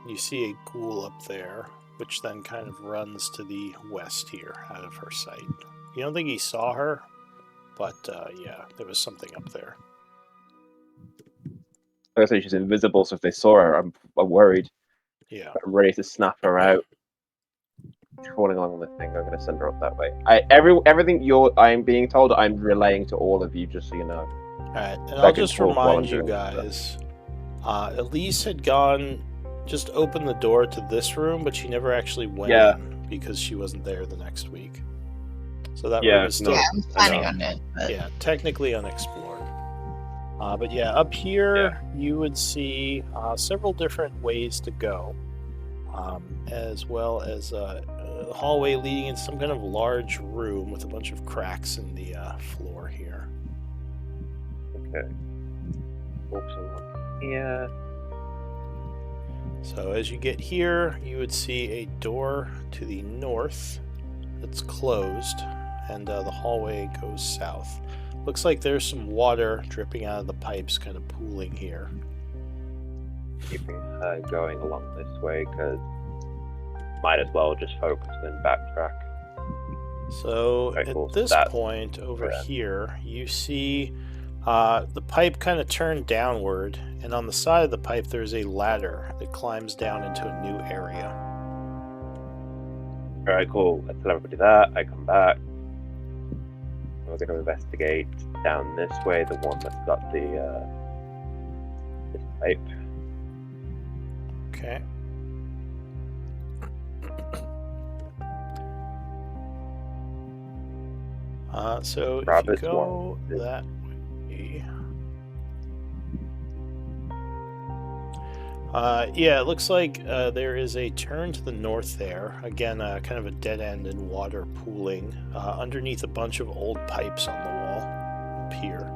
You see a ghoul up there, which then kind of runs to the west here, out of her sight. You don't think he saw her, but yeah, there was something up there. Like I say, she's invisible, so if they saw her, I'm worried. Yeah. I'm ready to snap her out. Crawling along the thing, I'm going to send her up that way. Everything I'm being told, I'm relaying to all of you, just so you know. Alright, and I'll just remind you guys, Elise had just opened the door to this room, but she never actually went in because she wasn't there the next week. So that room is still I'm planning on it. But... yeah, technically unexplored. But yeah, up here you would see several different ways to go, as well as a hallway leading into some kind of large room with a bunch of cracks in the floor here. Okay. Walks along here. So as you get here, you would see a door to the north that's closed, and the hallway goes south. Looks like there's some water dripping out of the pipes, kind of pooling here. Keeping her going along this way, because might as well just focus and then backtrack. So at this point over here, you see the pipe kind of turned downward, and on the side of the pipe there's a ladder that climbs down into a new area. Alright, cool. Let's tell everybody that. I come back. We're going to investigate down this way, the one that's got the this pipe. Okay. So if you go that way, yeah, it looks like there is a turn to the north there. Again, kind of a dead end and water pooling underneath a bunch of old pipes on the wall up here.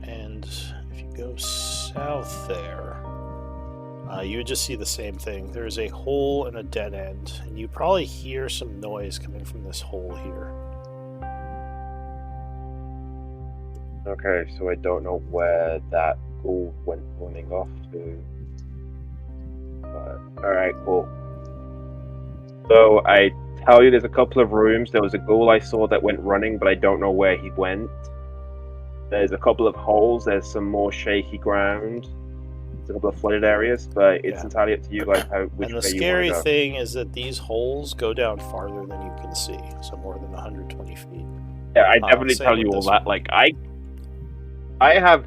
And if you go south there, you would just see the same thing. There's a hole and a dead end, and you probably hear some noise coming from this hole here. Okay, so I don't know where that ghoul went running off to. But, alright, cool. So I tell you there's a couple of rooms. There was a ghoul I saw that went running, but I don't know where he went. There's a couple of holes. There's some more shaky ground. There's a couple of flooded areas, but it's entirely up to you guys which and the way scary you want to go. thing is that these holes go down farther than you can see, so more than 120 feet. Yeah, I definitely tell you all that. Like I have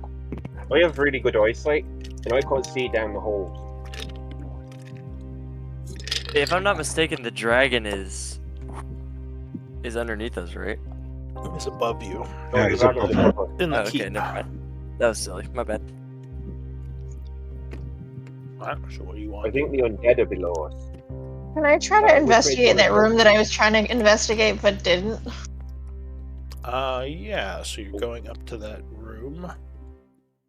really good eyesight, and I can't see down the holes. If I'm not mistaken, the dragon is underneath us, right? It's above you. Yeah, it's above you. In the Okay, keep. never mind. That was silly. My bad. Alright, so what do you want? I think the undead are below us. Can I try to investigate that room that I was trying to investigate but didn't? Yeah, so you're going up to that room.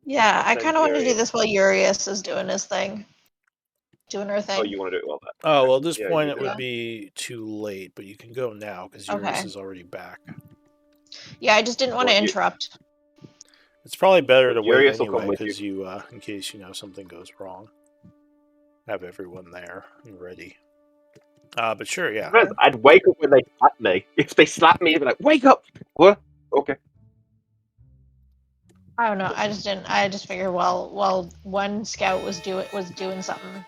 Yeah, I kind of want to do this while Urias is doing his thing. Doing her thing. Oh, you want to do it well then? Oh, well, at this point it would be too late, but you can go now because Urias is already back. Yeah, I just didn't want to interrupt. It's probably better to wait Urias will come anyway with because you, in case something goes wrong, have everyone there and ready. But sure, yeah. I'd wake up when they slap me. If they slap me, I'd be like, "Wake up!" What? Okay. I don't know. I just didn't. I just figured while one scout was doing something,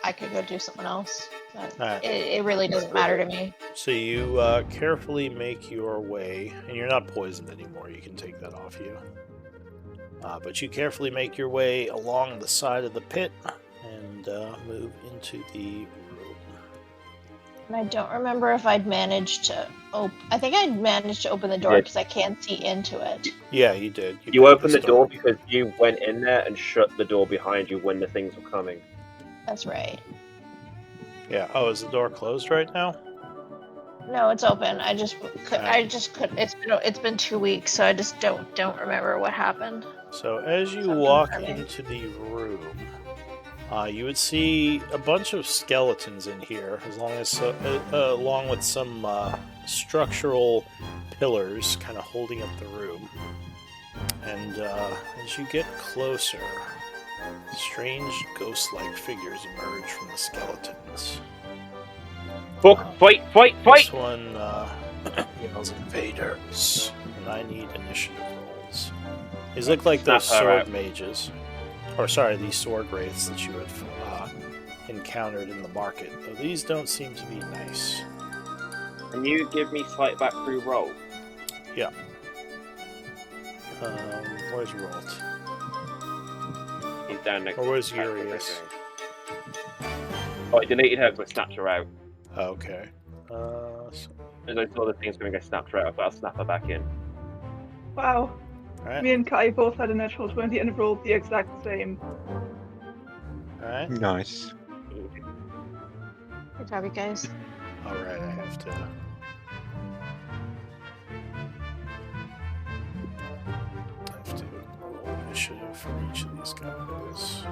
I could go do something else. But Alright. it really doesn't matter to me. So you carefully make your way, and you're not poisoned anymore. You can take that off you. But you carefully make your way along the side of the pit and move into the room. And I don't remember if I'd managed to open. I think I'd managed to open the door because I can't see into it. Yeah, you did. You picked opened the this door because you went in there and shut the door behind you when the things were coming. That's right. Yeah. Oh, is the door closed right now? No, it's open. I just could. Alright. I just could. It's been 2 weeks, so I just don't remember what happened. So as you Something walk for me. into the room, you would see a bunch of skeletons in here, along with some structural pillars kind of holding up the room. And as you get closer, strange ghost-like figures emerge from the skeletons. Fuck! Fight! This one yells invaders, and I need initiative rolls. These look like those Snap her sword out. mages. Or sorry, these sword wraiths that you had encountered in the market. Though these don't seem to be nice. Can you give me slight back through roll? Yeah. Where's Rolt? He's down next Or where's to the Urias? Oh, I deleted her because I snapped her out. Okay. As I saw the things going, I snapped her out, but I'll snap her back in. Wow. Alright. Me and Kai both had a natural 20 and rolled the exact same. Alright. Nice. Good job, you guys. Alright, I have to roll initiative for each of these guys.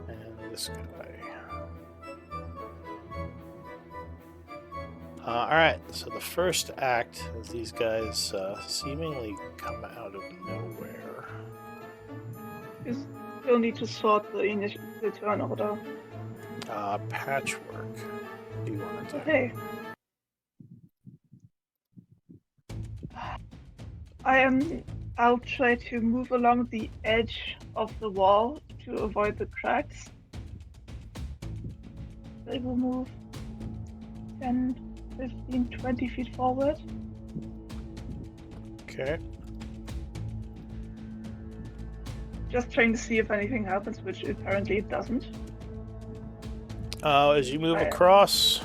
And this guy. Alright, so the first act is these guys seemingly come out of nowhere. You still need to sort the turn order. Patchwork. What do you want to do? Okay. I'll try to move along the edge of the wall to avoid the cracks. They will move 10, 15, 20 feet forward. Okay. Just trying to see if anything happens, which apparently it doesn't. As you move across,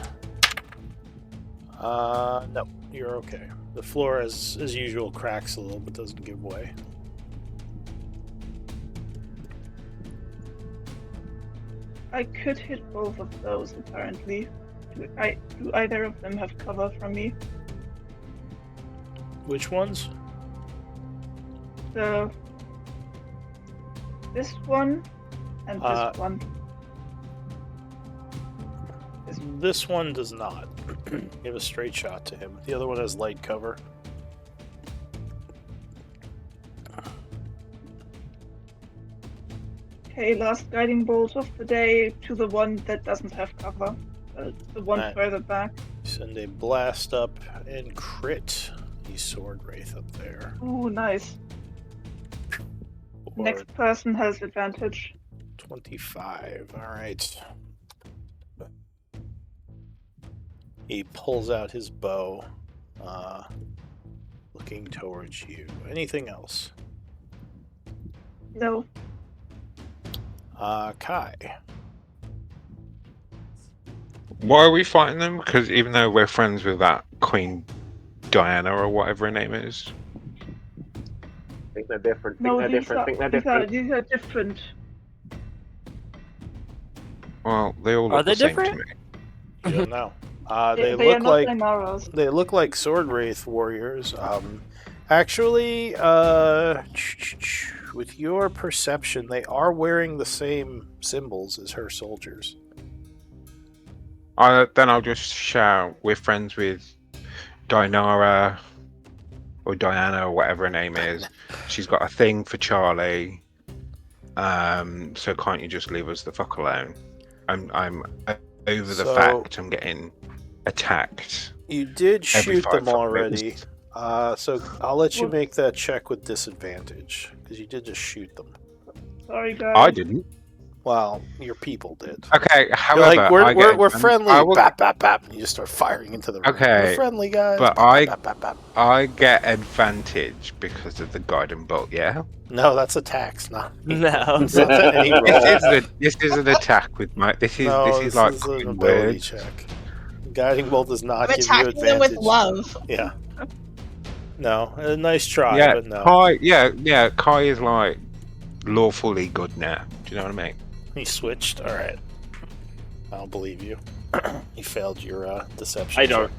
no, you're okay. The floor, as usual, cracks a little, but doesn't give way. I could hit both of those, apparently. Do either of them have cover from me? Which ones? This one and this one. This one does not. You have a straight shot to him. The other one has light cover. Okay, last guiding bolt of the day to the one that doesn't have cover. The one Right. further back. Send a blast up and crit the sword wraith up there. Ooh, nice. Or Next person has advantage. 25. Alright. He pulls out his bow, looking towards you. Anything else? No. Kai. Why are we fighting them? Because even though we're friends with that Queen Diana or whatever her name is. I think they're different. No, Think they're different. these are different. Well, they all Are look they the same different? to me. You don't know. They They are look not like Chimaras. they look like sword wraith warriors. Actually, with your perception, they are wearing the same symbols as her soldiers. Then I'll just shout, we're friends with Dinara or Diana or whatever her name is. She's got a thing for Charlie. So can't you just leave us the fuck alone? I'm over the So- fact I'm getting attacked. You did Every shoot 5 them minutes. already. So I'll let you Well- make that check with disadvantage because you did just shoot them. Sorry, guys. I didn't. Well, your people did. Okay, You're however, like, I get we're advan- friendly. I will, Bap, bap, bap. And you just start firing into the room. Okay, We're friendly, guys. but Bap, bap, bap, bap, bap. I get advantage because of the guiding bolt. Yeah. No, that's attacks, not No. it's not any roll. This is an attack with my. This is like is an fucking ability words. check. Guiding bolt does not I'm give you attacking them advantage. with love. Yeah. No, a nice try, Yeah, but no. Kai. Yeah. Kai is like lawfully good now. Do you know what I mean? He switched. All right. I'll believe you. You failed your deception. I don't.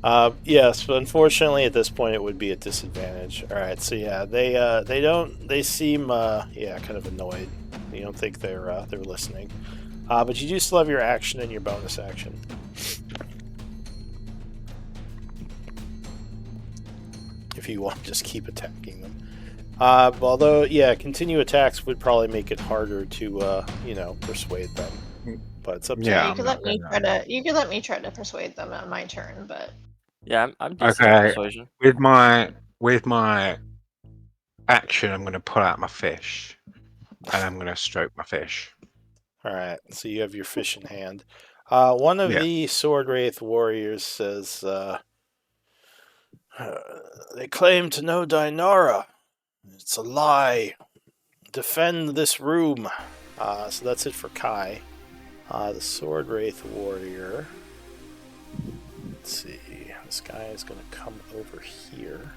check. Yes, but unfortunately at this point it would be a disadvantage. All right, so yeah, they seem kind of annoyed. You don't think they're listening. But you do still have your action and your bonus action. If you want to just keep attacking them. Although, yeah, continue attacks would probably make it harder to, persuade them. But it's up to Yeah. you I'm could not let me try to persuade them on my turn, but Yeah, I'm decent at Okay. persuasion. With my action, I'm going to pull out my fish, and I'm going to stroke my fish. All right, so you have your fish in hand. One of Yeah. the Sword Wraith warriors says, they claim to know Dinara. It's a lie. Defend this room. So that's it for Kai. The Sword Wraith warrior. Let's see. This guy is going to come over here.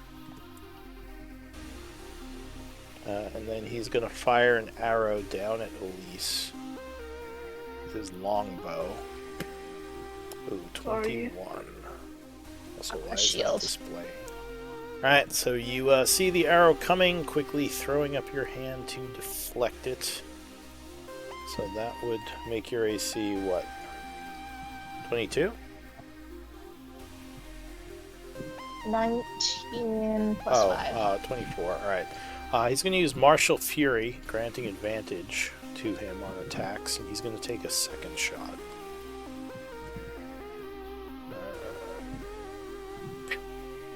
And then he's going to fire an arrow down at Elise. With his longbow. Ooh, 21. Also, why is that shield. displaying? Alright, so you see the arrow coming, quickly throwing up your hand to deflect it. So that would make your AC what? 22? 19 plus 5. 24. Alright. He's going to use Martial Fury, granting advantage to him on attacks, and he's going to take a second shot.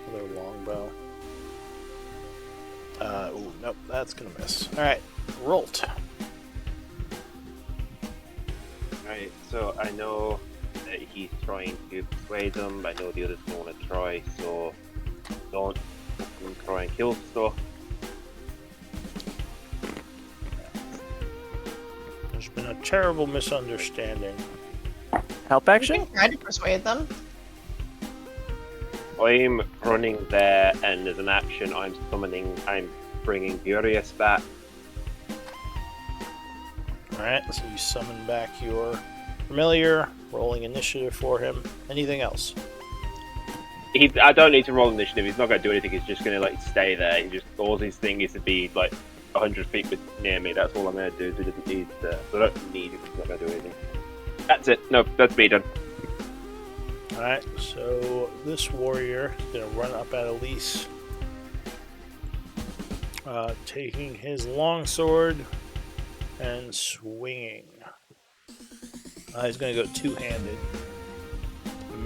Another longbow. Ooh, nope, that's going to miss. Alright, Rolt. Right, so I know that he's trying to persuade them, but I know the others don't want to try, so don't fucking try and kill stuff. There's been a terrible misunderstanding. Help You action? can try to persuade them. I'm running there, and as an action, I'm bringing Furious back. Alright, so you summon back your familiar, rolling initiative for him. Anything else? I don't need to roll initiative. He's not going to do anything. He's just going to stay there. All his thing is to be 100 feet near me. That's all I'm going to do. So he doesn't need. So I don't need him. He's not going to do anything. That's it. No, that's me done. Alright, so this warrior is going to run up at Elise, taking his longsword and swinging. He's going to go two-handed.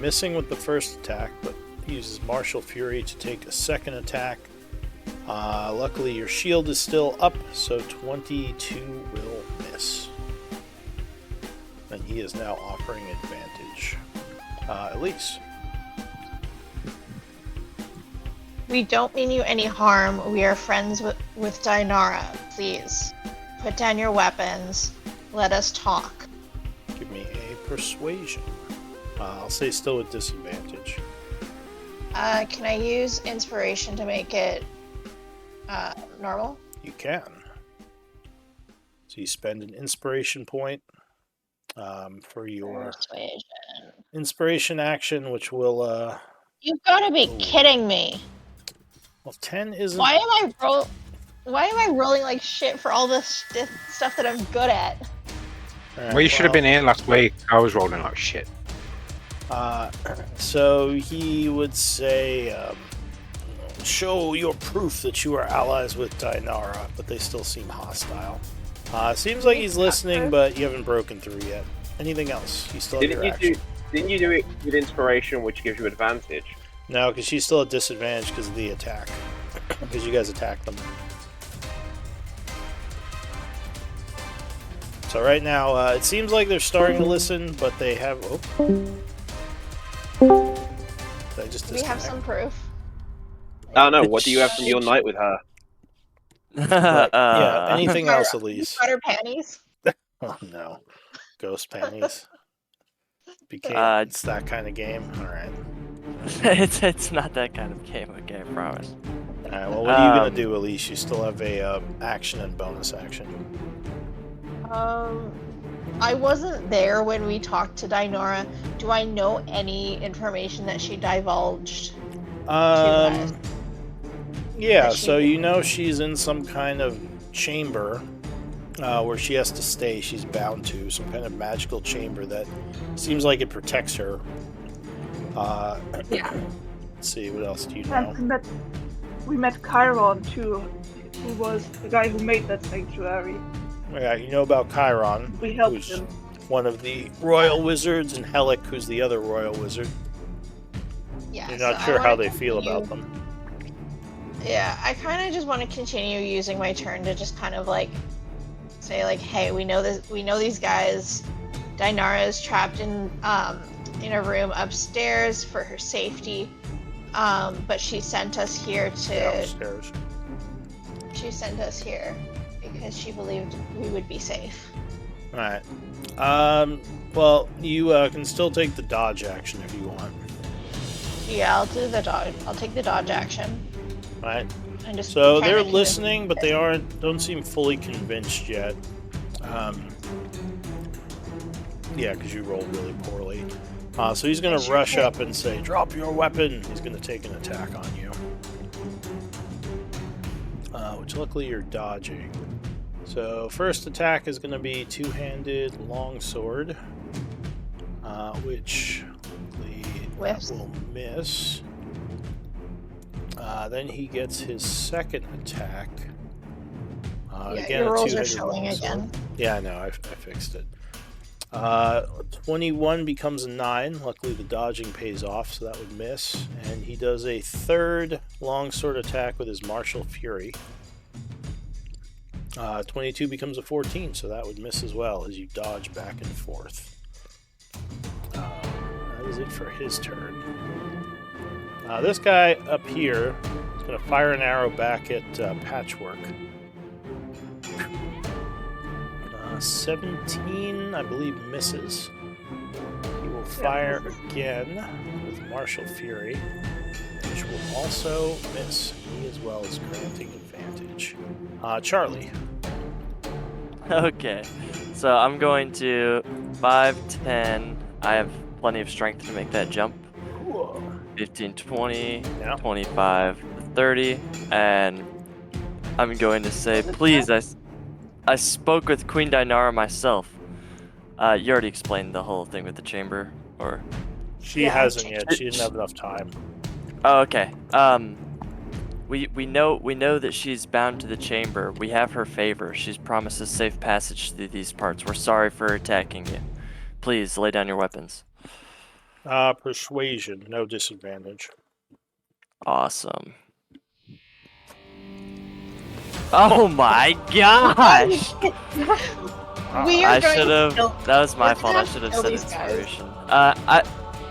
Missing with the first attack, but he uses Martial Fury to take a second attack. Luckily, your shield is still up, so 22 will miss. And he is now offering advantage. Elise. We don't mean you any harm. We are friends with Dinara. Please, put down your weapons. Let us talk. Give me a persuasion. I'll say still with disadvantage. Can I use inspiration to make it normal? You can. So you spend an inspiration point for your Persuasion. inspiration action, which will. You've got to be Ooh. kidding me. Well, 10 isn't. Why am I rolling like shit for all this stuff that I'm good at? Alright, Well, you should have been here last week. I was rolling like shit. So he would say, show your proof that you are allies with Dinara, but they still seem hostile. Seems like he's listening, but you haven't broken through yet. Anything else? You still have your action. Didn't you do it with inspiration, which gives you advantage? No, because she's still at disadvantage because of the attack. Because you guys attacked them. So right now, it seems like they're starting to listen, but they have... Oh. Did I just Do we have disconnect? some proof? I don't know. What do you have from your night with her? Right. Yeah, anything Our- else, Elise? Got her panties? Oh, no. Ghost panties. It's that kind of game? Alright. it's not that kind of game, okay, I promise. Alright, well, what are you going to do, Elise? You still have a action and bonus action. I wasn't there when we talked to Dinora. Do I know any information that she divulged to us? Yeah, That she- so you know she's in some kind of chamber where she has to stay. She's bound to some kind of magical chamber that seems like it protects her. Yeah. Let's see, what else do you know? And we met Chiron too, who was the guy who made that sanctuary. Yeah, you know about Chiron, We helped who's him. one of the royal wizards, and Helic, who's the other royal wizard. Yeah. You're so not I sure how wanna they feel continue- about them. Yeah, I kind of just want to continue using my turn to just kind of like say like, hey, we know this, we know these guys. Dinara is trapped in a room upstairs for her safety, but she sent us here to. Downstairs. She sent us here because she believed we would be safe. Alright. Well, you can still take the dodge action if you want. Yeah, I'll do the dodge. I'll take the dodge action. Right? And just So try they're to convince- listening, but they don't seem fully convinced yet. Yeah, because you rolled really poorly. So he's going to rush up and say, "Drop your weapon!" He's going to take an attack on you. Which luckily you're dodging. So first attack is going to be two-handed longsword, which luckily that Whiffs. will miss. Then he gets his second attack. Yeah, Again, your a rolls are two-handed showing longsword. again. Yeah, I know. I fixed it. 21 becomes a 9. Luckily, the dodging pays off, so that would miss. And he does a third longsword attack with his martial fury. 22 becomes a 14, so that would miss as well as you dodge back and forth. That is it for his turn. This guy up here is going to fire an arrow back at Patchwork. 17, I believe, misses. He will fire again with Martial Fury, which will also miss. He as well is granting advantage. Charlie. Okay, so I'm going to 5, 10. I have plenty of strength to make that jump. 15, 20, Yeah. 25, 30, and I'm going to say, please, I spoke with Queen Dinara myself. You already explained the whole thing with the chamber, or? She Yeah, hasn't yet. She didn't have enough time. Oh, okay. We know that she's bound to the chamber. We have her favor. She's promised us safe passage through these parts. We're sorry for attacking you. Please lay down your weapons. Persuasion, no disadvantage. Awesome. Oh my gosh! We are I going should to have. kill- That was my we're fault. gonna I have should to have kill said these guys. inspiration.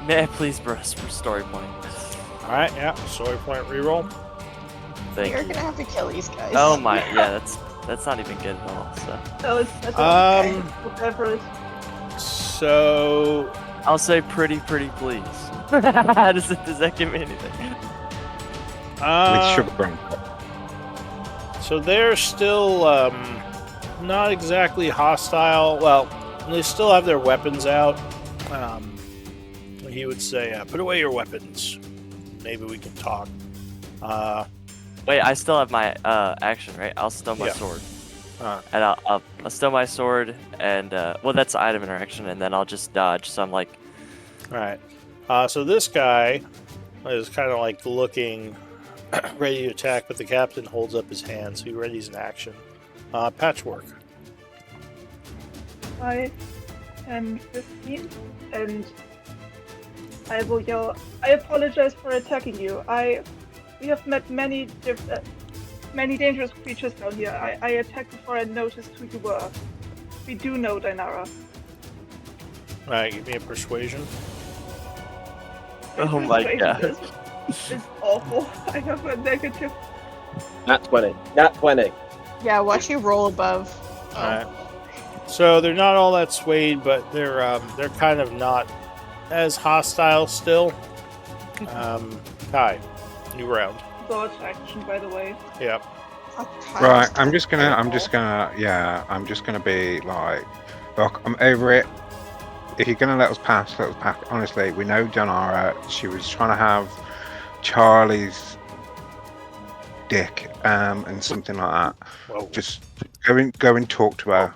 May I please press for story point? Alright, yeah. Story point reroll. Thank We're you. gonna have to kill these guys. Oh my, yeah, that's not even good at all. So So that's Um, okay. Whatever it So I'll say pretty please. does that give me anything? With sugar brown. So they're still not exactly hostile. Well, they still have their weapons out. He would say, "Put away your weapons. Maybe we can talk." Wait, I still have my action, right? I'll stow my Yeah. sword, Uh, and I'll stow my sword, and well, that's the item interaction, and then I'll just dodge. So I'm like, all right. So this guy is kind of like looking ready to attack, but the captain holds up his hand, so he readies an action. Patchwork. 5, 10, 15, and I will yell, I apologize for attacking you. We have met many dangerous creatures down here. I attacked before I noticed who you were. We do know Dinara. Alright, give me a persuasion. Oh my god. It's awful. I have a negative. Nat 20. Nat 20. Yeah, watch you roll above. Alright. So they're not all that swayed, but they're kind of not as hostile still. Kai, new round. Dodge action, by the way. Yep. Right, I'm just gonna be like, look, I'm over it. If you're gonna let us pass, let us pass. Honestly, we know Donara. She was trying to have Charlie's dick, and something like that. Whoa. Just go and talk to her.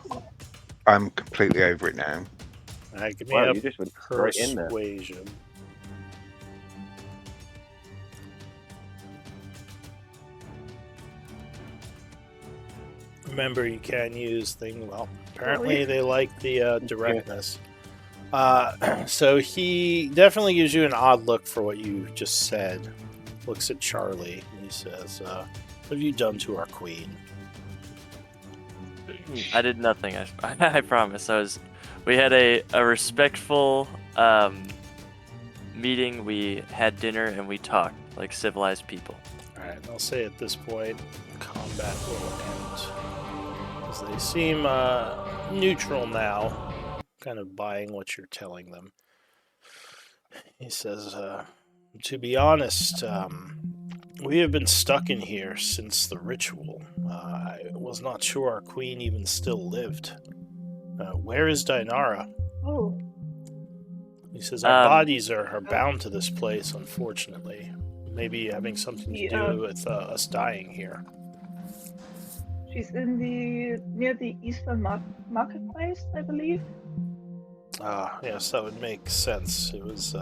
I'm completely over it now. Alright, give me Wow, a you just went straight in there. persuasion. Remember, you can use thing. Well, apparently they like the directness. So he definitely gives you an odd look for what you just said. Looks at Charlie and he says, "What have you done to our queen?" I did nothing. I promise. We had a respectful meeting. We had dinner and we talked like civilized people. All right, I'll say at this point, combat will end. Because they seem neutral now, kind of buying what you're telling them. He says, to be honest, we have been stuck in here since the ritual. I was not sure our queen even still lived. Where is Dinara? Oh. He says, our bodies are bound to this place, unfortunately. Maybe having something to do with us dying here. She's near the Eastern Marketplace, I believe. Yes, that would make sense. It was,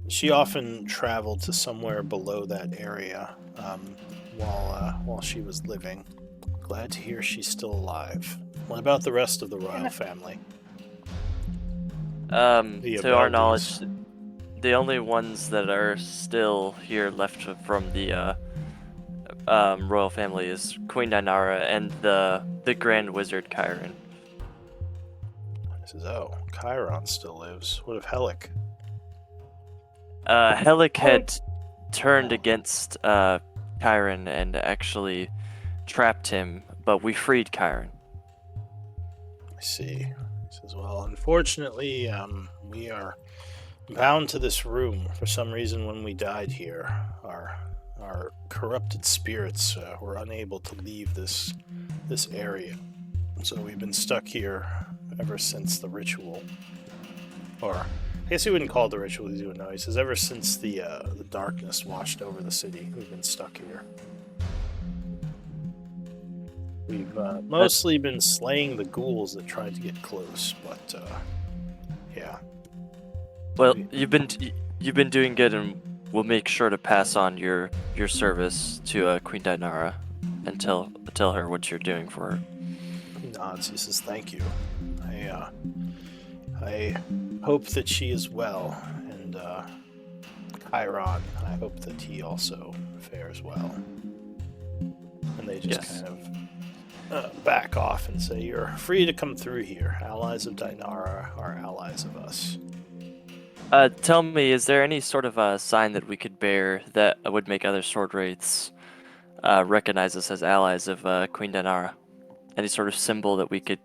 she often traveled to somewhere below that area, while she was living. Glad to hear she's still alive. What about the rest of the royal family? To our knowledge, the only ones that are still here left from the royal family is Queen Dinara and the Grand Wizard Chiron. He says, "Oh, Chiron still lives. What of Helic?" Helic had turned against Chiron and actually trapped him, but we freed Chiron. I see. He says, "Well, unfortunately, we are bound to this room. For some reason, when we died here, our corrupted spirits were unable to leave this area. So we've been stuck here ever since the ritual. Or, I guess he wouldn't call it the ritual, he would know. He says, ever since the darkness washed over the city, we've been stuck here. We've mostly been slaying the ghouls that tried to get close, but, yeah. Well, you've been doing good, and we'll make sure to pass on your service to Queen Dinara and tell her what you're doing for her." He nods. He says, "Thank you. I hope that she is well, and Chiron, I hope that he also fares well." And they just kind of back off and say, "You're free to come through here. Allies of Dinara are allies of us." Tell me, is there any sort of a sign that we could bear that would make other sword wraiths recognize us as allies of Queen Dinara? Any sort of symbol that we could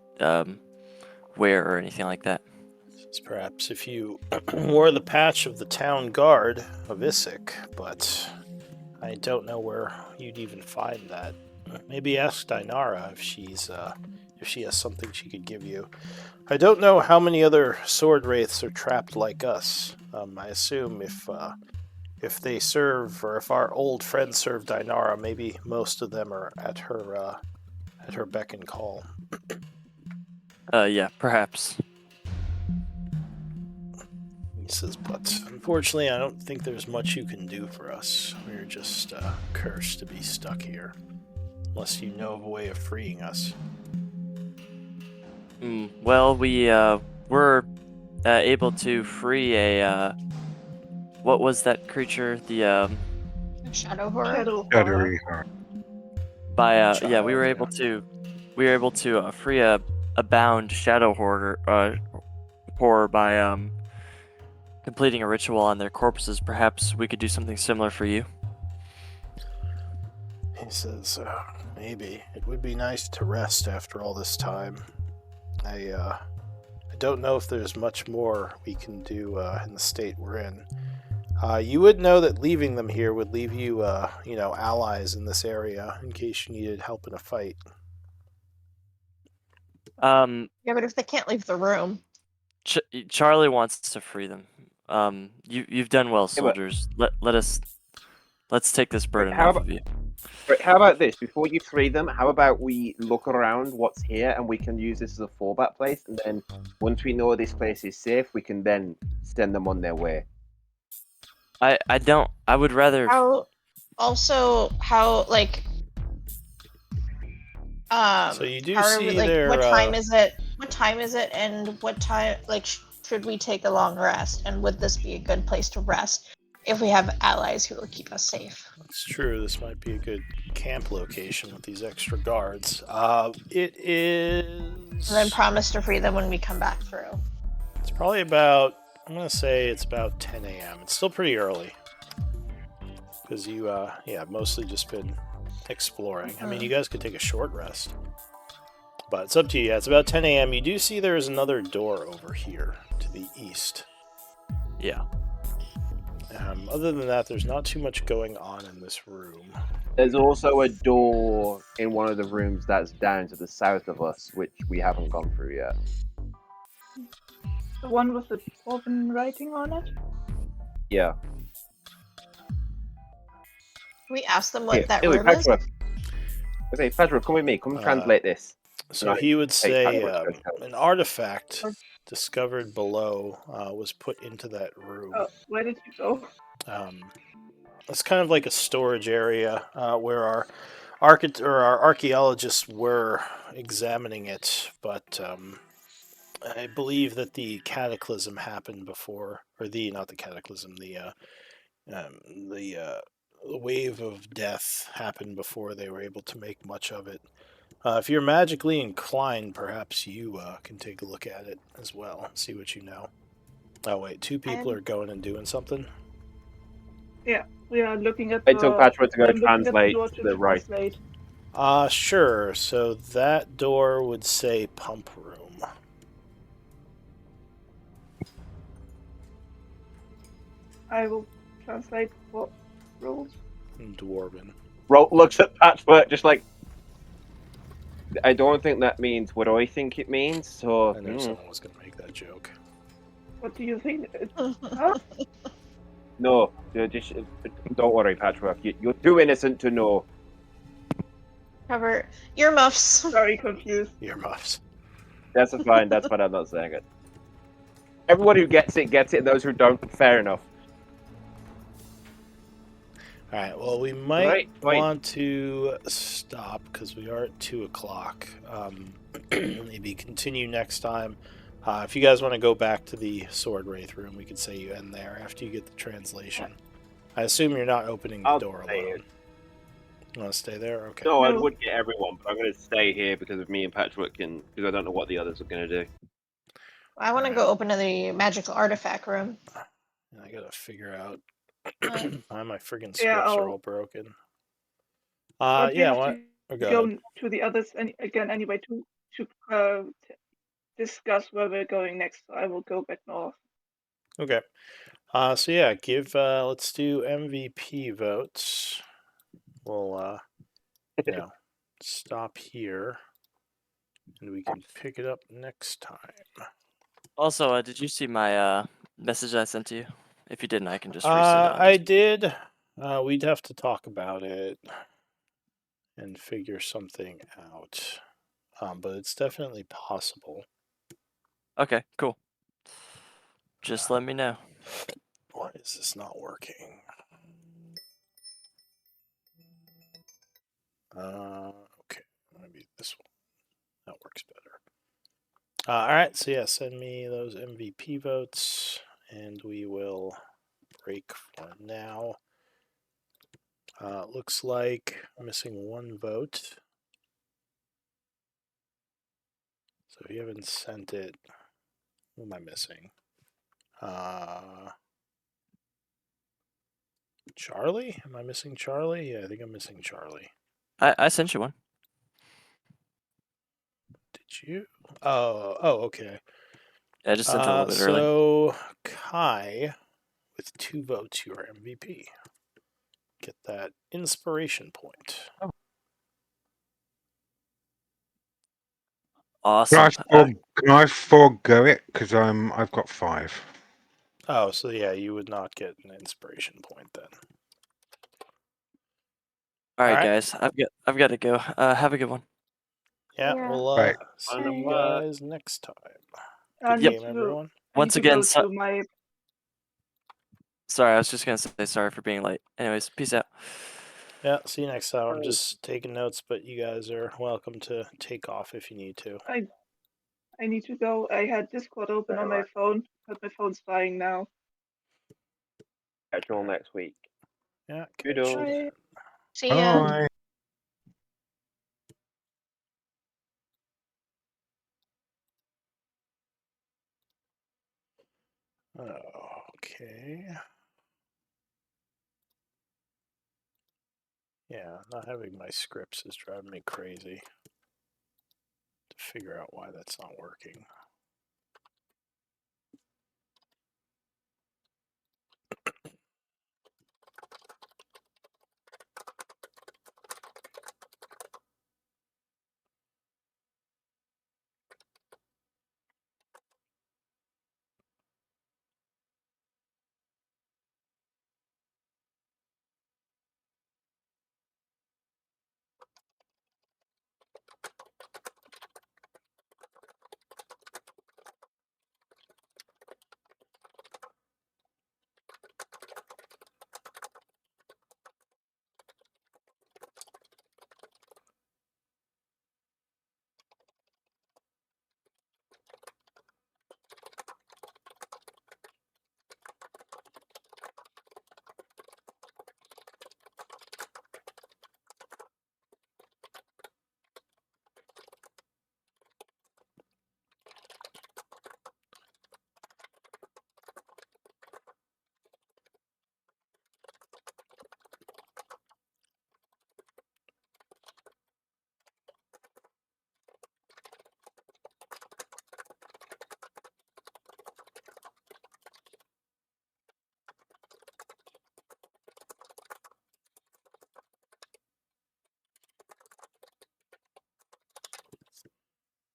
wear or anything like that? Perhaps if you wore the patch of the town guard of Isik, but I don't know where you'd even find that. Maybe ask Dinara if she has something she could give you. I don't know how many other sword wraiths are trapped like us. I assume if they serve, or if our old friends serve Dinara, maybe most of them are at her beck and call. Yeah, perhaps. He says, "But unfortunately, I don't think there's much you can do for us. We're just cursed to be stuck here, unless you know of a way of freeing us." Well, we were able to free a what was that creature? The Shadow horror. Shadow horror. Shadowy heart. yeah, we were able to free a bound shadow horror by completing a ritual on their corpses. Perhaps we could do something similar for you. He says, maybe. It would be nice to rest after all this time. I don't know if there's much more we can do in the state we're in. You would know that leaving them here would leave you, allies in this area in case you needed help in a fight. Yeah, but if they can't leave the room, Charlie wants to free them. You've done well, Yeah, but- soldiers. Let's take this burden how off of you. Right, how about this? Before you free them, how about we look around what's here and we can use this as a fallback place, and then once we know this place is safe, we can then send them on their way. I would rather. how like So you do how are see we, like, their, what time is it? What time is it? And what time, like, should we take a long rest? And would this be a good place to rest if we have allies who will keep us safe? It's true, this might be a good camp location with these extra guards. It is... And then promise to free them when we come back through. It's probably about, I'm going to say it's about 10 a.m. It's still pretty early. Because you, mostly just been exploring. I mean, you guys could take a short rest. But it's up to you. Yeah, it's about 10 a.m. You do see there's another door over here to the east. Yeah. Other than that, there's not too much going on in this room. There's also a door in one of the rooms that's down to the south of us, which we haven't gone through yet. The one with the dwarven writing on it? Yeah. We asked them what that Anyway, room is. Okay, Pedro, come with me. Come translate this. So Right. he would say Pedro, an artifact discovered below was put into that room. Oh, where did you go? It's kind of like a storage area where our archaeologists were examining it, but I believe that the cataclysm happened before, or not the cataclysm, the wave of death happened before they were able to make much of it. If you're magically inclined, perhaps you can take a look at it as well and see what you know. Oh wait, two people are going and doing something? Yeah, we are looking at I told Patrick to go I'm looking at translate door to the right. translate. Sure. So that door would say pump room. I will translate what rules. Dwarven. Looks at Patchwork just like, I don't think that means what I think it means, so... I knew someone was going to make that joke. What do you think? Huh? No, just, don't worry, Patchwork. You're too innocent to know. Cover earmuffs. Very confused. Earmuffs. That's fine, that's fine, I'm not saying it. Everyone who gets it, and those who don't, fair enough. Alright, well, we might Right. want to stop because we are at 2 o'clock. Maybe continue next time. If you guys want to go back to the Sword Wraith room, we could say you end there after you get the translation. I assume you're not opening the door stay alone. here. You want to stay there? Okay. No, I No. would get everyone, but I'm going to stay here because of me and Patchwork, because I don't know what the others are going to do. I want to go open to the magical artifact room. And I gotta figure out Right. why my friggin' scripts Yeah, are I'll- all broken. But we Yeah, have what? to Go go ahead. to the others again anyway to discuss where we're going next. So I will go back north. Okay. So yeah, let's do MVP votes. We'll stop here, and we can pick it up next time. Also, did you see my message I sent to you? If you didn't, I can just resend it. I did. We'd have to talk about it and figure something out. But it's definitely possible. Okay, cool. Just let me know. Why is this not working? Okay, maybe this one. That works better. All right, so yeah, send me those MVP votes, and we will break for now. Looks like I'm missing one vote. So if you haven't sent it, who am I missing? Charlie? Am I missing Charlie? Yeah, I think I'm missing Charlie. I sent you one. Did you? Oh, okay. I just sent it a little bit early. So Kai, with 2 votes, you are MVP. Get that inspiration point. Awesome. Can I forego it because I've got 5. Oh, so yeah, you would not get an inspiration point then. All right, Alright. guys. I've got to go. Have a good one. Yeah, Yeah. we'll Right. see And, you guys next time. I Good need game, to- everyone. I Once need to again, go to my sorry, I was just gonna say sorry for being late. Anyways, peace out. Yeah, see you next time. I'm just taking notes, but you guys are welcome to take off if you need to. I need to go. I had Discord open on my phone, but my phone's dying now. Catch you all next week. Yeah, Good catch you old. then. See ya. Bye. Okay. Yeah, not having my scripts is driving me crazy to figure out why that's not working.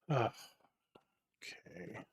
Okay.